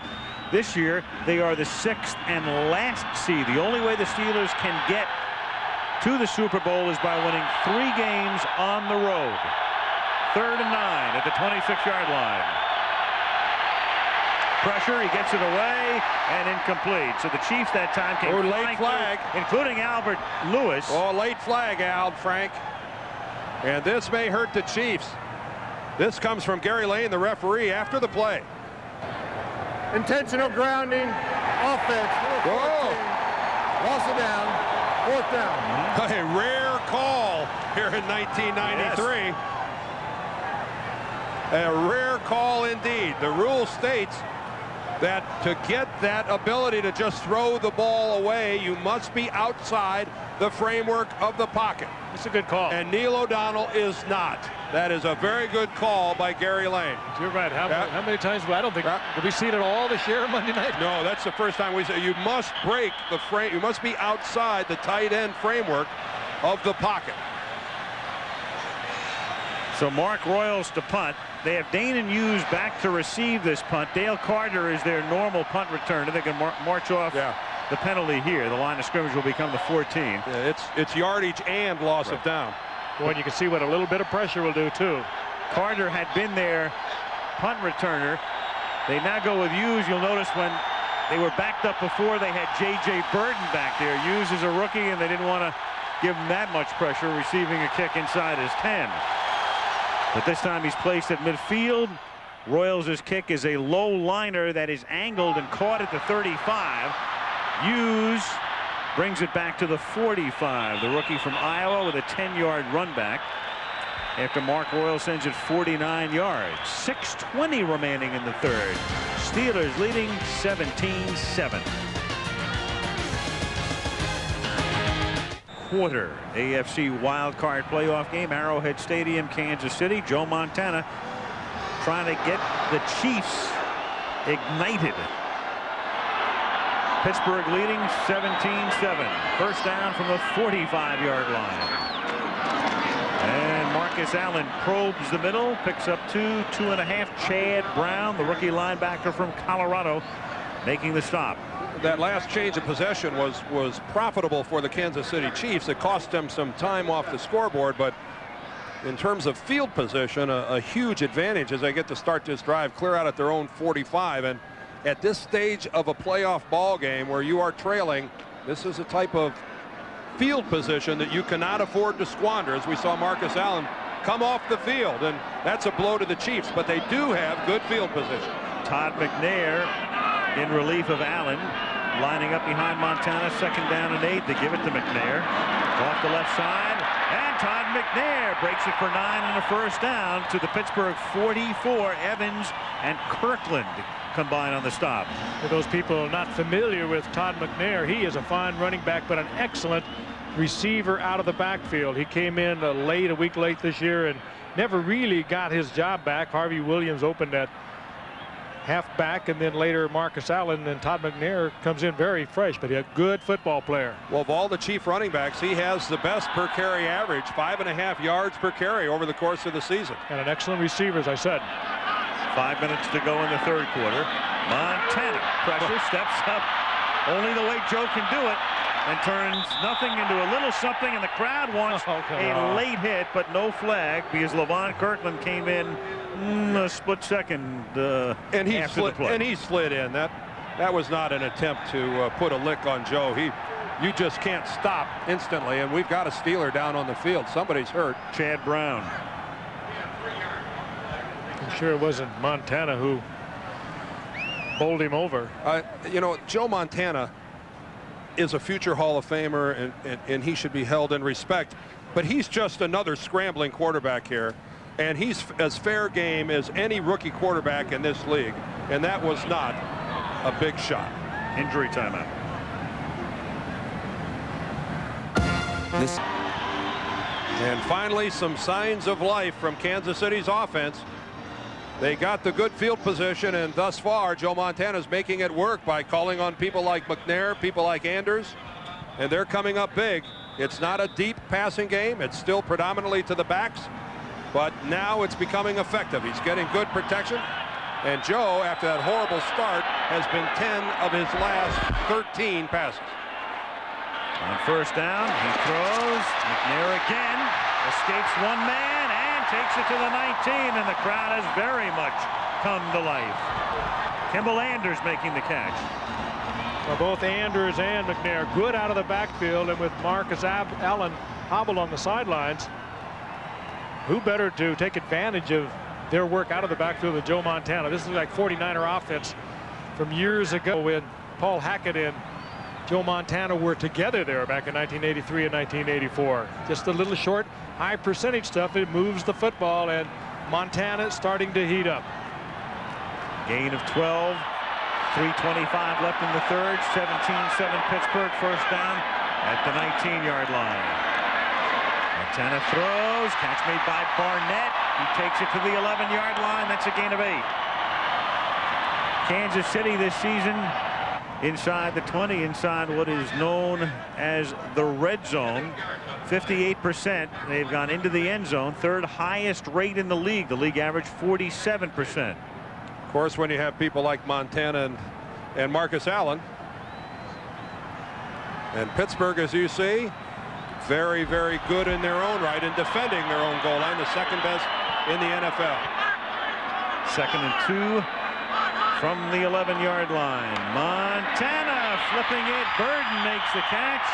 [SPEAKER 6] This year they are the 6th and last seed. The only way the Steelers can get to the Super Bowl is by winning 3 games on the road. 3rd and 9 at the 26-yard line. Pressure, he gets it away, and incomplete. So the Chiefs that time came
[SPEAKER 3] late flag,
[SPEAKER 6] including Albert Lewis.
[SPEAKER 3] Oh, late flag, Al, Frank. And this may hurt the Chiefs. This comes from Gary Lane, the referee, after the play.
[SPEAKER 12] Intentional grounding, offense.
[SPEAKER 3] Whoa!
[SPEAKER 12] Lost it down, 4th down.
[SPEAKER 3] A rare call here in 1993.
[SPEAKER 6] Yes.
[SPEAKER 3] A rare call indeed. The rule states that to get that ability to just throw the ball away, you must be outside the framework of the pocket.
[SPEAKER 5] It's a good call.
[SPEAKER 3] And Neil O'Donnell is not. That is a very good call by Gary Lane.
[SPEAKER 5] You're right. How many times? I don't think did we see it at all this year Monday night?
[SPEAKER 3] No, that's the first time we say you must break the frame. You must be outside the tight end framework of the pocket.
[SPEAKER 6] So Mark Royals to punt. They have Dane and Hughes back to receive this punt. Dale Carter is their normal punt returner. They can march off the penalty here. The line of scrimmage will become the 14.
[SPEAKER 3] Yeah, it's yardage and loss of down.
[SPEAKER 5] Boy, and you can see what a little bit of pressure will do too.
[SPEAKER 6] Carter had been their punt returner. They now go with Hughes. You'll notice when they were backed up before, they had J.J. Burton back there. Hughes is a rookie, and they didn't want to give him that much pressure, receiving a kick inside his 10. But this time he's placed at midfield. Royals' kick is a low liner that is angled and caught at the 35. Hughes brings it back to the 45. The rookie from Iowa with a 10-yard run back after Mark Royal sends it 49 yards. 6:20 remaining in the 3rd. Steelers leading 17-7. Quarter AFC wildcard playoff game, Arrowhead Stadium, Kansas City. Joe Montana trying to get the Chiefs ignited. Pittsburgh leading 17-7. First down from the 45-yard line. And Marcus Allen probes the middle, picks up 2.5. Chad Brown, the rookie linebacker from Colorado, making the stop.
[SPEAKER 3] That last change of possession was profitable for the Kansas City Chiefs. It cost them some time off the scoreboard, but in terms of field position, a huge advantage as they get to start this drive clear out at their own 45. And at this stage of a playoff ball game where you are trailing, this is a type of field position that you cannot afford to squander, as we saw Marcus Allen come off the field, and that's a blow to the Chiefs, but they do have good field position.
[SPEAKER 6] Todd McNair in relief of Allen, lining up behind Montana. 2nd down and 8. They give it to McNair off the left side, and Todd McNair breaks it for 9 and a first down to the Pittsburgh 44. Evans and Kirkland combine on the stop.
[SPEAKER 5] For those people not familiar with Todd McNair, he is a fine running back, but an excellent receiver out of the backfield. He came in a week late this year, and never really got his job back. Harvey Williams opened at halfback, and then later Marcus Allen, and Todd McNair comes in very fresh, but he's a good football player.
[SPEAKER 3] Well, of all the Chief running backs, he has the best per carry average, 5.5 yards per carry over the course of the season.
[SPEAKER 5] And an excellent receiver, as I said.
[SPEAKER 6] 5 minutes to go in the 3rd quarter. Montana pressure, steps up only the way Joe can do it, and turns nothing into a little something, and the crowd wants a late hit, but no flag because Levon Kirkland came in a split second
[SPEAKER 3] and he
[SPEAKER 6] after the play.
[SPEAKER 3] And he slid in. That was not an attempt to put a lick on Joe. You just can't stop instantly, and we've got a Steeler down on the field. Somebody's hurt.
[SPEAKER 6] Chad Brown.
[SPEAKER 5] I'm sure it wasn't Montana who bowled him over.
[SPEAKER 3] You know, Joe Montana is a future Hall of Famer, and he should be held in respect, but he's just another scrambling quarterback here, and he's as fair game as any rookie quarterback in this league, and that was not a big shot.
[SPEAKER 6] Injury timeout.
[SPEAKER 3] And finally, some signs of life from Kansas City's offense. They got the good field position, and thus far, Joe Montana's making it work by calling on people like McNair, people like Anders, and they're coming up big It's not a deep passing game. It's still predominantly to the backs, but now it's becoming effective. He's getting good protection. And Joe, after that horrible start, has been 10 of his last 13 passes.
[SPEAKER 6] On first down, he throws. McNair again escapes one man and takes it to the 19, and the crowd has very much come to life. Kimball Anders making the catch.
[SPEAKER 5] Well, both Anders and McNair good out of the backfield, and with Marcus Allen hobbled on the sidelines, who better to take advantage of their work out of the backfield than Joe Montana? This is like 49er offense from years ago when Paul Hackett and Joe Montana were together there back in 1983 and 1984. Just a little short, high percentage stuff. It moves the football, and Montana is starting to heat up.
[SPEAKER 6] Gain of 12. 3:25 left in the third. 17-7 Pittsburgh. First down at the 19-yard line. Montana throws. Catch made by Barnett. He takes it to the 11-yard line. That's a gain of 8. Kansas City this season inside the 20, inside what is known as the red zone. 58%. They've gone into the end zone. Third highest rate in the league. The league average 47%.
[SPEAKER 3] Of course, when you have people like Montana and Marcus Allen, and Pittsburgh, as you see, very, very good in their own right in defending their own goal line, the second best in the NFL.
[SPEAKER 6] 2nd and 2 from the 11-yard line. Montana flipping it. Burden makes the catch.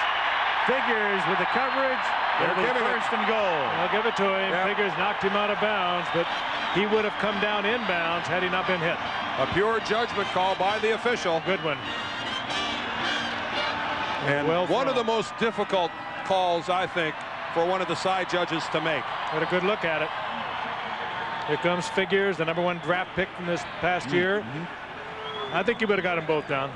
[SPEAKER 6] Figures with the coverage. It'll be first and goal.
[SPEAKER 5] I'll give it to him.
[SPEAKER 3] Yep.
[SPEAKER 5] Figures knocked him out of bounds, but he would have come down inbounds had he not been hit.
[SPEAKER 3] A pure judgment call by the official.
[SPEAKER 5] Good one.
[SPEAKER 3] And one of the most difficult calls, I think, for one of the side judges to make.
[SPEAKER 5] Had a good look at it. Here comes Figures, the #1 draft pick from this past year. I think you would have got them both down.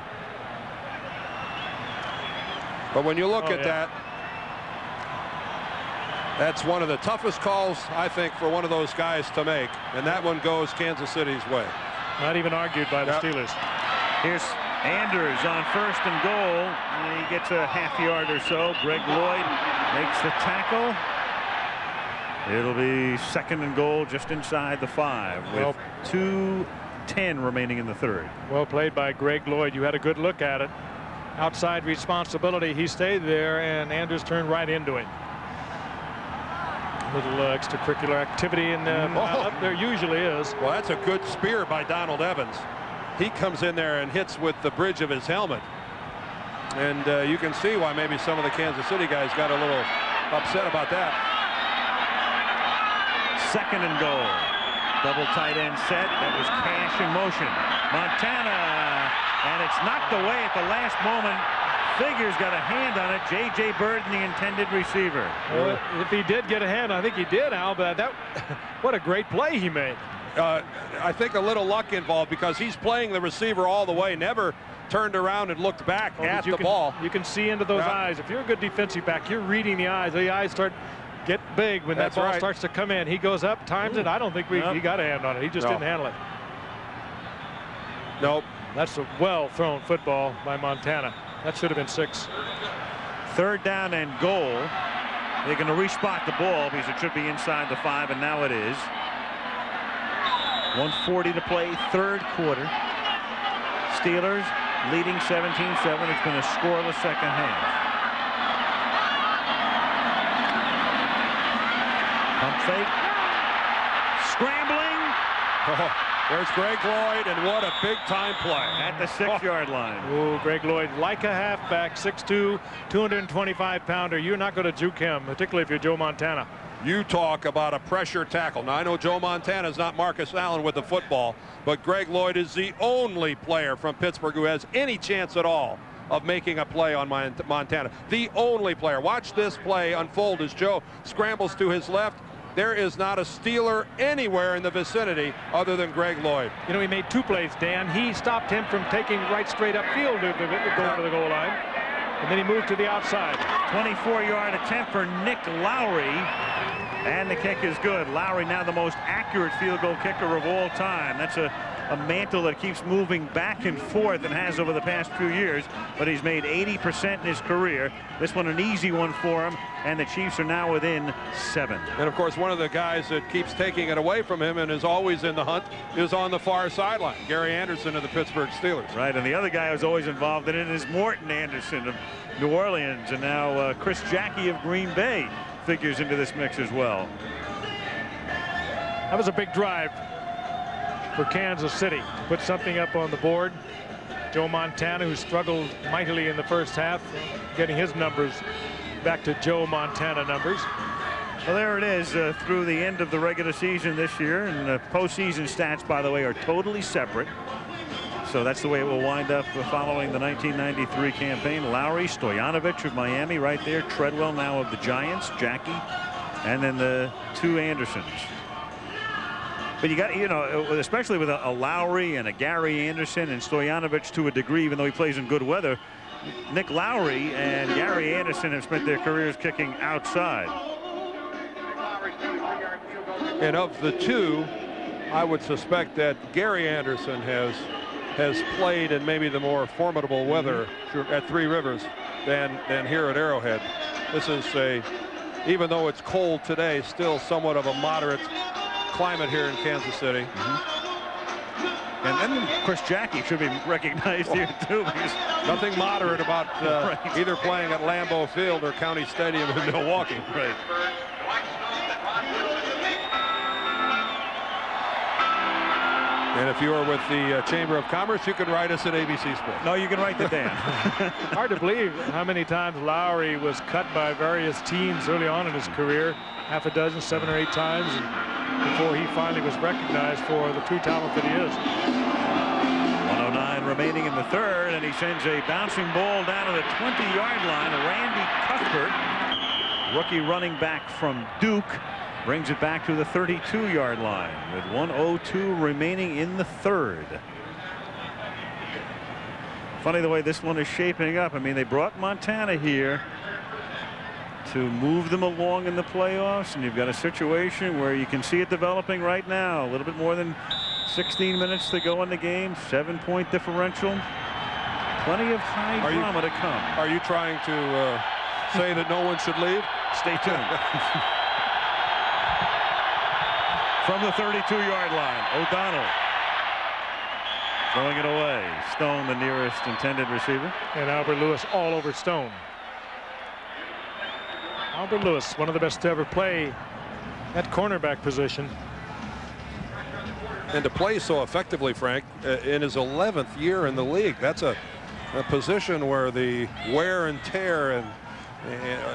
[SPEAKER 3] But when you look at that, that's one of the toughest calls, I think, for one of those guys to make. And that one goes Kansas City's way.
[SPEAKER 5] Not even argued by the Steelers.
[SPEAKER 6] Here's Anders on first and goal. And he gets a half yard or so. Greg Lloyd makes the tackle. It'll be 2nd and goal just inside the 5 with 2:10 remaining in the third.
[SPEAKER 5] Well played by Greg Lloyd. You had a good look at it. Outside responsibility. He stayed there, and Anders turned right into him. Little extracurricular activity in up there usually is.
[SPEAKER 3] Well, that's a good spear by Donald Evans. He comes in there and hits with the bridge of his helmet. And you can see why maybe some of the Kansas City guys got a little upset about that.
[SPEAKER 6] 2nd and goal. Double tight end set. That was Cash in motion. Montana, and it's knocked away at the last moment. Figures got a hand on it. J.J. Bird, the intended receiver.
[SPEAKER 5] Well, if he did get a hand, I think he did, Al, but what a great play he made.
[SPEAKER 3] I think a little luck involved because he's playing the receiver all the way, never turned around and looked back at the ball.
[SPEAKER 5] You can see into those eyes. If you're a good defensive back, you're reading the eyes. The eyes get big when that ball starts to come in. He goes up, times it. I don't think he got a hand on it. He just didn't handle it.
[SPEAKER 3] Nope.
[SPEAKER 5] That's a well-thrown football by Montana. That should have been 6.
[SPEAKER 6] 3rd down and goal. They're going to respot the ball because it should be inside the 5, and now it is. 1:40 to play, third quarter. Steelers leading 17-7. It's been a scoreless second half. Pump fake. Scrambling.
[SPEAKER 3] There's Greg Lloyd, and what a big-time play.
[SPEAKER 6] At the 6-yard line.
[SPEAKER 5] Oh, Greg Lloyd, like a halfback, 6'2", 225-pounder. You're not going to juke him, particularly if you're Joe Montana.
[SPEAKER 3] You talk about a pressure tackle. Now, I know Joe Montana is not Marcus Allen with the football, but Greg Lloyd is the only player from Pittsburgh who has any chance at all of making a play on Montana. The only player. Watch this play unfold as Joe scrambles to his left. There is not a Steeler anywhere in the vicinity other than Greg Lloyd.
[SPEAKER 5] You know, he made 2 plays, Dan. He stopped him from taking right straight upfield to go to the goal line. And then he moved to the outside.
[SPEAKER 6] 24-yard attempt for Nick Lowry. And the kick is good. Lowry now the most accurate field goal kicker of all time. That's a a mantle that keeps moving back and forth and has over the past few years, but he's made 80% in his career. This one an easy one for him, and the Chiefs are now within 7.
[SPEAKER 3] And of course, one of the guys that keeps taking it away from him and is always in the hunt is on the far sideline, Gary Anderson of the Pittsburgh Steelers.
[SPEAKER 6] Right, and the other guy who's always involved in it is Morton Anderson of New Orleans, and now Chris Jackie of Green Bay figures into this mix as well.
[SPEAKER 5] That was a big drive for Kansas City. Put something up on the board. Joe Montana, who struggled mightily in the first half, getting his numbers back to Joe Montana numbers.
[SPEAKER 6] Well, there it is through the end of the regular season this year, and the postseason stats, by the way, are totally separate. So that's the way it will wind up following the 1993 campaign. Lowry, Stoyanovich of Miami right there, Treadwell now of the Giants, Jackie, and then the 2 Andersons. But you got, you know, especially with a Lowry and a Gary Anderson and Stoyanovich to a degree, even though he plays in good weather, Nick Lowry and Gary Anderson have spent their careers kicking outside.
[SPEAKER 3] And of the 2, I would suspect that Gary Anderson has played in maybe the more formidable weather at Three Rivers than here at Arrowhead. This is even though it's cold today, still somewhat of a moderate climate here in Kansas City.
[SPEAKER 6] And then Chris Jackie should be recognized here too.
[SPEAKER 3] Nothing moderate about
[SPEAKER 6] right.
[SPEAKER 3] either playing at Lambeau Field or County Stadium in Milwaukee.
[SPEAKER 6] Right.
[SPEAKER 3] And if you are with the Chamber of Commerce, you can write us at ABC Sports.
[SPEAKER 6] No, you can write that down.
[SPEAKER 5] Hard to believe how many times Lowry was cut by various teams early on in his career. Half a dozen, 7 or 8 times, before he finally was recognized for the true talent that he is.
[SPEAKER 6] 109 remaining in the 3rd, and he sends a bouncing ball down to the 20-yard line. Randy Cuthbert, rookie running back from Duke, brings it back to the 32-yard line with 1:02 remaining in the 3rd. Funny the way this one is shaping up. I mean, they brought Montana here to move them along in the playoffs, and you've got a situation where you can see it developing right now. A little bit more than 16 minutes to go in the game, 7-point differential. Plenty of high drama to come.
[SPEAKER 3] Are you trying to say that no one should leave?
[SPEAKER 6] Stay tuned. From the 32-yard line, O'Donnell throwing it away. Stone, the nearest intended receiver.
[SPEAKER 5] And Albert Lewis all over Stone. Albert Lewis, one of the best to ever play at cornerback position.
[SPEAKER 3] And to play so effectively, Frank, in his 11th year in the league, that's a position where the wear and tear and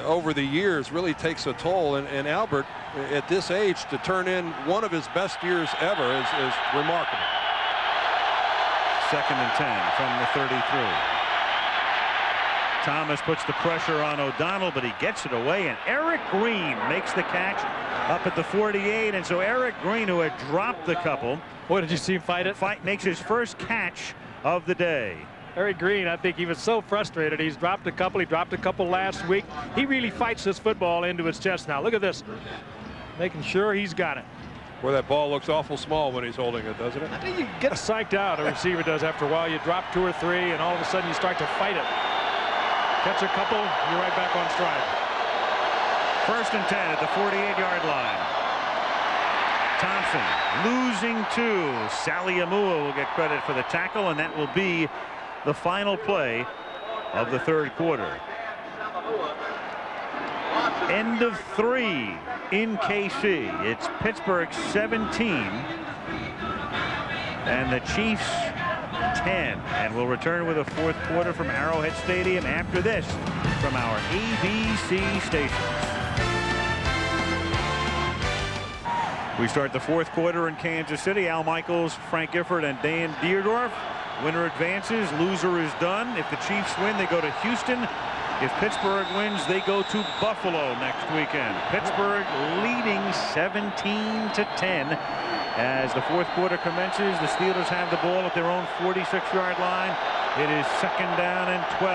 [SPEAKER 3] over the years really takes a toll. And Albert, at this age, to turn in one of his best years ever is remarkable.
[SPEAKER 6] 2nd and 10 from the 33. Thomas puts the pressure on O'Donnell, but he gets it away, and Eric Green makes the catch up at the 48. And so Eric Green, who had dropped the couple,
[SPEAKER 5] what did you see him fight it?
[SPEAKER 6] Makes his first catch of the day.
[SPEAKER 5] Eric Green, I think he was so frustrated. He's dropped a couple. He dropped a couple last week. He really fights this football into his chest now. Look at this, making sure he's got it.
[SPEAKER 3] Where that ball looks awful small when he's holding it, doesn't it?
[SPEAKER 5] I think you get psyched out. A receiver does after a while. You drop 2 or 3, and all of a sudden you start to fight it. Catch a couple, you're right back on stride.
[SPEAKER 6] 1st and 10 at the 48-yard line. Thompson losing 2. Sally Amua will get credit for the tackle, and that will be the final play of the 3rd quarter. End of 3 in KC. It's Pittsburgh 17 and the Chiefs 10. And we'll return with a 4th quarter from Arrowhead Stadium after this from our ABC stations. We start the 4th quarter in Kansas City. Al Michaels, Frank Gifford, and Dan Dierdorf. Winner advances, loser is done. If the Chiefs win, they go to Houston. If Pittsburgh wins, they go to Buffalo next weekend. Pittsburgh leading 17-10 as the 4th quarter commences. The Steelers have the ball at their own 46-yard line. It is 2nd down and 12.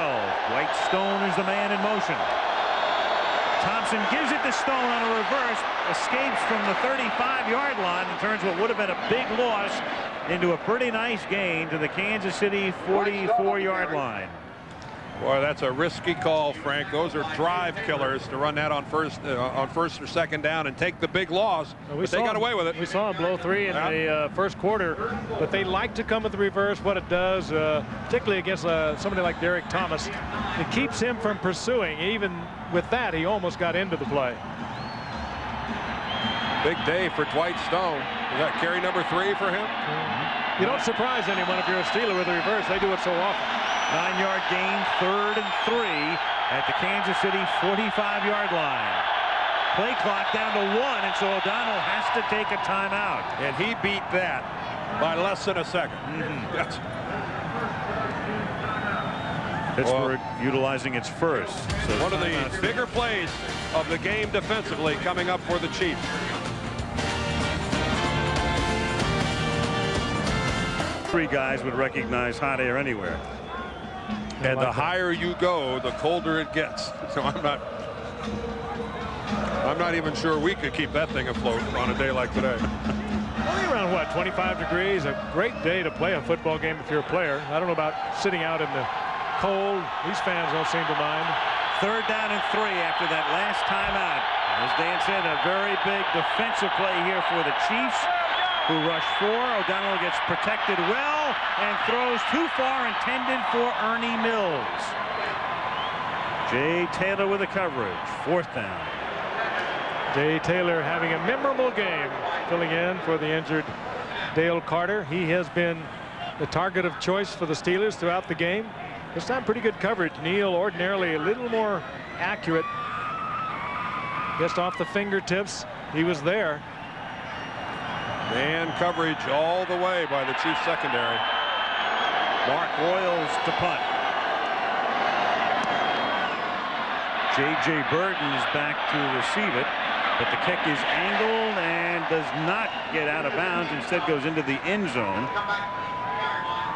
[SPEAKER 6] Dwight Stone is the man in motion. Thompson gives it to Stone on a reverse, escapes from the 35-yard line and turns what would have been a big loss into a pretty nice gain to the Kansas City 44-yard line.
[SPEAKER 3] Boy, that's a risky call, Frank. Those are drive killers to run that on first or second down and take the big loss. But they got away with it.
[SPEAKER 5] We saw him blow 3 in the first quarter, but they like to come with the reverse. What it does, particularly against somebody like Derek Thomas, it keeps him from pursuing. Even with that, he almost got into the play.
[SPEAKER 3] Big day for Dwight Stone. Is that carry number 3 for him?
[SPEAKER 5] You don't surprise anyone if you're a Steeler with a reverse. They do it so often.
[SPEAKER 6] 9-yard gain, 3rd and 3 at the Kansas City 45-yard line. Play clock down to 1, and so O'Donnell has to take a timeout.
[SPEAKER 3] And he beat that by less than a second. Yes.
[SPEAKER 6] Pittsburgh utilizing its first. So
[SPEAKER 3] one of the bigger plays of the game defensively coming up for the Chiefs.
[SPEAKER 6] Three guys would recognize hot air anywhere.
[SPEAKER 3] And the higher you go, the colder it gets. So I'm not even sure we could keep that thing afloat on a day like today.
[SPEAKER 5] Only around, what, 25 degrees? A great day to play a football game if you're a player. I don't know about sitting out in the cold. These fans don't seem to mind.
[SPEAKER 6] 3rd down and 3 after that last timeout. As Dan said, a very big defensive play here for the Chiefs, who rush 4. O'Donnell gets protected well and throws too far, intended for Ernie Mills. Jay Taylor with the coverage. 4th down.
[SPEAKER 5] Jay Taylor having a memorable game, filling in for the injured Dale Carter. He has been the target of choice for the Steelers throughout the game. This time pretty good coverage. Neal ordinarily a little more accurate. Just off the fingertips. He was there.
[SPEAKER 3] Man coverage all the way by the Chiefs secondary.
[SPEAKER 6] Mark Royals to punt. J.J. Burton is back to receive it, but the kick is angled and does not get out of bounds. Instead goes into the end zone.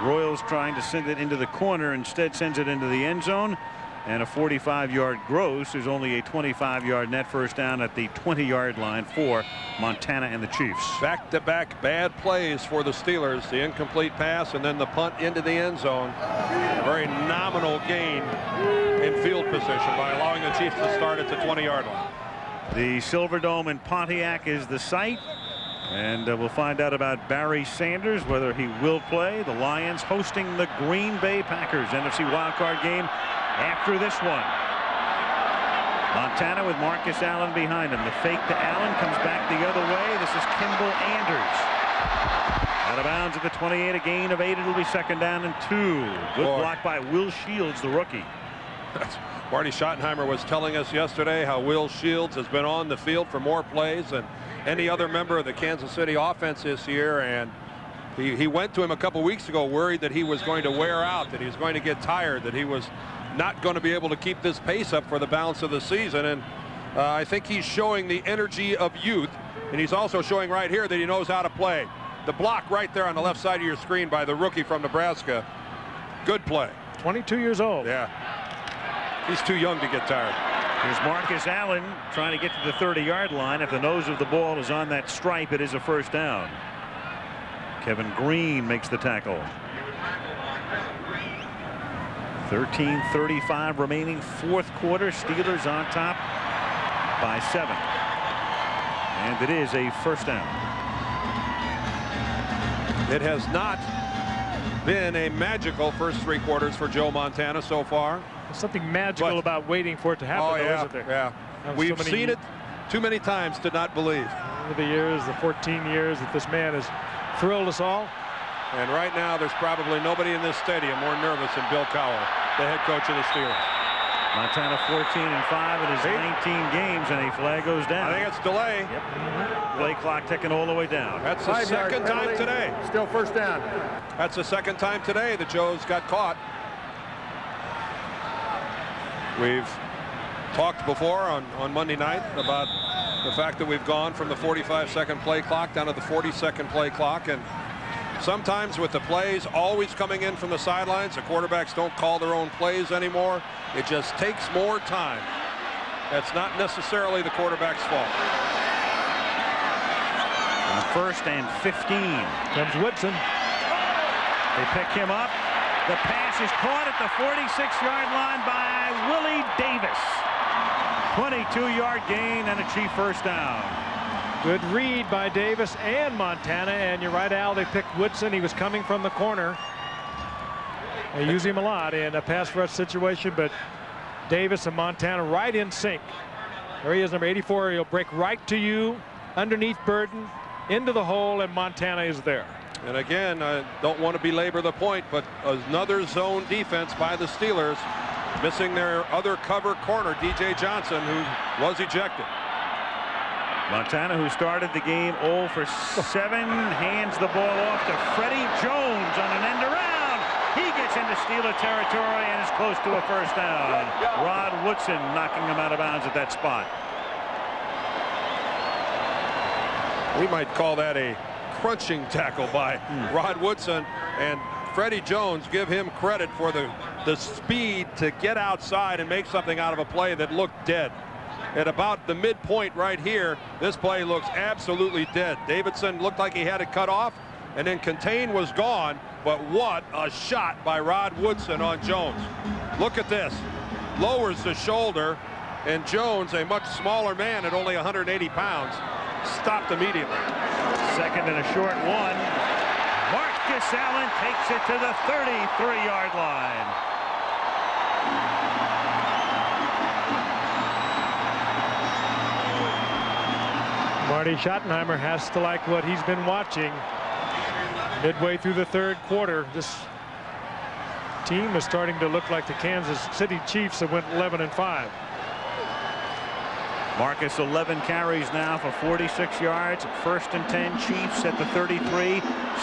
[SPEAKER 6] Royals trying to send it into the corner, instead sends it into the end zone. And a 45-yard gross is only a 25-yard net first down at the 20-yard line for Montana and the Chiefs.
[SPEAKER 3] Back-to-back bad plays for the Steelers. The incomplete pass and then the punt into the end zone. A very nominal gain in field position by allowing the Chiefs to start at the 20-yard line.
[SPEAKER 6] The Silverdome in Pontiac is the site. And we'll find out about Barry Sanders, whether he will play. The Lions hosting the Green Bay Packers. NFC wildcard game after this one. Montana with Marcus Allen behind him. The fake to Allen comes back the other way. This is Kimball Anders. Out of bounds at the 28, a gain of 8. It'll be 2nd down and 2. Good block by Will Shields, the rookie.
[SPEAKER 3] Marty Schottenheimer was telling us yesterday how Will Shields has been on the field for more plays than any other member of the Kansas City offense this year, and he went to him a couple weeks ago worried that he was going to wear out, that he was going to get tired, that he was not going to be able to keep this pace up for the balance of the season. And I think he's showing the energy of youth, and he's also showing right here that he knows how to play. The block right there on the left side of your screen by the rookie from Nebraska. Good play.
[SPEAKER 5] 22 years old.
[SPEAKER 3] Yeah. He's too young to get tired.
[SPEAKER 6] Here's Marcus Allen trying to get to the 30-yard line. If the nose of the ball is on that stripe, it is a first down. Kevin Green makes the tackle. 13:35 remaining, 4th quarter. Steelers on top by 7. And it is a first down.
[SPEAKER 3] It has not been a magical first 3 quarters for Joe Montana so far.
[SPEAKER 5] There's something magical about waiting for it to happen, though, isn't there?
[SPEAKER 3] Yeah. We've seen it too many times to not believe.
[SPEAKER 5] Over the years, the 14 years that this man has thrilled us all.
[SPEAKER 3] And right now, there's probably nobody in this stadium more nervous than Bill Cowher, the head coach of the Steelers.
[SPEAKER 6] Montana 14-5 in his 19 games, and a flag goes down.
[SPEAKER 3] I think it's delay.
[SPEAKER 6] Yep. Play clock ticking all the way down.
[SPEAKER 3] That's the second time today.
[SPEAKER 12] Still first down.
[SPEAKER 3] That's the second time today that Joe's got caught. We've talked before on Monday night about the fact that we've gone from the 45-second play clock down to the 40-second play clock, and sometimes with the plays always coming in from the sidelines, the quarterbacks don't call their own plays anymore. It just takes more time. That's not necessarily the quarterback's fault.
[SPEAKER 6] On 1st and 15
[SPEAKER 5] comes Woodson.
[SPEAKER 6] They pick him up. The pass is caught at the 46-yard line by Willie Davis. 22-yard gain and a Chief first down.
[SPEAKER 5] Good read by Davis and Montana, and you're right, Al, they picked Woodson. He was coming from the corner. They use him a lot in a pass rush situation, but Davis and Montana right in sync. There he is, number 84. He'll break right to you, underneath Burden, into the hole, and Montana is there.
[SPEAKER 3] And again, I don't want to belabor the point, but another zone defense by the Steelers, missing their other cover corner, DJ Johnson, who was ejected.
[SPEAKER 6] Montana, who started the game 0 for 7, hands the ball off to Freddie Jones on an end around. He gets into Steeler territory and is close to a first down. Rod Woodson knocking him out of bounds at that spot.
[SPEAKER 3] We might call that a crunching tackle by Rod Woodson, and Freddie Jones, give him credit for the speed to get outside and make something out of a play that looked dead. At about the midpoint right here, this play looks absolutely dead. Davidson looked like he had it cut off, and then Contain was gone, but what a shot by Rod Woodson on Jones. Look at this. Lowers the shoulder, and Jones, a much smaller man at only 180 pounds, stopped immediately.
[SPEAKER 6] Second and a short one. Marcus Allen takes it to the 33-yard line.
[SPEAKER 5] Marty Schottenheimer has to like what he's been watching. Midway through the third quarter, this team is starting to look like the Kansas City Chiefs that went 11-5.
[SPEAKER 6] Marcus 11 carries now for 46 yards. First and 10, Chiefs at the 33.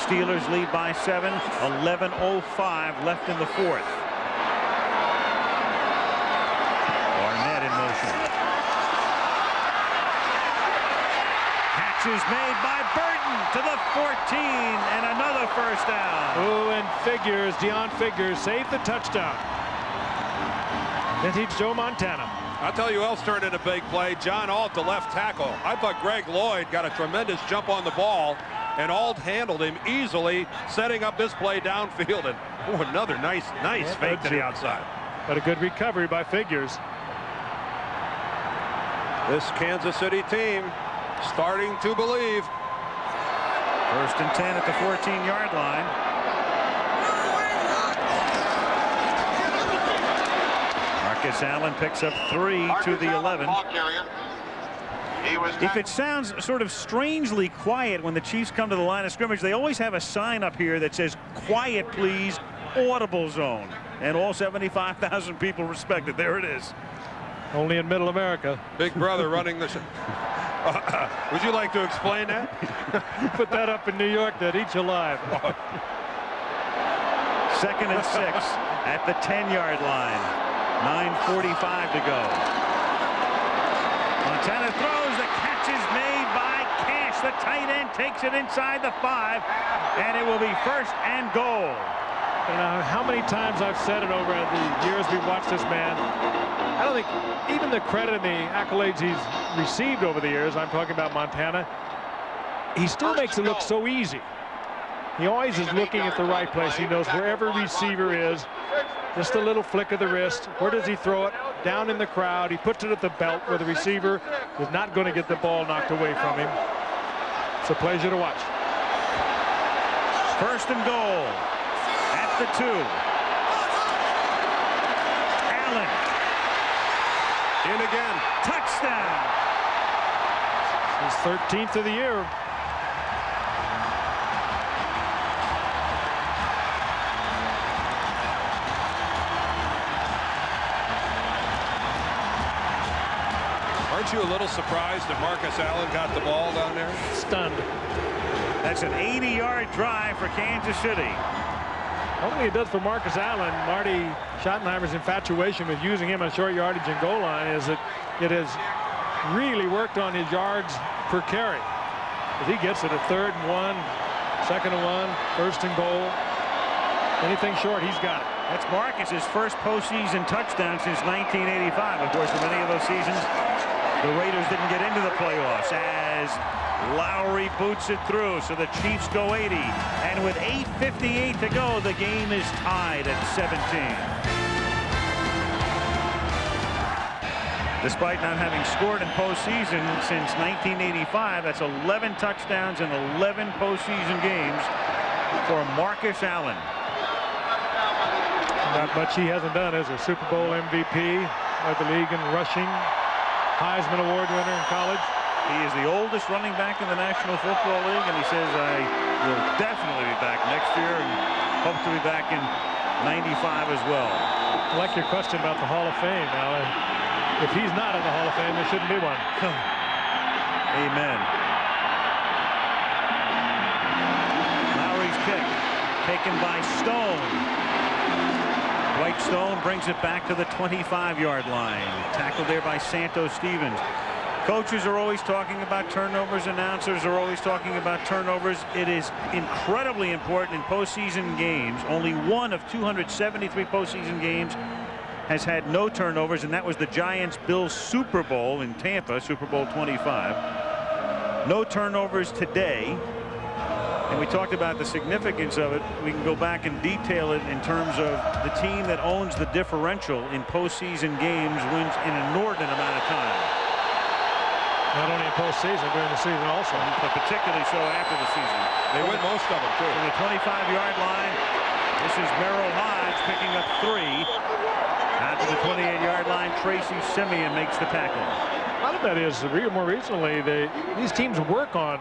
[SPEAKER 6] Steelers lead by 7. 11:05 left in the fourth. Barnett in motion. Catch is made by Burton to the 14 and another first down.
[SPEAKER 5] Oh, and Figures, Deion Figures saved the touchdown. Vintage Joe Montana.
[SPEAKER 3] I'll tell you who else turned in a big play. John Alt, the left tackle. I thought Greg Lloyd got a tremendous jump on the ball, and Alt handled him easily, setting up this play downfield. And oh, another nice fake to the outside.
[SPEAKER 5] But a good recovery by Figures.
[SPEAKER 3] This Kansas City team starting to believe.
[SPEAKER 6] First and 10 at the 14-yard line. Marcus Allen picks up 3 to the 11. If it sounds sort of strangely quiet when the Chiefs come to the line of scrimmage, they always have a sign up here that says, "Quiet, please, audible zone." And all 75,000 people respect it. There it is.
[SPEAKER 5] Only in Middle America.
[SPEAKER 3] Big Brother running the show. Would you like to explain that?
[SPEAKER 5] Put that up in New York, they'd eat you alive.
[SPEAKER 6] Second and 6 at the 10-yard line. 9:45 to go. Montana throws. The catch is made by Cash. The tight end takes it inside the 5, and it will be first and goal.
[SPEAKER 5] And how many times I've said it over the years we've watched this man. I don't think even the credit and the accolades he's received over the years, I'm talking about Montana, he still makes it look so easy. He always is looking at the right place. He knows wherever receiver is, just a little flick of the wrist. Where does he throw it? Down in the crowd. He puts it at the belt where the receiver is not going to get the ball knocked away from him. It's a pleasure to watch.
[SPEAKER 6] First and goal at the 2. Allen.
[SPEAKER 3] In again.
[SPEAKER 6] Touchdown.
[SPEAKER 5] His 13th of the year.
[SPEAKER 3] Aren't you a little surprised that Marcus Allen got the ball down there?
[SPEAKER 5] Stunned.
[SPEAKER 6] That's an 80-yard drive for Kansas City.
[SPEAKER 5] One thing it does for Marcus Allen, Marty Schottenheimer's infatuation with using him on short yardage and goal line, is that it has really worked on his yards per carry. If he gets it at 3rd and 1, 2nd and 1, 1st and goal, anything short, he's got it.
[SPEAKER 6] That's Marcus's first postseason touchdown since 1985. Of course, for many of those seasons, The Raiders didn't get into the playoffs as Lowry boots it through, so the Chiefs go 80. And with 8:58 to go, the game is tied at 17. Despite not having scored in postseason since 1985, that's 11 touchdowns in 11 postseason games for Marcus Allen.
[SPEAKER 5] Not much he hasn't done as a Super Bowl MVP, led the league in rushing, Heisman Award winner in college.
[SPEAKER 6] He is the oldest running back in the National Football League, and he says, I will definitely be back next year and hope to be back in 95 as well.
[SPEAKER 5] I like your question about the Hall of Fame. Now, if he's not in the Hall of Fame, there shouldn't be one.
[SPEAKER 6] Amen. Lowry's kick taken by Stone. Dwight Stone brings it back to the 25-yard line. Tackled there by Santos Stevens. Coaches are always talking about turnovers. Announcers are always talking about turnovers. It is incredibly important in postseason games. Only one of 273 postseason games has had no turnovers, and that was the Giants-Bills Super Bowl in Tampa, Super Bowl 25. No turnovers today. And we talked about the significance of it. We can go back and detail it in terms of the team that owns the differential in postseason games wins an inordinate amount of time.
[SPEAKER 5] Not only in postseason, during the season also.
[SPEAKER 6] But particularly so after the season.
[SPEAKER 3] They win most of them, too.
[SPEAKER 6] From the 25-yard line, this is Merrill Hodge picking up 3. After the 28-yard line, Tracy Simeon makes the tackle.
[SPEAKER 5] A lot of that is, more recently, these teams work on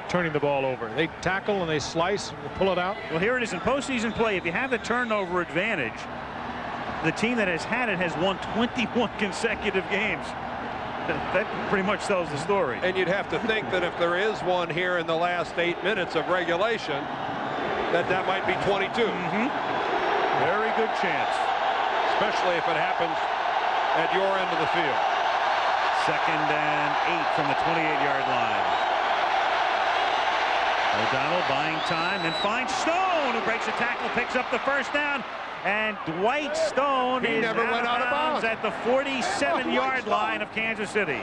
[SPEAKER 5] turning the ball over. They tackle and they slice and pull it out.
[SPEAKER 6] Well, here it is in postseason play. If you have the turnover advantage, the team that has had it has won 21 consecutive games. That pretty much tells the story.
[SPEAKER 3] And you'd have to think that if there is one here in the last 8 minutes of regulation, that might be 22.
[SPEAKER 6] Very good chance.
[SPEAKER 3] Especially if it happens at your end of the field.
[SPEAKER 6] 2nd and 8 from the 28-yard line. O'Donnell buying time, then finds Stone, who breaks a tackle, picks up the first down. And Dwight Stone is
[SPEAKER 3] never went out of bounds
[SPEAKER 6] at the 47-yard line of Kansas City.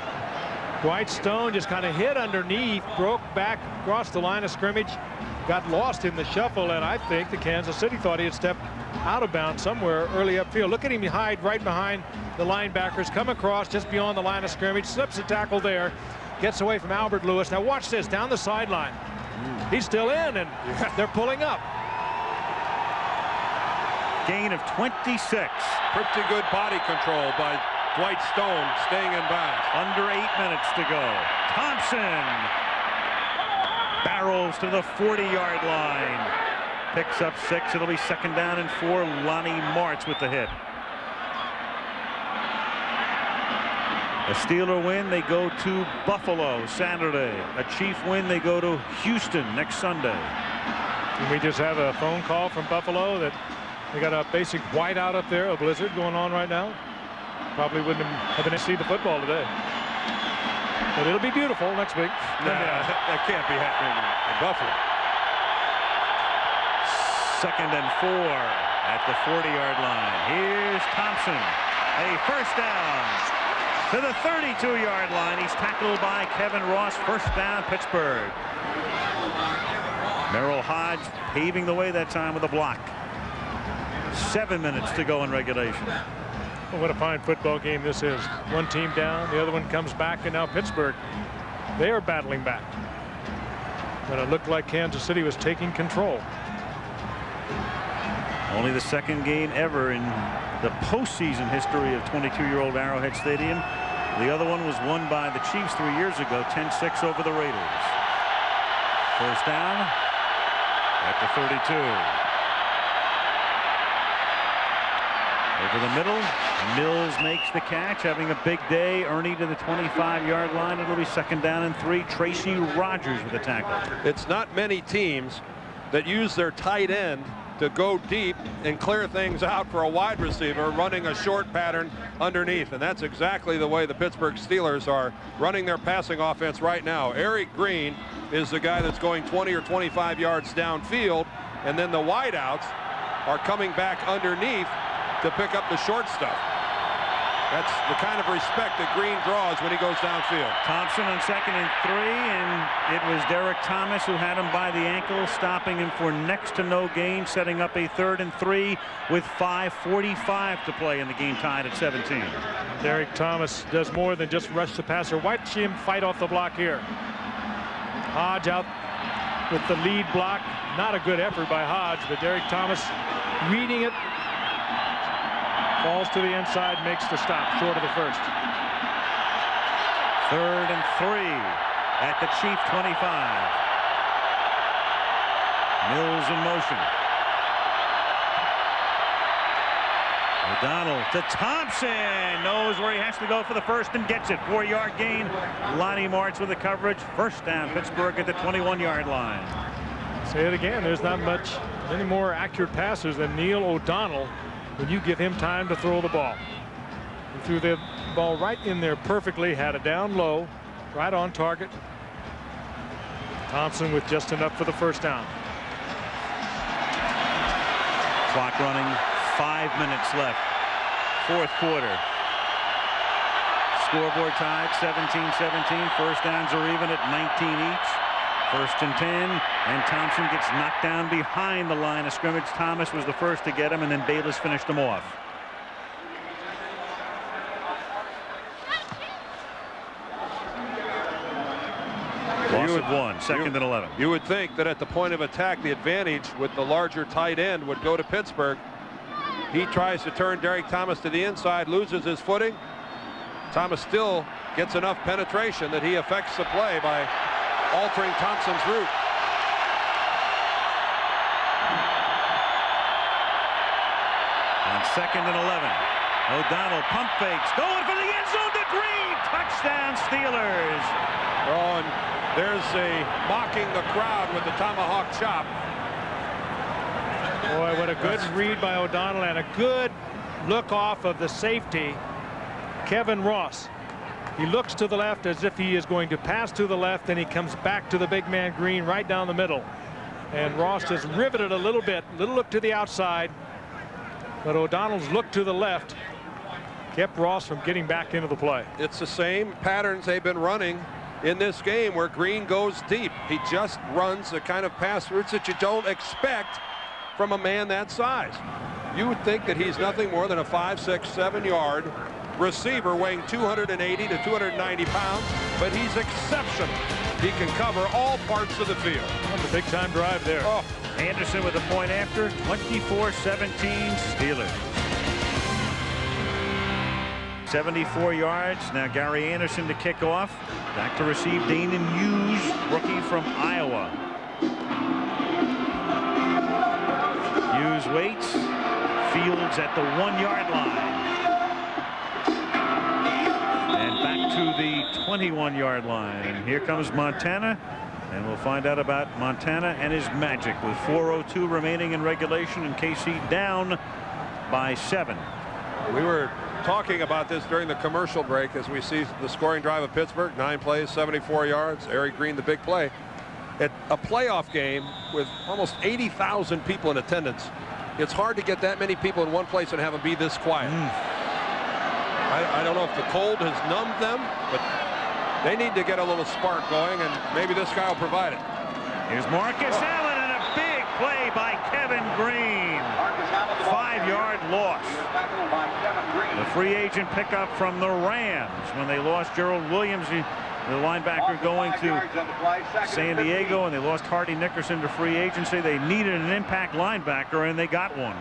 [SPEAKER 5] Dwight Stone just kind of hit underneath, broke back across the line of scrimmage, got lost in the shuffle, and I think the Kansas City thought he had stepped out of bounds somewhere early upfield. Look at him hide right behind the linebackers, come across just beyond the line of scrimmage, slips a tackle there, gets away from Albert Lewis. Now watch this, down the sideline. He's still in, and they're pulling up.
[SPEAKER 6] Gain of 26.
[SPEAKER 3] Pretty good body control by Dwight Stone, staying in bounds.
[SPEAKER 6] Under 8 minutes to go. Thompson barrels to the 40-yard line. Picks up 6. It'll be 2nd down and 4. Lonnie Martz with the hit. A Steeler win, they go to Buffalo Saturday. A Chief win, they go to Houston next Sunday.
[SPEAKER 5] And we just have a phone call from Buffalo that they got a basic whiteout up there, a blizzard going on right now. Probably wouldn't have been able to see the football today. But it'll be beautiful next week.
[SPEAKER 3] That can't be happening in Buffalo.
[SPEAKER 6] 2nd and 4 at the 40-yard line. Here's Thompson. A first down to the 32-yard line. He's tackled by Kevin Ross. First down, Pittsburgh. Merrill Hodge paving the way that time with a block. 7 minutes to go in regulation.
[SPEAKER 5] Well, what a fine football game this is. One team down, the other one comes back, and now Pittsburgh, they are battling back. But it looked like Kansas City was taking control.
[SPEAKER 6] Only the 2nd game ever in the postseason history of 22-year-old Arrowhead Stadium. The other one was won by the Chiefs 3 years ago, 10-6 over the Raiders. First down at the 32. Over the middle, Mills makes the catch, having a big day. Ernie to the 25-yard line. It'll be 2nd down and 3. Tracy Rogers with the tackle.
[SPEAKER 3] It's not many teams that use their tight end to go deep and clear things out for a wide receiver running a short pattern underneath, and that's exactly the way the Pittsburgh Steelers are running their passing offense right now. Eric Green is the guy that's going 20 or 25 yards downfield, and then the wideouts are coming back underneath to pick up the short stuff. That's the kind of respect that Green draws when he goes downfield.
[SPEAKER 6] Thompson on 2nd and 3, and it was Derek Thomas who had him by the ankle, stopping him for next to no gain, setting up a 3rd and 3 with 5:45 to play in the game, tied at 17.
[SPEAKER 5] Derek Thomas does more than just rush the passer. Watch him fight off the block here. Hodge out with the lead block. Not a good effort by Hodge, but Derek Thomas reading it. Falls to the inside, makes the stop, short of the first.
[SPEAKER 6] 3rd and 3 at the Chief 25. Mills in motion. O'Donnell to Thompson. Knows where he has to go for the first and gets it. 4-yard gain. Lonnie Martz with the coverage. First down, Pittsburgh at the 21-yard line.
[SPEAKER 5] Say it again. There's not many more accurate passers than Neil O'Donnell when you give him time to throw the ball. He threw the ball right in there perfectly, had it down low, right on target. Thompson with just enough for the first down.
[SPEAKER 6] Clock running, 5 minutes left. 4th quarter. Scoreboard tied, 17-17. First downs are even at 19 each. 1st and 10, and Thompson gets knocked down behind the line of scrimmage. Thomas was the first to get him, and then Bayless finished him off. Loss of 1, 2nd and 11.
[SPEAKER 3] You would think that at the point of attack, the advantage with the larger tight end would go to Pittsburgh. He tries to turn Derek Thomas to the inside, loses his footing. Thomas still gets enough penetration that he affects the play by altering Thompson's route.
[SPEAKER 6] On 2nd and 11, O'Donnell pump fakes, going for the end zone to Green. Touchdown Steelers.
[SPEAKER 3] Oh, and there's a mocking the crowd with the tomahawk chop.
[SPEAKER 5] Boy, what a good read by O'Donnell and a good look off of the safety, Kevin Ross. He looks to the left as if he is going to pass to the left, and he comes back to the big man Green right down the middle. And Ross just riveted a little bit, little look to the outside, but O'Donnell's look to the left kept Ross from getting back into the play.
[SPEAKER 3] It's the same patterns they've been running in this game where Green goes deep. He just runs the kind of pass routes that you don't expect from a man that size. You would think that he's nothing more than a 5, 6, 7-yard receiver weighing 280 to 290 pounds, but he's exceptional. He can cover all parts of the field.
[SPEAKER 5] That's a big-time drive there.
[SPEAKER 3] Oh.
[SPEAKER 6] Anderson with a point after, 24-17 Steelers. 74 yards. Now Gary Anderson to kick off. Back to receive Danon Hughes, rookie from Iowa. Hughes waits. Fields at the 1-yard line. And back to the 21-yard line. Here comes Montana. And we'll find out about Montana and his magic with 4:02 remaining in regulation, and KC down by 7.
[SPEAKER 3] We were talking about this during the commercial break as we see the scoring drive of Pittsburgh. 9 plays, 74 yards. Eric Green, the big play. At a playoff game with almost 80,000 people in attendance, it's hard to get that many people in one place and have them be this quiet. I don't know if the cold has numbed them, but they need to get a little spark going, and maybe this guy will provide it.
[SPEAKER 6] Here's Marcus Allen, and a big play by Kevin Green. 5-yard loss. The free agent pickup from the Rams when they lost Gerald Williams, the linebacker, going to San Diego, and they lost Hardy Nickerson to free agency. They needed an impact linebacker, and they got one.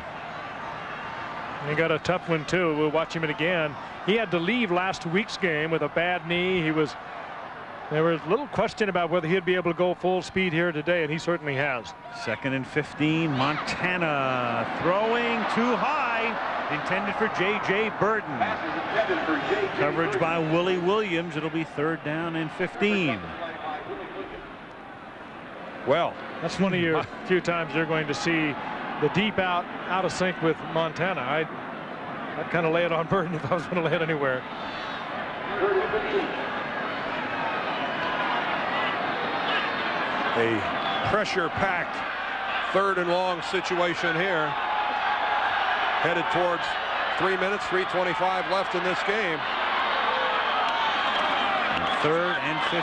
[SPEAKER 5] He got a tough one too. We'll watch him again. He had to leave last week's game with a bad knee. There was little question about whether he'd be able to go full speed here today, and he certainly has.
[SPEAKER 6] 2nd and 15. Montana throwing too high, intended for J.J. Burton. Coverage by Willie Williams. It'll be 3rd down and 15.
[SPEAKER 5] Well, that's one of your few times you're going to see the deep out of sync with Montana. I'd kind of lay it on Burton if I was going to lay it anywhere.
[SPEAKER 3] A pressure-packed 3rd and long situation here, headed towards 3 minutes, 3:25 left in this game.
[SPEAKER 6] 3rd and 15.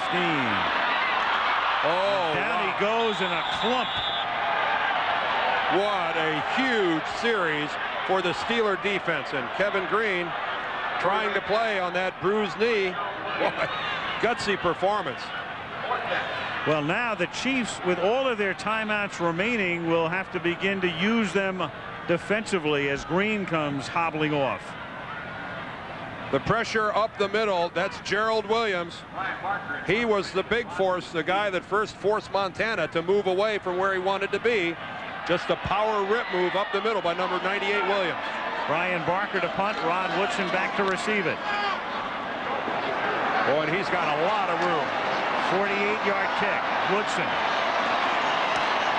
[SPEAKER 3] Oh,
[SPEAKER 6] down he goes in a clump.
[SPEAKER 3] What a huge series for the Steeler defense, and Kevin Green trying to play on that bruised knee. What gutsy performance.
[SPEAKER 6] Well, now the Chiefs, with all of their timeouts remaining, will have to begin to use them defensively as Green comes hobbling off.
[SPEAKER 3] The pressure up the middle, that's Gerald Williams. He was the big force, the guy that first forced Montana to move away from where he wanted to be. Just a power rip move up the middle by number 98 Williams.
[SPEAKER 6] Brian Barker to punt, Ron Woodson back to receive it.
[SPEAKER 3] Oh, and he's got a lot of room.
[SPEAKER 6] 48-yard kick. Woodson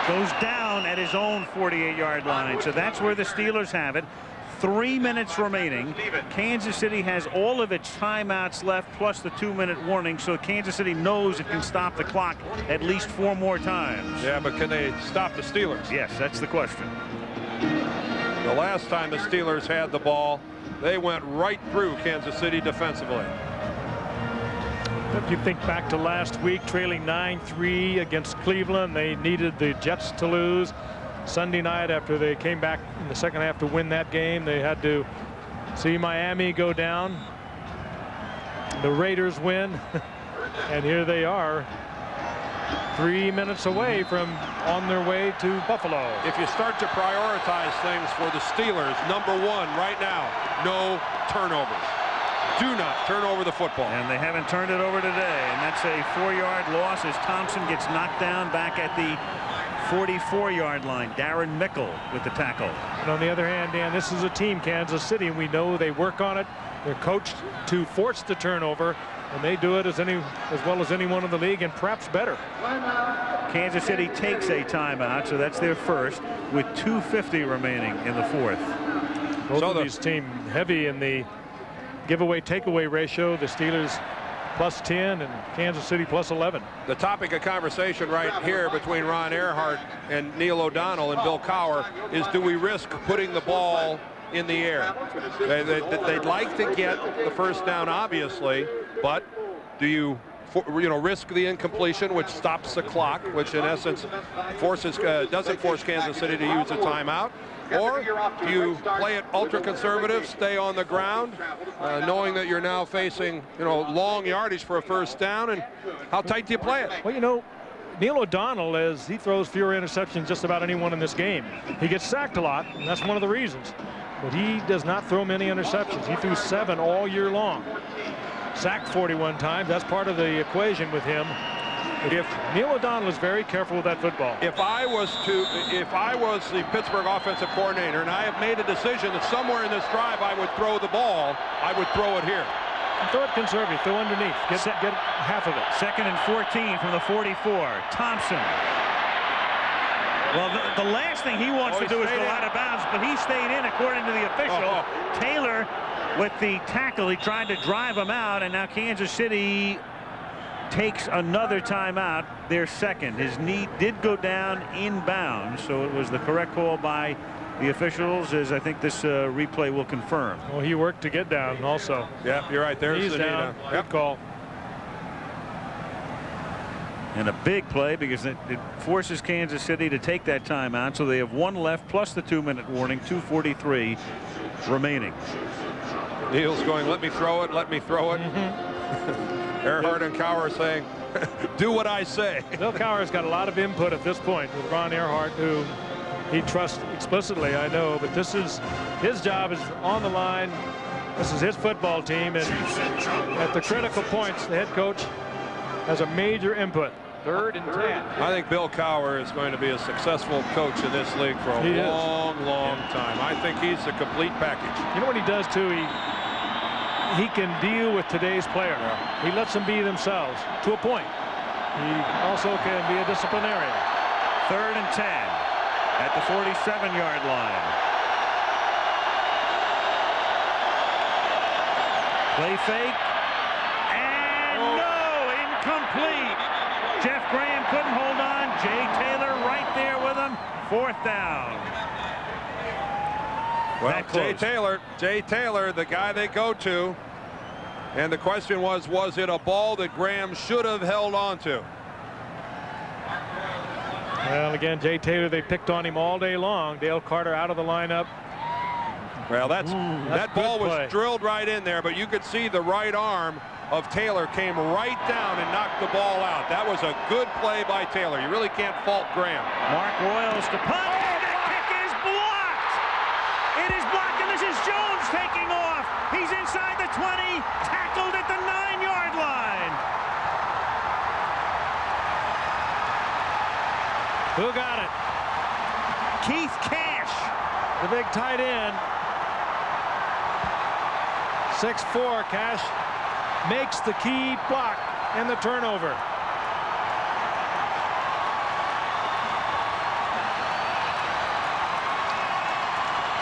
[SPEAKER 6] goes down at his own 48-yard line. So that's where the Steelers have it. 3 minutes remaining. Kansas City has all of its timeouts left plus the 2-minute warning, so Kansas City knows it can stop the clock at least 4 more times.
[SPEAKER 3] Yeah, but can they stop the Steelers?
[SPEAKER 6] Yes, that's the question.
[SPEAKER 3] The last time the Steelers had the ball, they went right through Kansas City defensively.
[SPEAKER 5] If you think back to last week, trailing 9-3 against Cleveland, they needed the Jets to lose. Sunday night, after they came back in the second half to win that game, they had to see Miami go down. The Raiders win, and here they are, 3 minutes away from on their way to Buffalo.
[SPEAKER 3] If you start to prioritize things for the Steelers, number one right now, no turnovers. Do not turn over the football.
[SPEAKER 6] And they haven't turned it over today, and that's a 4-yard loss as Thompson gets knocked down back at the 44-yard line. Darren Mickle with the tackle.
[SPEAKER 5] And on the other hand, Dan, this is a team, Kansas City, and we know they work on it. They're coached to force the turnover, and they do it as well as anyone in the league, and perhaps better.
[SPEAKER 6] Kansas City takes a timeout, so that's their first, with 2:50 remaining in the fourth.
[SPEAKER 5] Both of these teams heavy in the giveaway takeaway ratio. The Steelers +10 and Kansas City +11.
[SPEAKER 3] The topic of conversation right here between Ron Earhart and Neil O'Donnell and Bill Cowher is, do we risk putting the ball in the air? They'd like to get the first down, obviously, but do you risk the incompletion, which stops the clock, which in essence doesn't force Kansas City to use a timeout? Or do you play it ultra conservative, stay on the ground, knowing that you're now facing long yardage for a first down, and how tight do you play it?
[SPEAKER 5] Well, Neil O'Donnell, he throws fewer interceptions just about anyone in this game. He gets sacked a lot, and that's one of the reasons. But he does not throw many interceptions. He threw 7 all year long. Sacked 41 times. That's part of the equation with him. If Neil O'Donnell is very careful with that football.
[SPEAKER 3] If I was the Pittsburgh offensive coordinator and I have made a decision that somewhere in this drive I would throw the ball, I would throw it here.
[SPEAKER 5] Throw it conservative. Throw underneath. Get half of it.
[SPEAKER 6] 2nd and 14 from the 44. Thompson. Well, the last thing he wants to do is go out of bounds, but he stayed in according to the official. Taylor with the tackle. He tried to drive him out, and now Kansas City takes another timeout, their second. His knee did go down inbounds, so it was the correct call by the officials, as I think this replay will confirm.
[SPEAKER 5] Well, he worked to get down also.
[SPEAKER 3] Yeah, you're right. There's
[SPEAKER 5] He's
[SPEAKER 3] the
[SPEAKER 5] down.
[SPEAKER 3] knee.
[SPEAKER 5] Good call.
[SPEAKER 6] And a big play because it forces Kansas City to take that timeout, so they have 1 left plus the 2-minute warning, 2:43 remaining.
[SPEAKER 3] Neil's going, let me throw it, let me throw it. Earhart and Cowher saying, do what I say.
[SPEAKER 5] Bill Cowher's got a lot of input at this point with Ron Earhart, who he trusts explicitly, I know, but this is his job, is on the line. This is his football team, and at the critical points, the head coach has a major input. 3rd and 10.
[SPEAKER 3] I think Bill Cowher is going to be a successful coach in this league for a long time. I think he's a complete package.
[SPEAKER 5] You know what he does too? He can deal with today's player. He lets them be themselves to a point. He also can be a disciplinarian.
[SPEAKER 6] 3rd and 10 at the 47-yard line. Play fake. And no, incomplete. Jeff Graham couldn't hold on. Jay Taylor right there with him. 4th down.
[SPEAKER 3] Well, Jay Taylor, the guy they go to. And the question was it a ball that Graham should have held on to?
[SPEAKER 5] Well, again, Jay Taylor, they picked on him all day long. Dale Carter out of the lineup.
[SPEAKER 3] Well, that ball was drilled right in there, but you could see the right arm of Taylor came right down and knocked the ball out. That was a good play by Taylor. You really can't fault Graham.
[SPEAKER 6] Mark Royals to punt, and that kick is blocked. It is blocked, and this is Jones taking off. He's inside the 20, tackled at the 9-yard line.
[SPEAKER 5] Who got it?
[SPEAKER 6] Keith Cash,
[SPEAKER 5] the big tight end. 6'4", Cash makes the key block and the turnover.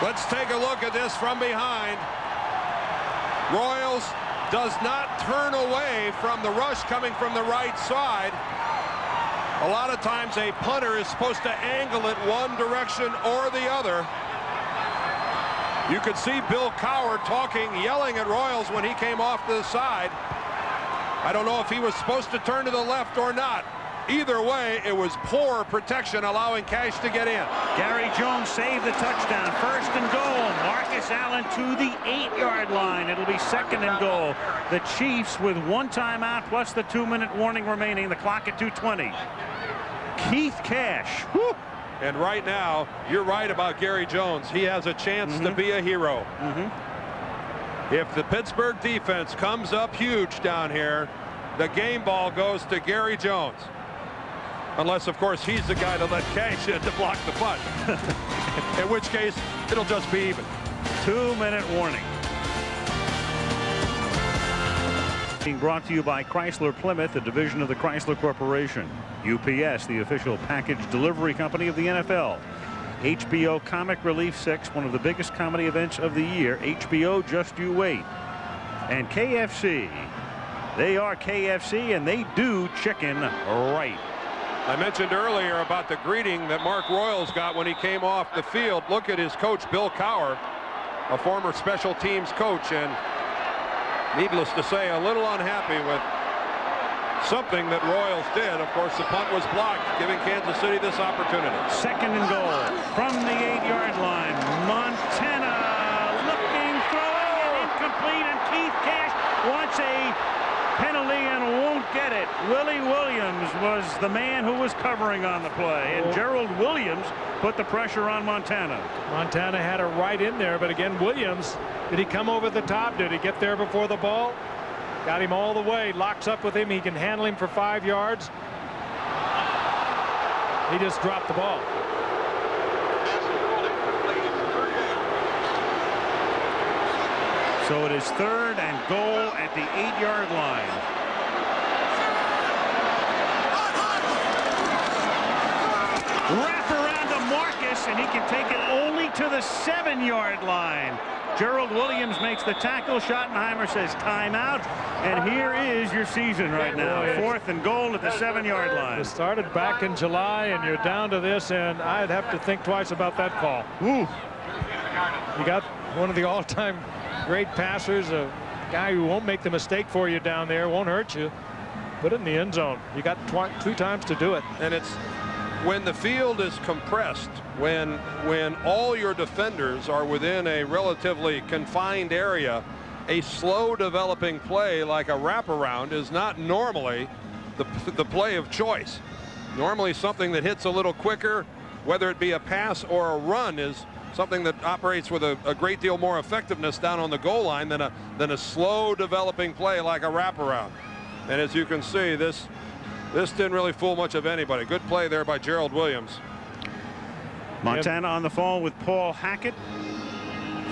[SPEAKER 3] Let's take a look at this from behind. Royals does not turn away from the rush coming from the right side. A lot of times a punter is supposed to angle it one direction or the other. You could see Bill Cowher yelling at Royals when he came off to the side. I don't know if he was supposed to turn to the left or not. Either way, it was poor protection allowing Cash to get in.
[SPEAKER 6] Gary Jones saved the touchdown. 1st and goal. Marcus Allen to the 8-yard line. It'll be 2nd and goal. The Chiefs with 1 timeout plus the 2-minute warning remaining. The clock at 2:20. Keith Cash. Whew.
[SPEAKER 3] And right now, you're right about Gary Jones. He has a chance to be a hero. If the Pittsburgh defense comes up huge down here, the game ball goes to Gary Jones. Unless, of course, he's the guy that let Cash in to block the punt. In which case, it'll just be even.
[SPEAKER 6] 2-minute warning. Being brought to you by Chrysler Plymouth, a division of the Chrysler Corporation. UPS, the official package delivery company of the NFL. HBO Comic Relief 6, one of the biggest comedy events of the year. HBO, just you wait. And KFC. They are KFC, and they do chicken right.
[SPEAKER 3] I mentioned earlier about the greeting that Mark Royals got when he came off the field. Look at his coach, Bill Cowher, a former special teams coach, and needless to say, a little unhappy with something that Royals did. Of course, the punt was blocked, giving Kansas City this opportunity.
[SPEAKER 6] 2nd and goal from the 8-yard line. Montana looking, throwing, and incomplete, and Keith Cash wants a penalty and won't get it. Willie Williams was the man who was covering on the play, and Gerald Williams put the pressure on Montana.
[SPEAKER 5] Montana had it right in there, but again, Williams, did he come over the top? Did he get there before the ball? Got him all the way, locks up with him. He can handle him for 5 yards. He just dropped the ball.
[SPEAKER 6] So it is 3rd and goal at the 8-yard line. Wrap around to Marcus, and he can take it only to the 7-yard line. Gerald Williams makes the tackle. Schottenheimer says timeout, and here is your season right now. 4th and goal at the 7-yard line.
[SPEAKER 5] It started back in July, and you're down to this, and I'd have to think twice about that call.
[SPEAKER 6] Ooh.
[SPEAKER 5] You got one of the all-time great passers, a guy who won't make the mistake for you down there, won't hurt you. Put it in the end zone. You got 2 times to do it.
[SPEAKER 3] And it's when the field is compressed, when all your defenders are within a relatively confined area, a slow developing play like a wraparound is not normally the play of choice. Normally something that hits a little quicker, whether it be a pass or a run, is something that operates with a great deal more effectiveness down on the goal line than a slow developing play like a wraparound. And as you can see, this didn't really fool much of anybody. Good play there by Gerald Williams.
[SPEAKER 6] Montana on the phone with Paul Hackett.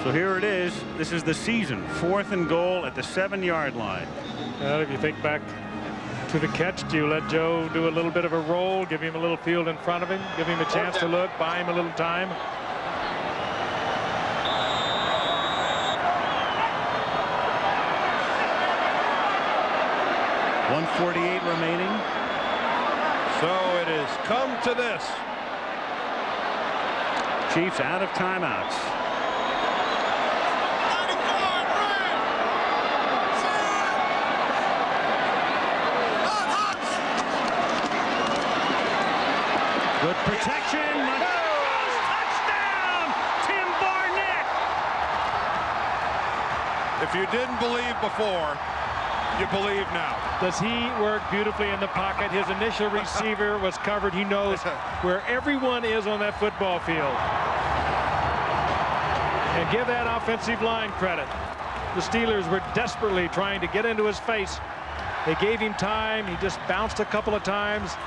[SPEAKER 6] So here it is. This is the season. 4th and goal at the 7-yard line.
[SPEAKER 5] Well, if you think back to the catch, do you let Joe do a little bit of a roll, give him a little field in front of him, give him a chance to look, buy him a little time?
[SPEAKER 6] .148 remaining.
[SPEAKER 3] So it has come to this.
[SPEAKER 6] Chiefs out of timeouts. Good protection. Touchdown, Tim Barnett.
[SPEAKER 7] If you didn't believe before, you believe now.
[SPEAKER 5] Does he work beautifully in the pocket? His initial receiver was covered. He knows where everyone is on that football field. And give that offensive line credit. The Steelers were desperately trying to get into his face. They gave him time. He just bounced a couple of times.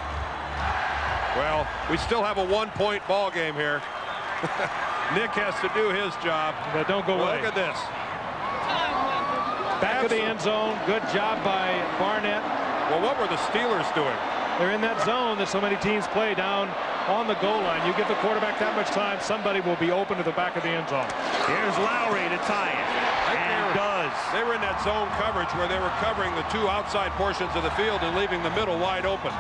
[SPEAKER 3] Well, we still have a 1-point ball game here. Nick has to do his job.
[SPEAKER 5] But don't go away.
[SPEAKER 3] Look at this.
[SPEAKER 5] Back of the end zone. Good job by Barnett.
[SPEAKER 3] Well, what were the Steelers doing?
[SPEAKER 5] They're in that zone that so many teams play down on the goal line. You give the quarterback that much time, somebody will be open to the back of the end zone.
[SPEAKER 6] Here's Lowry to tie it. And does.
[SPEAKER 3] They were in that zone coverage where they were covering the two outside portions of the field and leaving the middle wide open.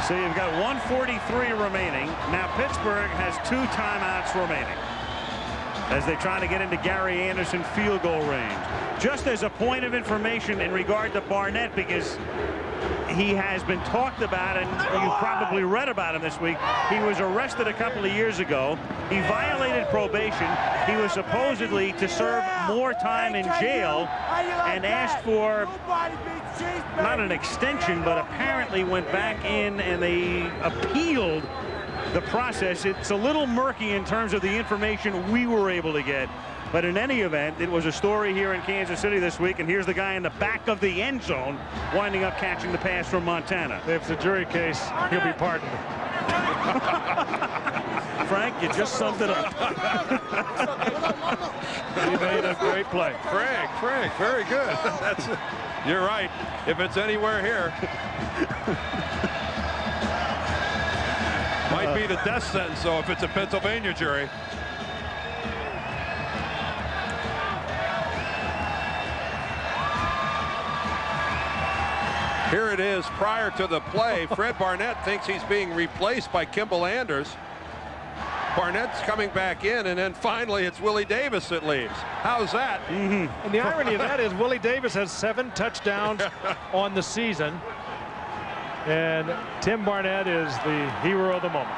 [SPEAKER 6] So you've got 1:43 remaining. Now Pittsburgh has 2 timeouts remaining as they try to get into Gary Anderson field goal range. Just as a point of information in regard to Barnett, because he has been talked about and you probably read about him this week. He was arrested a couple of years ago. He violated probation. He was supposedly to serve more time in jail and asked for not an extension, but apparently went back in and they appealed the process. It's a little murky in terms of the information we were able to get. But in any event, it was a story here in Kansas City this week, and here's the guy in the back of the end zone winding up catching the pass from Montana.
[SPEAKER 5] If it's a jury case, he'll be pardoned.
[SPEAKER 6] Frank, you just summed it up.
[SPEAKER 5] He made a great play.
[SPEAKER 3] Frank, very good. You're right. If it's anywhere here, might be the death sentence, though, if it's a Pennsylvania jury. Here it is prior to the play. Fred Barnett thinks he's being replaced by Kimball Anders. Barnett's coming back in, and then finally it's Willie Davis that leaves. How's that?
[SPEAKER 5] And the irony of that is Willie Davis has 7 touchdowns on the season, and Tim Barnett is the hero of the moment.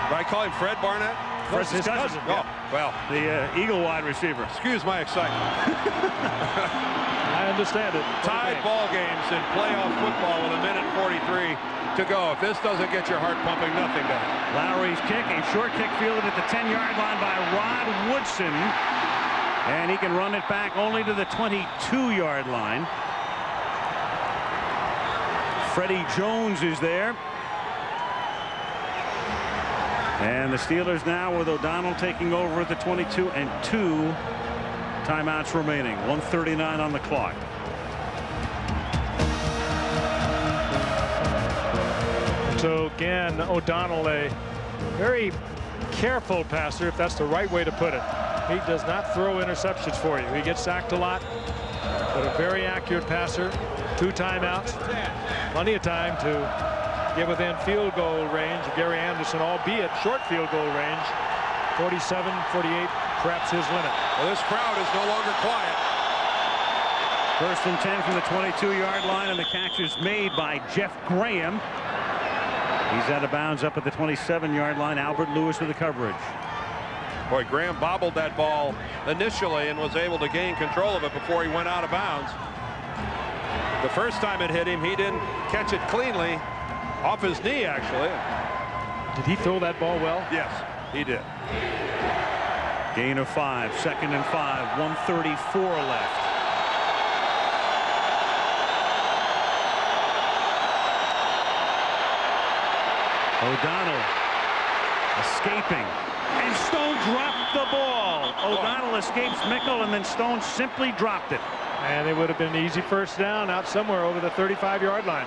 [SPEAKER 3] Do I call him Fred Barnett?
[SPEAKER 6] Fred's his cousin.
[SPEAKER 3] Oh, well.
[SPEAKER 6] The Eagle wide receiver.
[SPEAKER 3] Excuse my excitement.
[SPEAKER 5] I understand it.
[SPEAKER 3] Tied ball games in playoff football with 1:43 to go. If this doesn't get your heart pumping, nothing does.
[SPEAKER 6] Lowry's kick, a short kick fielded at the 10-yard line by Rod Woodson. And he can run it back only to the 22-yard line. Freddie Jones is there. And the Steelers now with O'Donnell taking over at the 22 and 2 timeouts remaining. 1:39 on the clock.
[SPEAKER 5] So again, O'Donnell, a very careful passer, if that's the right way to put it. He does not throw interceptions for you. He gets sacked a lot, but a very accurate passer. 2 timeouts, plenty of time to get within field goal range. Gary Anderson, albeit short field goal range, 47, 48, perhaps his limit.
[SPEAKER 3] Well, this crowd is no longer quiet.
[SPEAKER 6] 1st and 10 from the 22-yard line, and the catch is made by Jeff Graham. He's out of bounds up at the 27-yard line. Albert Lewis with the coverage.
[SPEAKER 3] Boy, Graham bobbled that ball initially and was able to gain control of it before he went out of bounds. The first time it hit him, he didn't catch it cleanly. Off his knee, actually.
[SPEAKER 5] Did he throw that ball well?
[SPEAKER 3] Yes, he did.
[SPEAKER 6] Gain of 5, 2nd and 5, 1:34 left. O'Donnell escaping, and Stone dropped the ball. O'Donnell escapes Mickle, and then Stone simply dropped it.
[SPEAKER 5] And it would have been an easy 1st down out somewhere over the 35-yard line.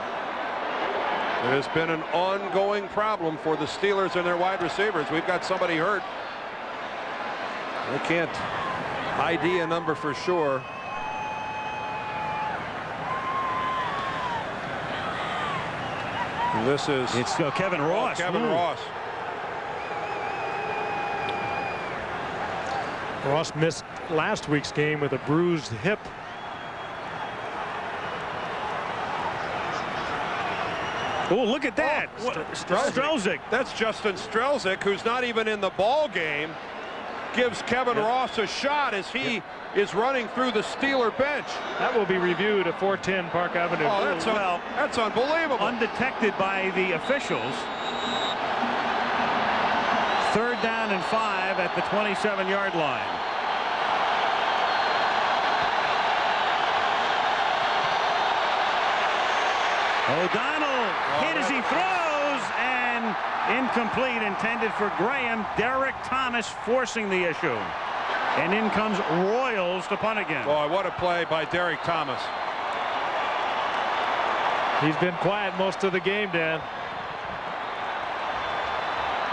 [SPEAKER 3] It has been an ongoing problem for the Steelers and their wide receivers. We've got somebody hurt. They can't ID a number for sure. And this is...
[SPEAKER 6] It's Kevin Ross.
[SPEAKER 3] Kevin Ross.
[SPEAKER 5] Ross missed last week's game with a bruised hip.
[SPEAKER 6] Oh, look at that. Strelzik.
[SPEAKER 3] That's Justin Strelzik, who's not even in the ball game. Gives Kevin Ross a shot as he is running through the Steeler bench.
[SPEAKER 5] That will be reviewed at 410 Park Avenue.
[SPEAKER 3] Oh, that's unbelievable.
[SPEAKER 6] Undetected by the officials. 3rd down and 5 at the 27-yard line. O'Donnell hit as he throws, and incomplete, intended for Graham. Derek Thomas forcing the issue. And in comes Royals to punt again.
[SPEAKER 3] Boy, what a play by Derek Thomas.
[SPEAKER 5] He's been quiet most of the game, Dan.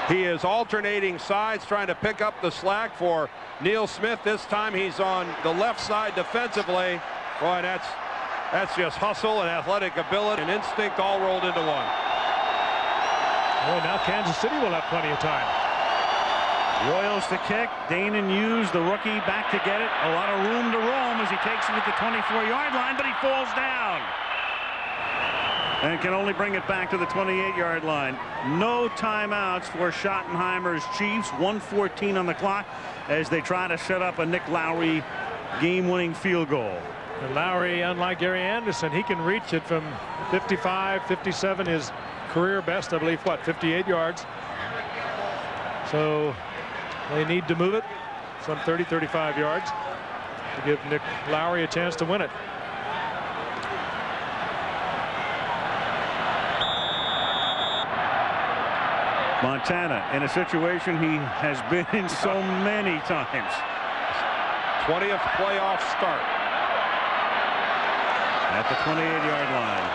[SPEAKER 3] He is alternating sides, trying to pick up the slack for Neil Smith. This time he's on the left side defensively. Boy, that's just hustle and athletic ability and instinct all rolled into one.
[SPEAKER 5] Well, now Kansas City will have plenty of time.
[SPEAKER 6] Royals to kick. Danon Hughes, the rookie, back to get it. A lot of room to roam as he takes it at the 24-yard line, but he falls down. And can only bring it back to the 28-yard line. No timeouts for Schottenheimer's Chiefs. 1:14 on the clock as they try to set up a Nick Lowry game-winning field goal.
[SPEAKER 5] And Lowry, unlike Gary Anderson, he can reach it from 55, 57, his career best, I believe, what, 58 yards. So they need to move it some 30, 35 yards to give Nick Lowry a chance to win it.
[SPEAKER 6] Montana in a situation he has been in so many times.
[SPEAKER 3] 20th playoff start.
[SPEAKER 6] At the 28-yard line.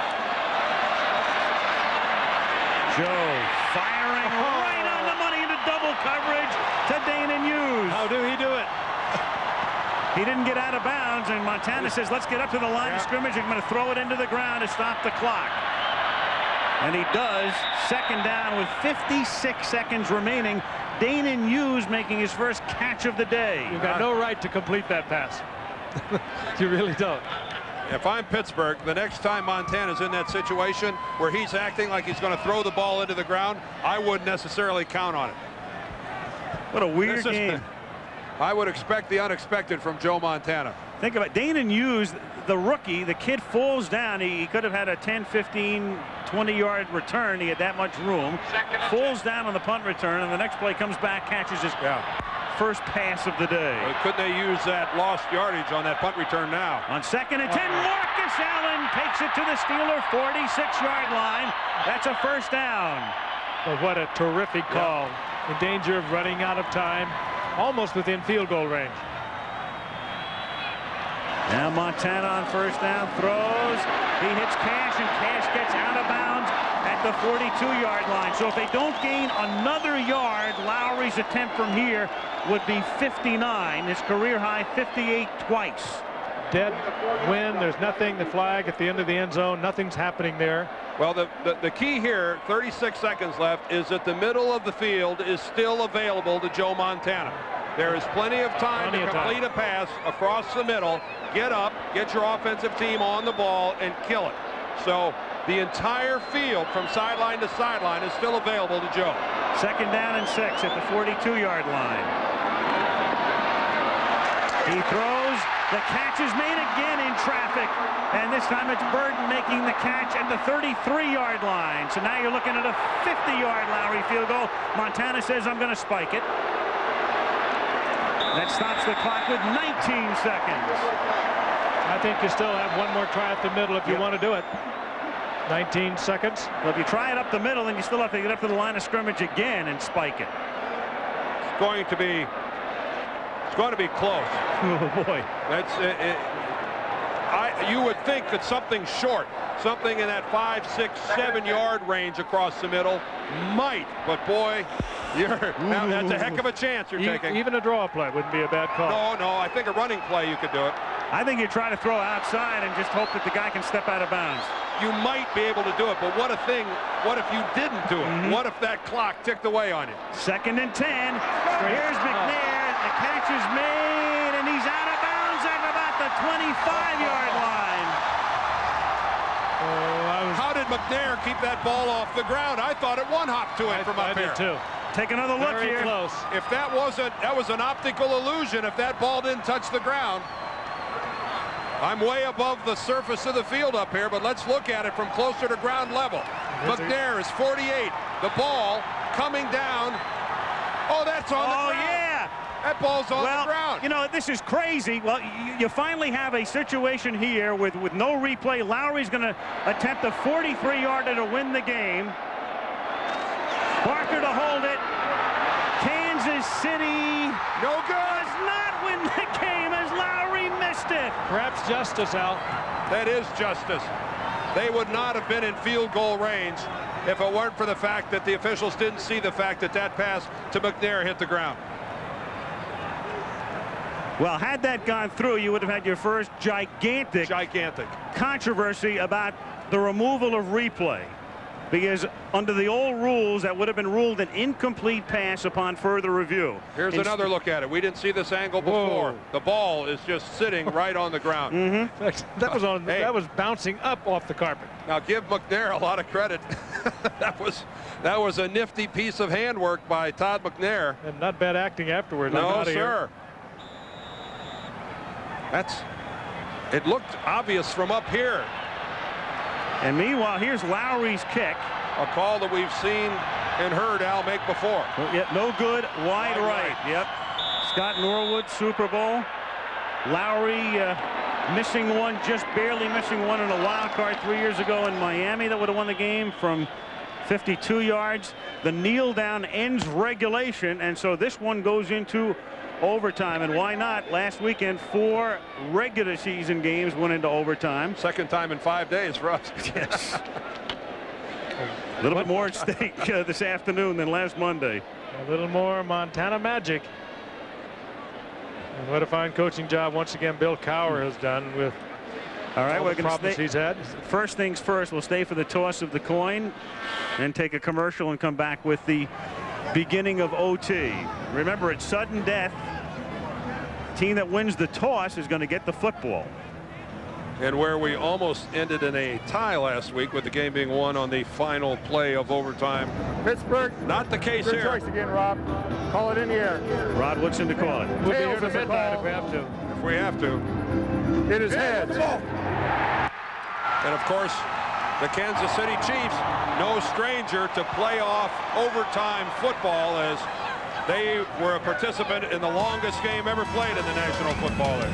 [SPEAKER 6] Joe firing right on the money into double coverage to Danon Hughes.
[SPEAKER 5] How do he do it?
[SPEAKER 6] He didn't get out of bounds, and Montana says, let's get up to the line of scrimmage. I'm going to throw it into the ground to stop the clock. And he does. 2nd down with 56 seconds remaining. Danon Hughes making his first catch of the day.
[SPEAKER 5] You've got no right to complete that pass. You really don't.
[SPEAKER 3] If I'm Pittsburgh, the next time Montana's in that situation where he's acting like he's going to throw the ball into the ground, I wouldn't necessarily count on it.
[SPEAKER 6] What a weird game.
[SPEAKER 3] I would expect the unexpected from Joe Montana.
[SPEAKER 6] Think about Danon Hughes, the rookie. The kid falls down. He could have had a 10, 15, 20-yard return. He had that much room. Falls down on the punt return, and the next play comes back, catches his first pass of the day.
[SPEAKER 3] Well, couldn't they use that lost yardage on that punt return now?
[SPEAKER 6] On 2nd and 10, Marcus Allen takes it to the Steeler 46-yard line. That's a 1st down.
[SPEAKER 5] But what a terrific call. In danger of running out of time, almost within field goal range.
[SPEAKER 6] Now Montana on 1st down, throws. He hits Cash, and Cash gets out of bounds at the 42-yard line. So if they don't gain another yard, Lowry's attempt from here would be 59. His career high 58 twice.
[SPEAKER 5] Dead win. There's nothing. The flag at the end of the end zone. Nothing's happening there.
[SPEAKER 3] Well, the key here, 36 seconds left, is that the middle of the field is still available to Joe Montana. There is plenty of time to complete a pass across the middle, get up, get your offensive team on the ball, and kill it. So the entire field from sideline to sideline is still available to Joe.
[SPEAKER 6] 2nd down and 6 at the 42-yard line. He throws. The catch is made again in traffic. And this time it's Burton making the catch at the 33-yard line. So now you're looking at a 50-yard Lowry field goal. Montana says, I'm going to spike it. That stops the clock with 19 seconds.
[SPEAKER 5] I think you still have one more try at the middle if you want to do it. 19 seconds.
[SPEAKER 6] Well, if you try it up the middle, then you still have to get up to the line of scrimmage again and spike it.
[SPEAKER 3] It's going to be close.
[SPEAKER 6] Oh boy.
[SPEAKER 3] That's it. You would think that something short, something in that 5, 6, 7 yard range across the middle might, but boy, that's a heck of a chance you're taking.
[SPEAKER 5] Even a draw play wouldn't be a bad call.
[SPEAKER 3] No, I think a running play you could do it.
[SPEAKER 6] I think you try to throw outside and just hope that the guy can step out of bounds.
[SPEAKER 3] You might be able to do it, but what if you didn't do it? What if that clock ticked away on you?
[SPEAKER 6] 2nd and 10. Here's McNair. The catch is made, and he's out of bounds at about the 25-yard line.
[SPEAKER 3] How did McNair keep that ball off the ground? I thought it one hop to it from up here.
[SPEAKER 5] I did too.
[SPEAKER 6] Take another look
[SPEAKER 5] Very
[SPEAKER 6] here.
[SPEAKER 5] Close.
[SPEAKER 3] If that was an optical illusion, if that ball didn't touch the ground. I'm way above the surface of the field up here, but let's look at it from closer to ground level. McNair is 48. The ball coming down. Oh, that's on the ground.
[SPEAKER 6] Oh, yeah.
[SPEAKER 3] That ball's on the ground.
[SPEAKER 6] You know, this is crazy. Well, you finally have a situation here with no replay. Lowry's going to attempt a 43-yarder to win the game. Barker to hold it. Kansas City
[SPEAKER 3] no good.
[SPEAKER 6] Does not win the game as Lowry missed it.
[SPEAKER 5] Perhaps justice, Al.
[SPEAKER 3] That is justice. They would not have been in field goal range if it weren't for the fact that the officials didn't see the fact that that pass to McNair hit the ground.
[SPEAKER 6] Well, had that gone through, you would have had your first gigantic controversy about the removal of replay. Because under the old rules, that would have been ruled an incomplete pass upon further review.
[SPEAKER 3] Here's another look at it. We didn't see this angle before. The ball is just sitting right on the ground.
[SPEAKER 5] That was bouncing up off the carpet.
[SPEAKER 3] Now give McNair a lot of credit. that was a nifty piece of handwork by Todd McNair.
[SPEAKER 5] And not bad acting afterward.
[SPEAKER 3] No, sir. It looked obvious from up here.
[SPEAKER 6] And meanwhile, here's Lowry's kick.
[SPEAKER 3] A call that we've seen and heard Al make before.
[SPEAKER 6] No good, wide right. Yep. Scott Norwood, Super Bowl. Lowry missing one, just barely missing one in a wild card 3 years ago in Miami that would have won the game from 52 yards. The kneel down ends regulation, and so this one goes into overtime. And why not? Last weekend, 4 regular season games went into overtime.
[SPEAKER 3] Second time in 5 days for us.
[SPEAKER 6] Yes. A little bit more at stake this afternoon than last Monday.
[SPEAKER 5] A little more Montana magic. And what a fine coaching job once again Bill Cowher has done with
[SPEAKER 6] all right, we're going to
[SPEAKER 5] he's had.
[SPEAKER 6] First things first, we'll stay for the toss of the coin and take a commercial and come back with the beginning of OT. Remember, it's sudden death. The team that wins the toss is going to get the football.
[SPEAKER 3] And where we almost ended in a tie last week with the game being won on the final play of overtime.
[SPEAKER 12] Pittsburgh.
[SPEAKER 3] Not the case
[SPEAKER 12] Good
[SPEAKER 3] here.
[SPEAKER 12] choice again, Rob. Call it in the air.
[SPEAKER 6] Rod Woodson to call it.
[SPEAKER 5] We'll be here to midnight if we have to.
[SPEAKER 3] If we have to.
[SPEAKER 12] It is heads.
[SPEAKER 3] And of course, the Kansas City Chiefs, no stranger to playoff overtime football, as they were a participant in the longest game ever played in the National Football League.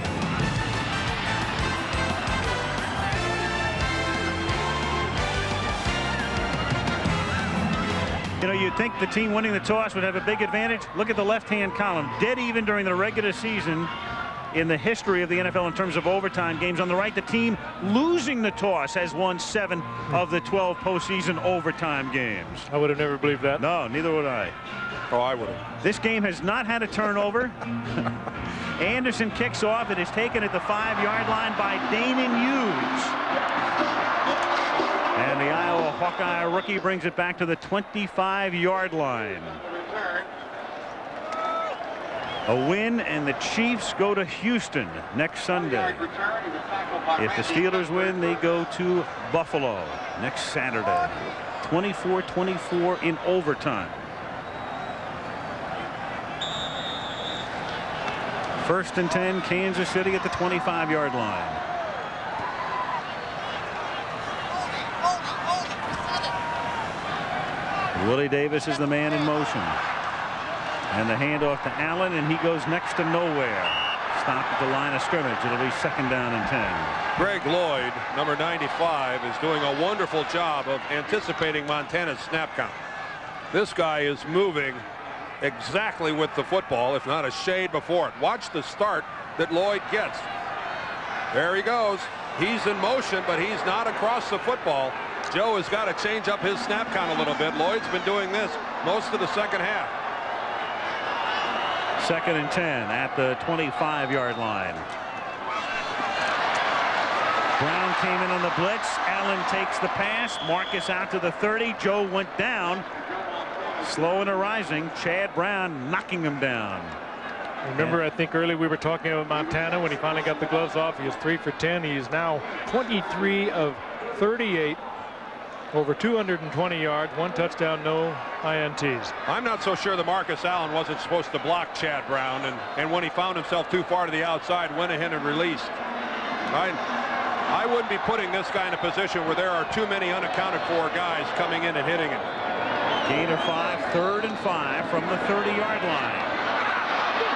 [SPEAKER 6] You know, you'd think the team winning the toss would have a big advantage. Look at the left-hand column. Dead even during the regular season in the history of the NFL in terms of overtime games. On the right, the team losing the toss has won 7 of the 12 postseason overtime games.
[SPEAKER 5] I would have never believed that.
[SPEAKER 6] No, neither would I.
[SPEAKER 3] Oh, I would have.
[SPEAKER 6] This game has not had a turnover. Anderson kicks off. It is taken at the 5-yard line by Danon Hughes. And the Iowa Hawkeye rookie brings it back to the 25-yard line. A win, and the Chiefs go to Houston next Sunday. If the Steelers win, they go to Buffalo next Saturday. 24-24 in overtime. First and 10, Kansas City at the 25-yard line. Willie Davis is the man in motion. And the handoff to Allen, and he goes next to nowhere. Stopped at the line of scrimmage. It'll be 2nd down and 10.
[SPEAKER 3] Greg Lloyd, number 95, is doing a wonderful job of anticipating Montana's snap count. This guy is moving exactly with the football, if not a shade before it. Watch the start that Lloyd gets. There he goes. He's in motion, but he's not across the football. Joe has got to change up his snap count a little bit. Lloyd's been doing this most of the second half.
[SPEAKER 6] 2nd and 10 at the 25-yard line. Brown came in on the blitz. Allen takes the pass. Marcus out to the 30. Joe went down. Slow and rising. Chad Brown knocking him down.
[SPEAKER 5] Remember, I think earlier we were talking about Montana when he finally got the gloves off. He was 3 for 10. He is now 23 of 38 Over 220 yards, 1 touchdown, no INTs.
[SPEAKER 3] I'm not so sure that Marcus Allen wasn't supposed to block Chad Brown, and when he found himself too far to the outside, went ahead and released. I wouldn't be putting this guy in a position where there are too many unaccounted for guys coming in and hitting him.
[SPEAKER 6] Gain of 5, 3rd and 5 from the 30-yard line.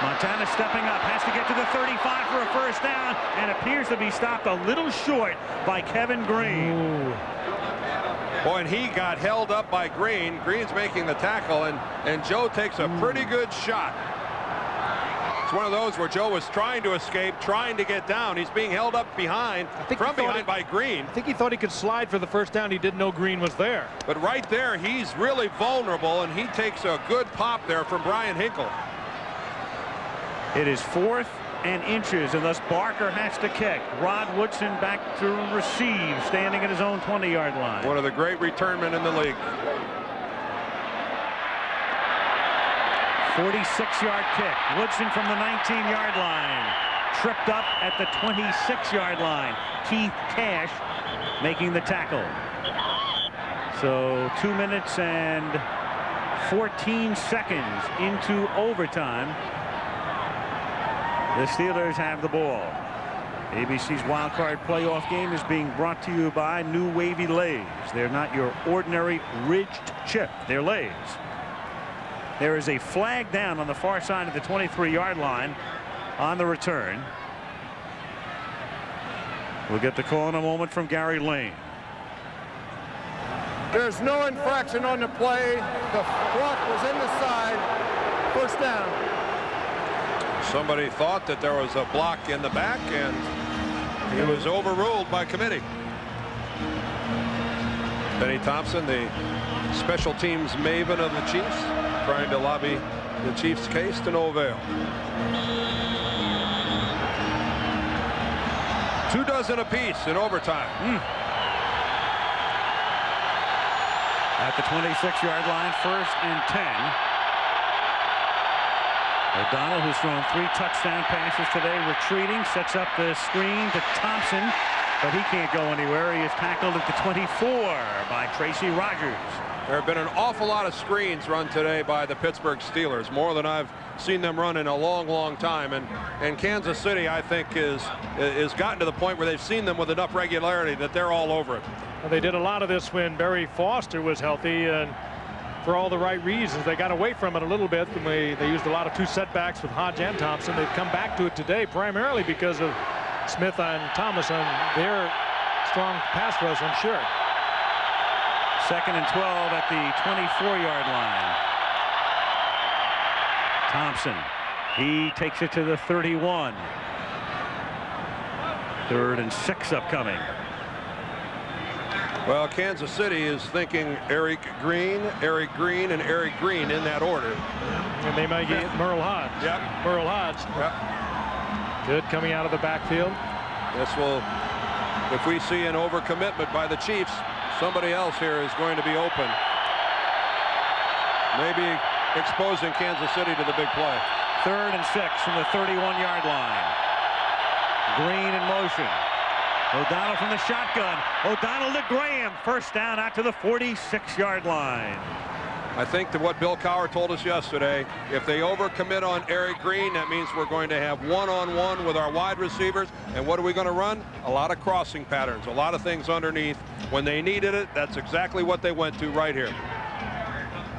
[SPEAKER 6] Montana stepping up, has to get to the 35 for a first down, and appears to be stopped a little short by Kevin Green.
[SPEAKER 5] Ooh.
[SPEAKER 3] Boy, and he got held up by Green. Green's making the tackle, and Joe takes a pretty good shot. It's one of those where Joe was trying to escape, trying to get down. He's being held up behind, by Green.
[SPEAKER 5] I think he thought he could slide for the first down. He didn't know Green was there.
[SPEAKER 3] But right there, he's really vulnerable, and he takes a good pop there from Brian Hinkle.
[SPEAKER 6] It is 4th and inches, and thus Barker has to kick. Rod Woodson back to receive, standing at his own 20-yard line.
[SPEAKER 3] One of the great returnmen in the league.
[SPEAKER 6] 46-yard kick. Woodson from the 19-yard line. Tripped up at the 26-yard line. Keith Cash making the tackle. So 2 minutes and 14 seconds into overtime. The Steelers have the ball. ABC's Wild Card Playoff game is being brought to you by New Wavy Lays. They're not your ordinary ridged chip. They're Lays. There is a flag down on the far side of the 23-yard line on the return. We'll get the call in a moment from Gary Lane.
[SPEAKER 12] There's no infraction on the play. The block was in the side. First down.
[SPEAKER 3] Somebody thought that there was a block in the back, and it was overruled by committee. Benny Thompson, the special teams maven of the Chiefs, trying to lobby the Chiefs' case to no avail. 2 dozen apiece in overtime.
[SPEAKER 6] At the 26-yard line, 1st and 10. O'Donnell, who's thrown 3 touchdown passes today, retreating, sets up the screen to Thompson, but he can't go anywhere. He is tackled at the 24 by Tracy Rogers.
[SPEAKER 3] There have been an awful lot of screens run today by the Pittsburgh Steelers, more than I've seen them run in a long time. And Kansas City, I think, is gotten to the point where they've seen them with enough regularity that they're all over it.
[SPEAKER 5] Well, they did a lot of this when Barry Foster was healthy, and for all the right reasons. They got away from it a little bit. They used a lot of 2 setbacks with Hodge and Thompson. They've come back to it today primarily because of Smith and Thomas and their strong pass rush, I'm sure.
[SPEAKER 6] 2nd and 12 at the 24-yard line. Thompson, he takes it to the 31. 3rd and 6 upcoming.
[SPEAKER 3] Well, Kansas City is thinking Eric Green, and Eric Green in that order.
[SPEAKER 5] And they might get Merle Hodge.
[SPEAKER 3] Yep.
[SPEAKER 5] Merle Hodge.
[SPEAKER 3] Yep.
[SPEAKER 5] Good coming out of the backfield.
[SPEAKER 3] This will, if we see an overcommitment by the Chiefs, somebody else here is going to be open. Maybe exposing Kansas City to the big play.
[SPEAKER 6] 3rd and 6 from the 31-yard line. Green in motion. O'Donnell from the shotgun. O'Donnell to Graham. First down out to the 46-yard line.
[SPEAKER 3] I think that what Bill Cowher told us yesterday, if they overcommit on Eric Green, that means we're going to have one-on-one with our wide receivers. And what are we going to run? A lot of crossing patterns, a lot of things underneath. When they needed it, that's exactly what they went to right here.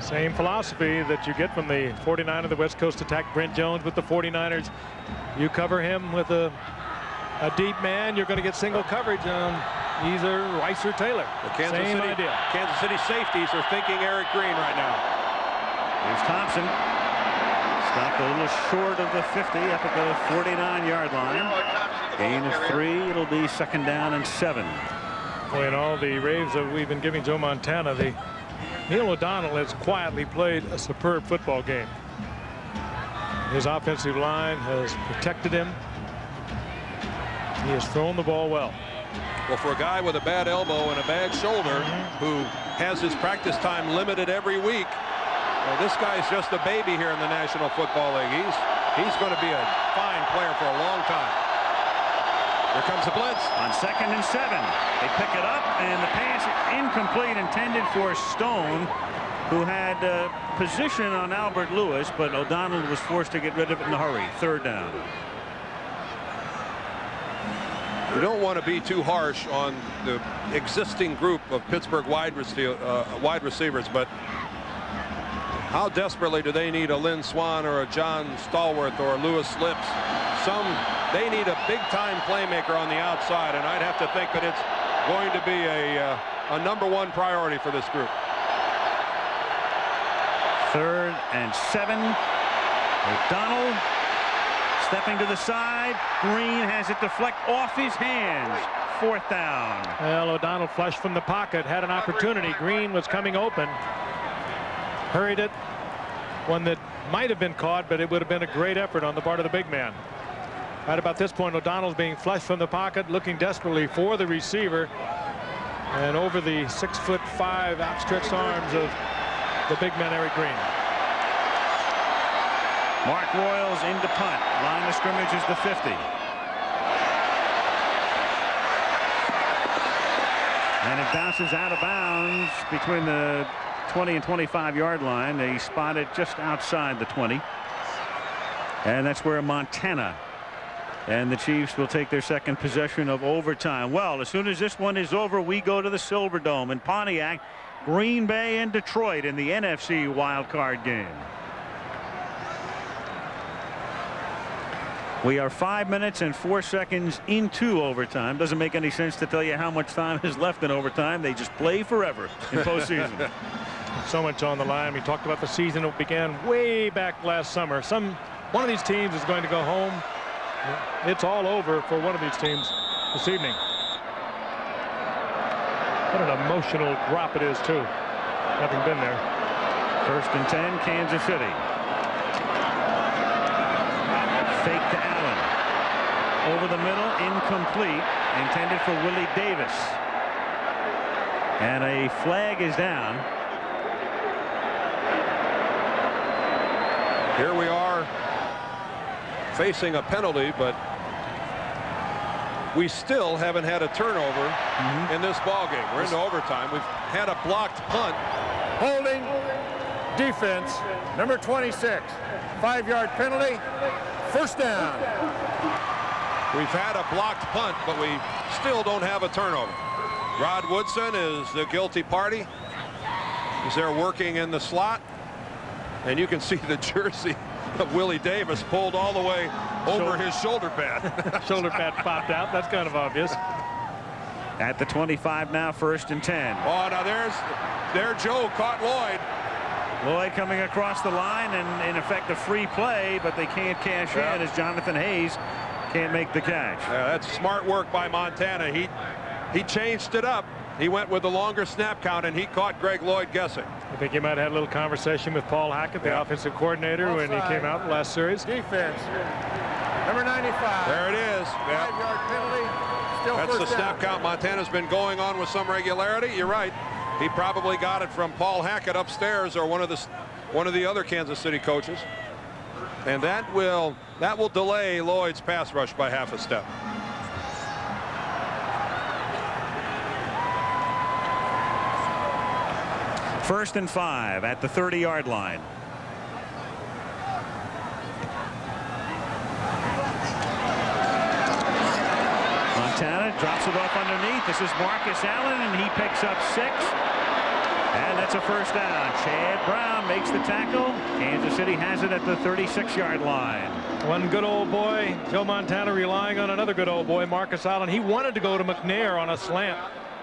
[SPEAKER 5] Same philosophy that you get from the 49 of the West Coast attack. Brent Jones with the 49ers. You cover him with a deep man, you're going to get single coverage on either Rice or Taylor.
[SPEAKER 3] The
[SPEAKER 5] Same idea.
[SPEAKER 3] Kansas City safeties are thinking Eric Green right now.
[SPEAKER 6] Here's Thompson. Stopped a little short of the 50 up at the 49-yard line. Gain of 3. It'll be 2nd down and 7.
[SPEAKER 5] Boy, in all the raves that we've been giving Joe Montana, Neil O'Donnell has quietly played a superb football game. His offensive line has protected him. He has thrown the ball well.
[SPEAKER 3] Well, for a guy with a bad elbow and a bad shoulder who has his practice time limited every week, well, this guy's just a baby here in the National Football League. He's going to be a fine player for a long time. Here comes the blitz.
[SPEAKER 6] On 2nd and 7. They pick it up, and the pass incomplete, intended for Stone, who had position on Albert Lewis, but O'Donnell was forced to get rid of it in a hurry. 3rd down.
[SPEAKER 3] You don't want to be too harsh on the existing group of Pittsburgh wide receivers, but how desperately do they need a Lynn Swan or a John Stallworth or a Lewis Lips? They need a big-time playmaker on the outside, and I'd have to think that it's going to be a #1 priority for this group.
[SPEAKER 6] 3rd and 7. O'Donnell stepping to the side. Green has it deflect off his hands. 4th down.
[SPEAKER 5] Well, O'Donnell flushed from the pocket, had an opportunity. Green was coming open. Hurried it. One that might have been caught, but it would have been a great effort on the part of the big man. Right about this point, O'Donnell's being flushed from the pocket, looking desperately for the receiver. And over the 6'5" outstretched arms of the big man, Eric Green.
[SPEAKER 6] Mark Royals into punt. Line of scrimmage is the 50. And it bounces out of bounds between the 20 and 25-yard line. They spot it just outside the 20. And that's where Montana and the Chiefs will take their 2nd possession of overtime. Well, as soon as this one is over, we go to the Silverdome in Pontiac, Green Bay and Detroit in the NFC wild card game. We are 5 minutes and 4 seconds into overtime. Doesn't make any sense to tell you how much time is left in overtime. They just play forever in postseason.
[SPEAKER 5] So much on the line. We talked about the season that began way back last summer. One of these teams is going to go home. It's all over for one of these teams this evening. What an emotional drop it is, too, having been there.
[SPEAKER 6] 1st and 10, Kansas City. Fake to Allen. Over the middle, incomplete. Intended for Willie Davis. And a flag is down.
[SPEAKER 3] Here we are facing a penalty, but we still haven't had a turnover in this ball game. We're into overtime. We've had a blocked punt.
[SPEAKER 12] Holding defense, number 26. 5-yard penalty. 1st down.
[SPEAKER 3] We've had a blocked punt, but we still don't have a turnover. Rod Woodson is the guilty party. He's there working in the slot, and you can see the jersey of Willie Davis pulled all the way over his shoulder pad.
[SPEAKER 5] Shoulder pad popped out. That's kind of obvious.
[SPEAKER 6] At the 25 now, 1st and 10.
[SPEAKER 3] Oh, now there Joe caught Lloyd.
[SPEAKER 6] Lloyd coming across the line, and in effect a free play, but they can't cash in as Jonathan Hayes can't make the catch.
[SPEAKER 3] Yeah, that's smart work by Montana. He changed it up. He went with the longer snap count, and he caught Greg Lloyd guessing.
[SPEAKER 5] I think he might have had a little conversation with Paul Hackett, the offensive coordinator, when he came out in the last series.
[SPEAKER 12] Defense. Number 95.
[SPEAKER 3] There it is.
[SPEAKER 12] 5-yard penalty. Still
[SPEAKER 3] That's the
[SPEAKER 12] 1st
[SPEAKER 3] snap
[SPEAKER 12] down.
[SPEAKER 3] count Montana's been going on with some regularity. You're right. He probably got it from Paul Hackett upstairs or one of the other Kansas City coaches. And that will delay Lloyd's pass rush by half a step.
[SPEAKER 6] First and 5 at the 30-yard line. Montana drops it off underneath. This is Marcus Allen, and he picks up 6. And that's a 1st down. Chad Brown makes the tackle. Kansas City has it at the 36-yard line.
[SPEAKER 5] One good old boy, Joe Montana, relying on another good old boy, Marcus Allen. He wanted to go to McNair on a slant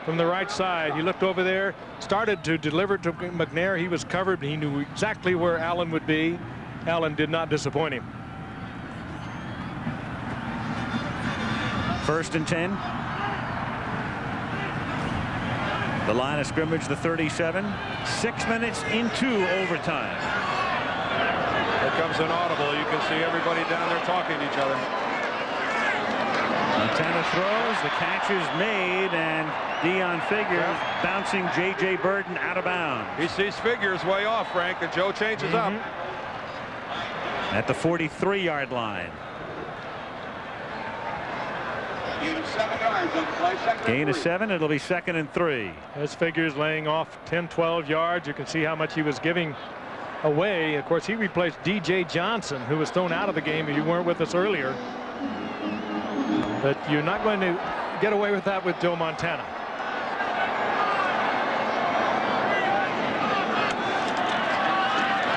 [SPEAKER 5] from the right side. He looked over there, started to deliver to McNair. He was covered. He knew exactly where Allen would be. Allen did not disappoint him.
[SPEAKER 6] 1st and 10. The line of scrimmage, the 37. 6 minutes into overtime.
[SPEAKER 3] Here comes an audible. You can see everybody down there talking to each other.
[SPEAKER 6] Montana throws. The catch is made, and Deion Figures bouncing J.J. Burden out of bounds.
[SPEAKER 3] He sees Figures way off, Frank, and Joe changes up.
[SPEAKER 6] At the 43-yard line. Gain of 7. It'll be 2nd and 3.
[SPEAKER 5] His figures laying off 10, 12 yards. You can see how much he was giving away. Of course, he replaced DJ Johnson, who was thrown out of the game. You weren't with us earlier. But you're not going to get away with that with Joe Montana.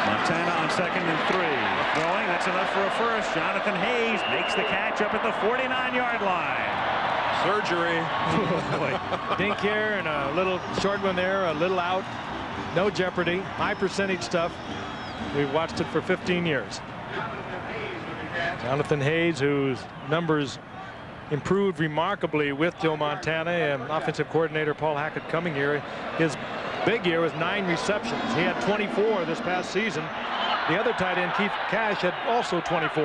[SPEAKER 6] Montana on 2nd and 3. Throwing, that's enough for a first. Jonathan Hayes makes the catch up at the 49-yard line.
[SPEAKER 3] Surgery.
[SPEAKER 5] Dink here and a little short one there, a little out. No jeopardy. High percentage stuff. We've watched it for 15 years. Jonathan Hayes, whose numbers improved remarkably with Joe Montana and offensive coordinator Paul Hackett coming here. His big year was 9 receptions. He had 24 this past season. The other tight end, Keith Cash, had also 24.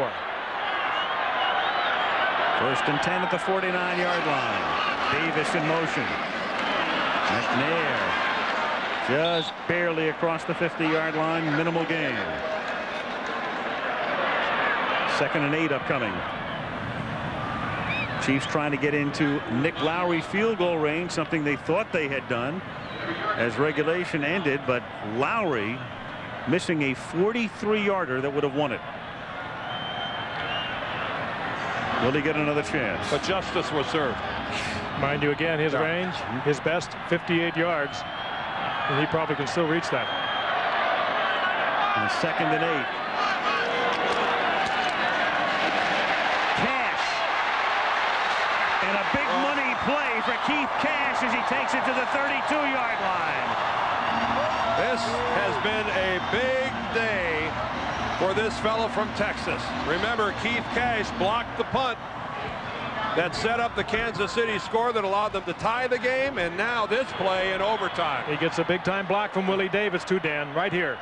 [SPEAKER 6] 1st and 10 at the 49-yard line. Davis in motion. McNair just barely across the 50-yard line. Minimal gain. 2nd and 8 upcoming. Chiefs trying to get into Nick Lowry's field goal range, something they thought they had done as regulation ended, but Lowry missing a 43-yarder that would have won it. Will he get another chance?
[SPEAKER 3] But justice was served.
[SPEAKER 5] Mind you, again, his range, his best 58 yards, and he probably can still reach that.
[SPEAKER 6] And 2nd and 8. Cash. And a big money play for Keith Cash as he takes it to the 32-yard line.
[SPEAKER 3] This has been a big day for this fellow from Texas. Remember, Keith Cash blocked the punt that set up the Kansas City score that allowed them to tie the game, and now this play in overtime.
[SPEAKER 5] He gets a big-time block from Willie Davis too, Dan, right here.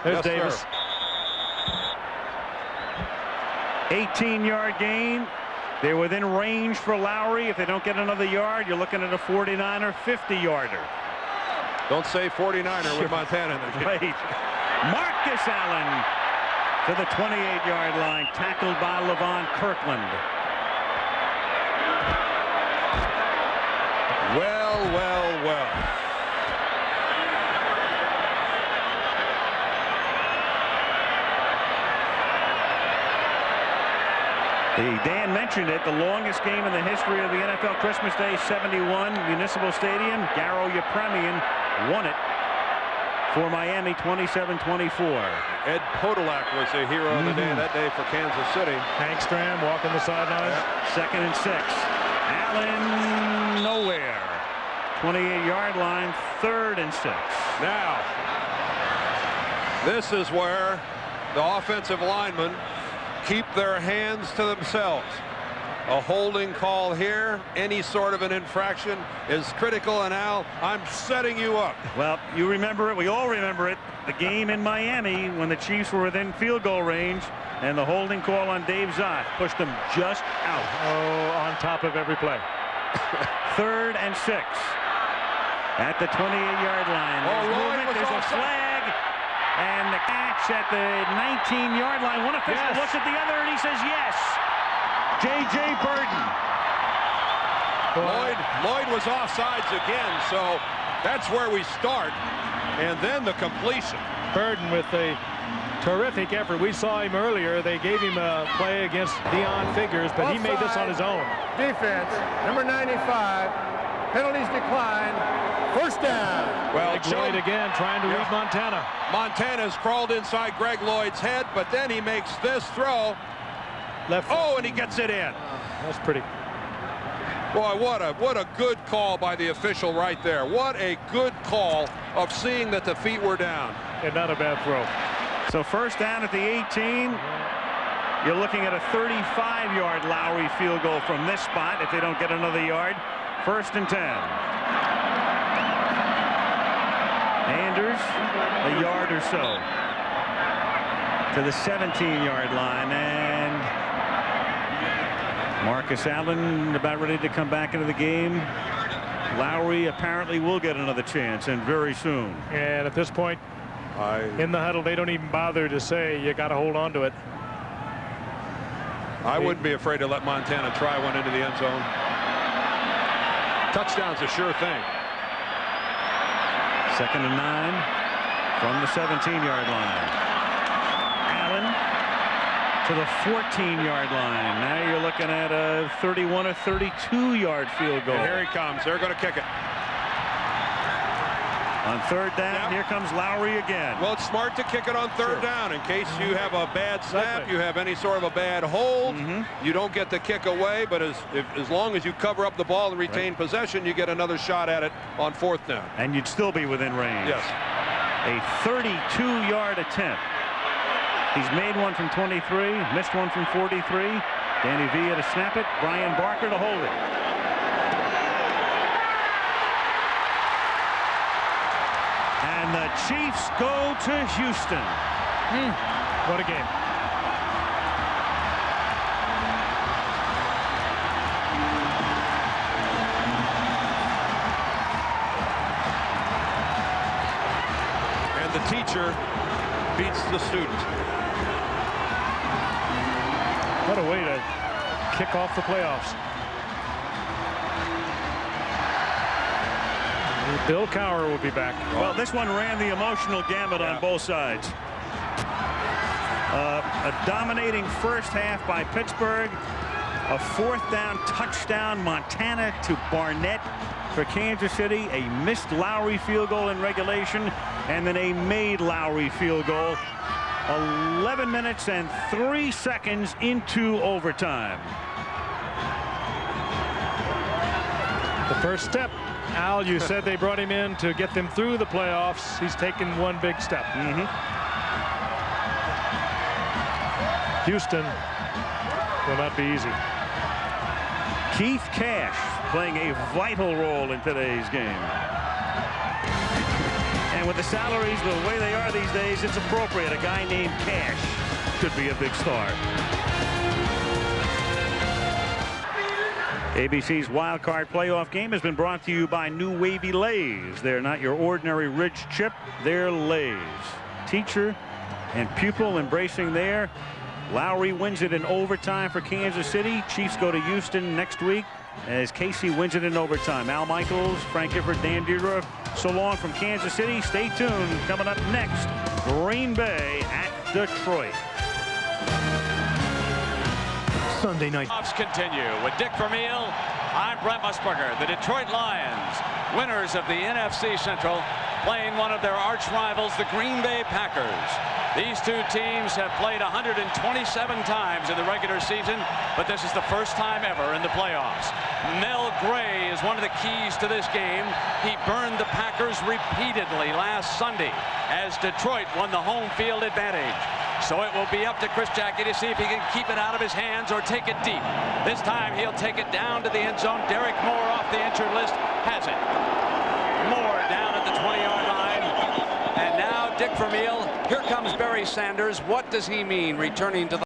[SPEAKER 5] There's
[SPEAKER 3] Yes,
[SPEAKER 5] Davis.
[SPEAKER 6] 18-yard gain. They're within range for Lowry. If they don't get another yard, you're looking at a 49 or 50-yarder.
[SPEAKER 3] Don't say 49er with Montana in the game.
[SPEAKER 6] Right. Marcus Allen to the 28-yard line, tackled by Levon Kirkland.
[SPEAKER 3] Well, well, well.
[SPEAKER 6] Dan mentioned it, the longest game in the history of the NFL Christmas Day, 71, Municipal Stadium. Garo Yepremian won it for Miami, 27-24.
[SPEAKER 3] Ed Podolak was the hero of the day that day for Kansas City.
[SPEAKER 5] Hank Stram walking the sideline.
[SPEAKER 6] 2nd and 6. Allen nowhere. 28-yard line, 3rd and 6.
[SPEAKER 3] Now, this is where the offensive linemen keep their hands to themselves. A holding call here, any sort of an infraction is critical, and Al, I'm setting you up.
[SPEAKER 6] Well, you remember it, we all remember it, the game in Miami when the Chiefs were within field goal range and the holding call on Dave Zott pushed them just out.
[SPEAKER 5] Oh, on top of every play.
[SPEAKER 6] 3rd and 6 at the 28-yard line. There's movement, there's a flag, and the catch at the 19-yard line. One official looks at the other and he says yes. J.J. Burden.
[SPEAKER 3] Lloyd was offsides again, so that's where we start. And then the completion.
[SPEAKER 5] Burden with a terrific effort. We saw him earlier. They gave him a play against Deion Figures, but he made this on his own.
[SPEAKER 12] Defense, number 95. Penalties decline. 1st down.
[SPEAKER 3] Well,
[SPEAKER 5] Lloyd again trying to read Montana.
[SPEAKER 3] Montana's crawled inside Greg Lloyd's head, but then he makes this throw.
[SPEAKER 5] Left.
[SPEAKER 3] Oh, and he gets it in.
[SPEAKER 5] That's pretty.
[SPEAKER 3] Boy, what a good call by the official right there. What a good call of seeing that the feet were down.
[SPEAKER 5] And not a bad throw.
[SPEAKER 6] So 1st down at the 18. You're looking at a 35-yard Lowry field goal from this spot if they don't get another yard. 1st and 10. Anders a yard or so to the 17-yard line, and Marcus Allen about ready to come back into the game. Lowry apparently will get another chance, and very soon.
[SPEAKER 5] And at this point in the huddle, they don't even bother to say you got to hold on to it.
[SPEAKER 3] I wouldn't be afraid to let Montana try one into the end zone. Touchdown's a sure thing.
[SPEAKER 6] 2nd and 9 from the 17-yard line. Allen to the 14-yard line. Now you're looking at a 31 or 32-yard field goal.
[SPEAKER 3] And here he comes. They're going to kick it.
[SPEAKER 6] On 3rd down, Here comes Lowry again.
[SPEAKER 3] Well, it's smart to kick it on 3rd down in case you have a bad snap, you have any sort of a bad hold. You don't get the kick away, but as long as you cover up the ball and retain possession, you get another shot at it on 4th down.
[SPEAKER 6] And you'd still be within range.
[SPEAKER 3] Yes.
[SPEAKER 6] A 32-yard attempt. He's made one from 23, missed one from 43. Danny Villa to snap it, Brian Barker to hold it. And the Chiefs go to Houston.
[SPEAKER 5] What a game.
[SPEAKER 3] And the teacher beats the student.
[SPEAKER 5] What a way to kick off the playoffs. Bill Cowher will be back.
[SPEAKER 6] Well, this one ran the emotional gamut on both sides. A dominating first half by Pittsburgh. A 4th down touchdown, Montana to Barnett for Kansas City. A missed Lowry field goal in regulation, and then a made Lowry field goal. 11 minutes and 3 seconds into overtime.
[SPEAKER 5] The first step. Al, you said they brought him in to get them through the playoffs. He's taken one big step. Houston will not be easy.
[SPEAKER 6] Keith Cash playing a vital role in today's game. And with the salaries the way they are these days, it's appropriate. A guy named Cash could be a big star. ABC's Wild Card Playoff game has been brought to you by New Wavy Lays. They're not your ordinary ridge chip, they're Lays. Teacher and pupil embracing there. Lowry wins it in overtime for Kansas City. Chiefs go to Houston next week as Casey wins it in overtime. Al Michaels, Frank Gifford, Dan Deirdre, so long from Kansas City. Stay tuned. Coming up next, Green Bay at Detroit.
[SPEAKER 13] Sunday night. Continue with Dick Vermeil. I'm Brent Musburger. The Detroit Lions, winners of the NFC Central, playing one of their arch rivals, the Green Bay Packers. These two teams have played 127 times in the regular season, but this is the first time ever in the playoffs. Mel Gray is one of the keys to this game. He burned the Packers repeatedly last Sunday as Detroit won the home field advantage. So it will be up to Chris Jackie to see if he can keep it out of his hands or take it deep. This time he'll take it down to the end zone. Derek Moore off the injured list has it. Moore down at the 20-yard line. And now Dick Vermeil. Here comes Barry Sanders. What does he mean returning to the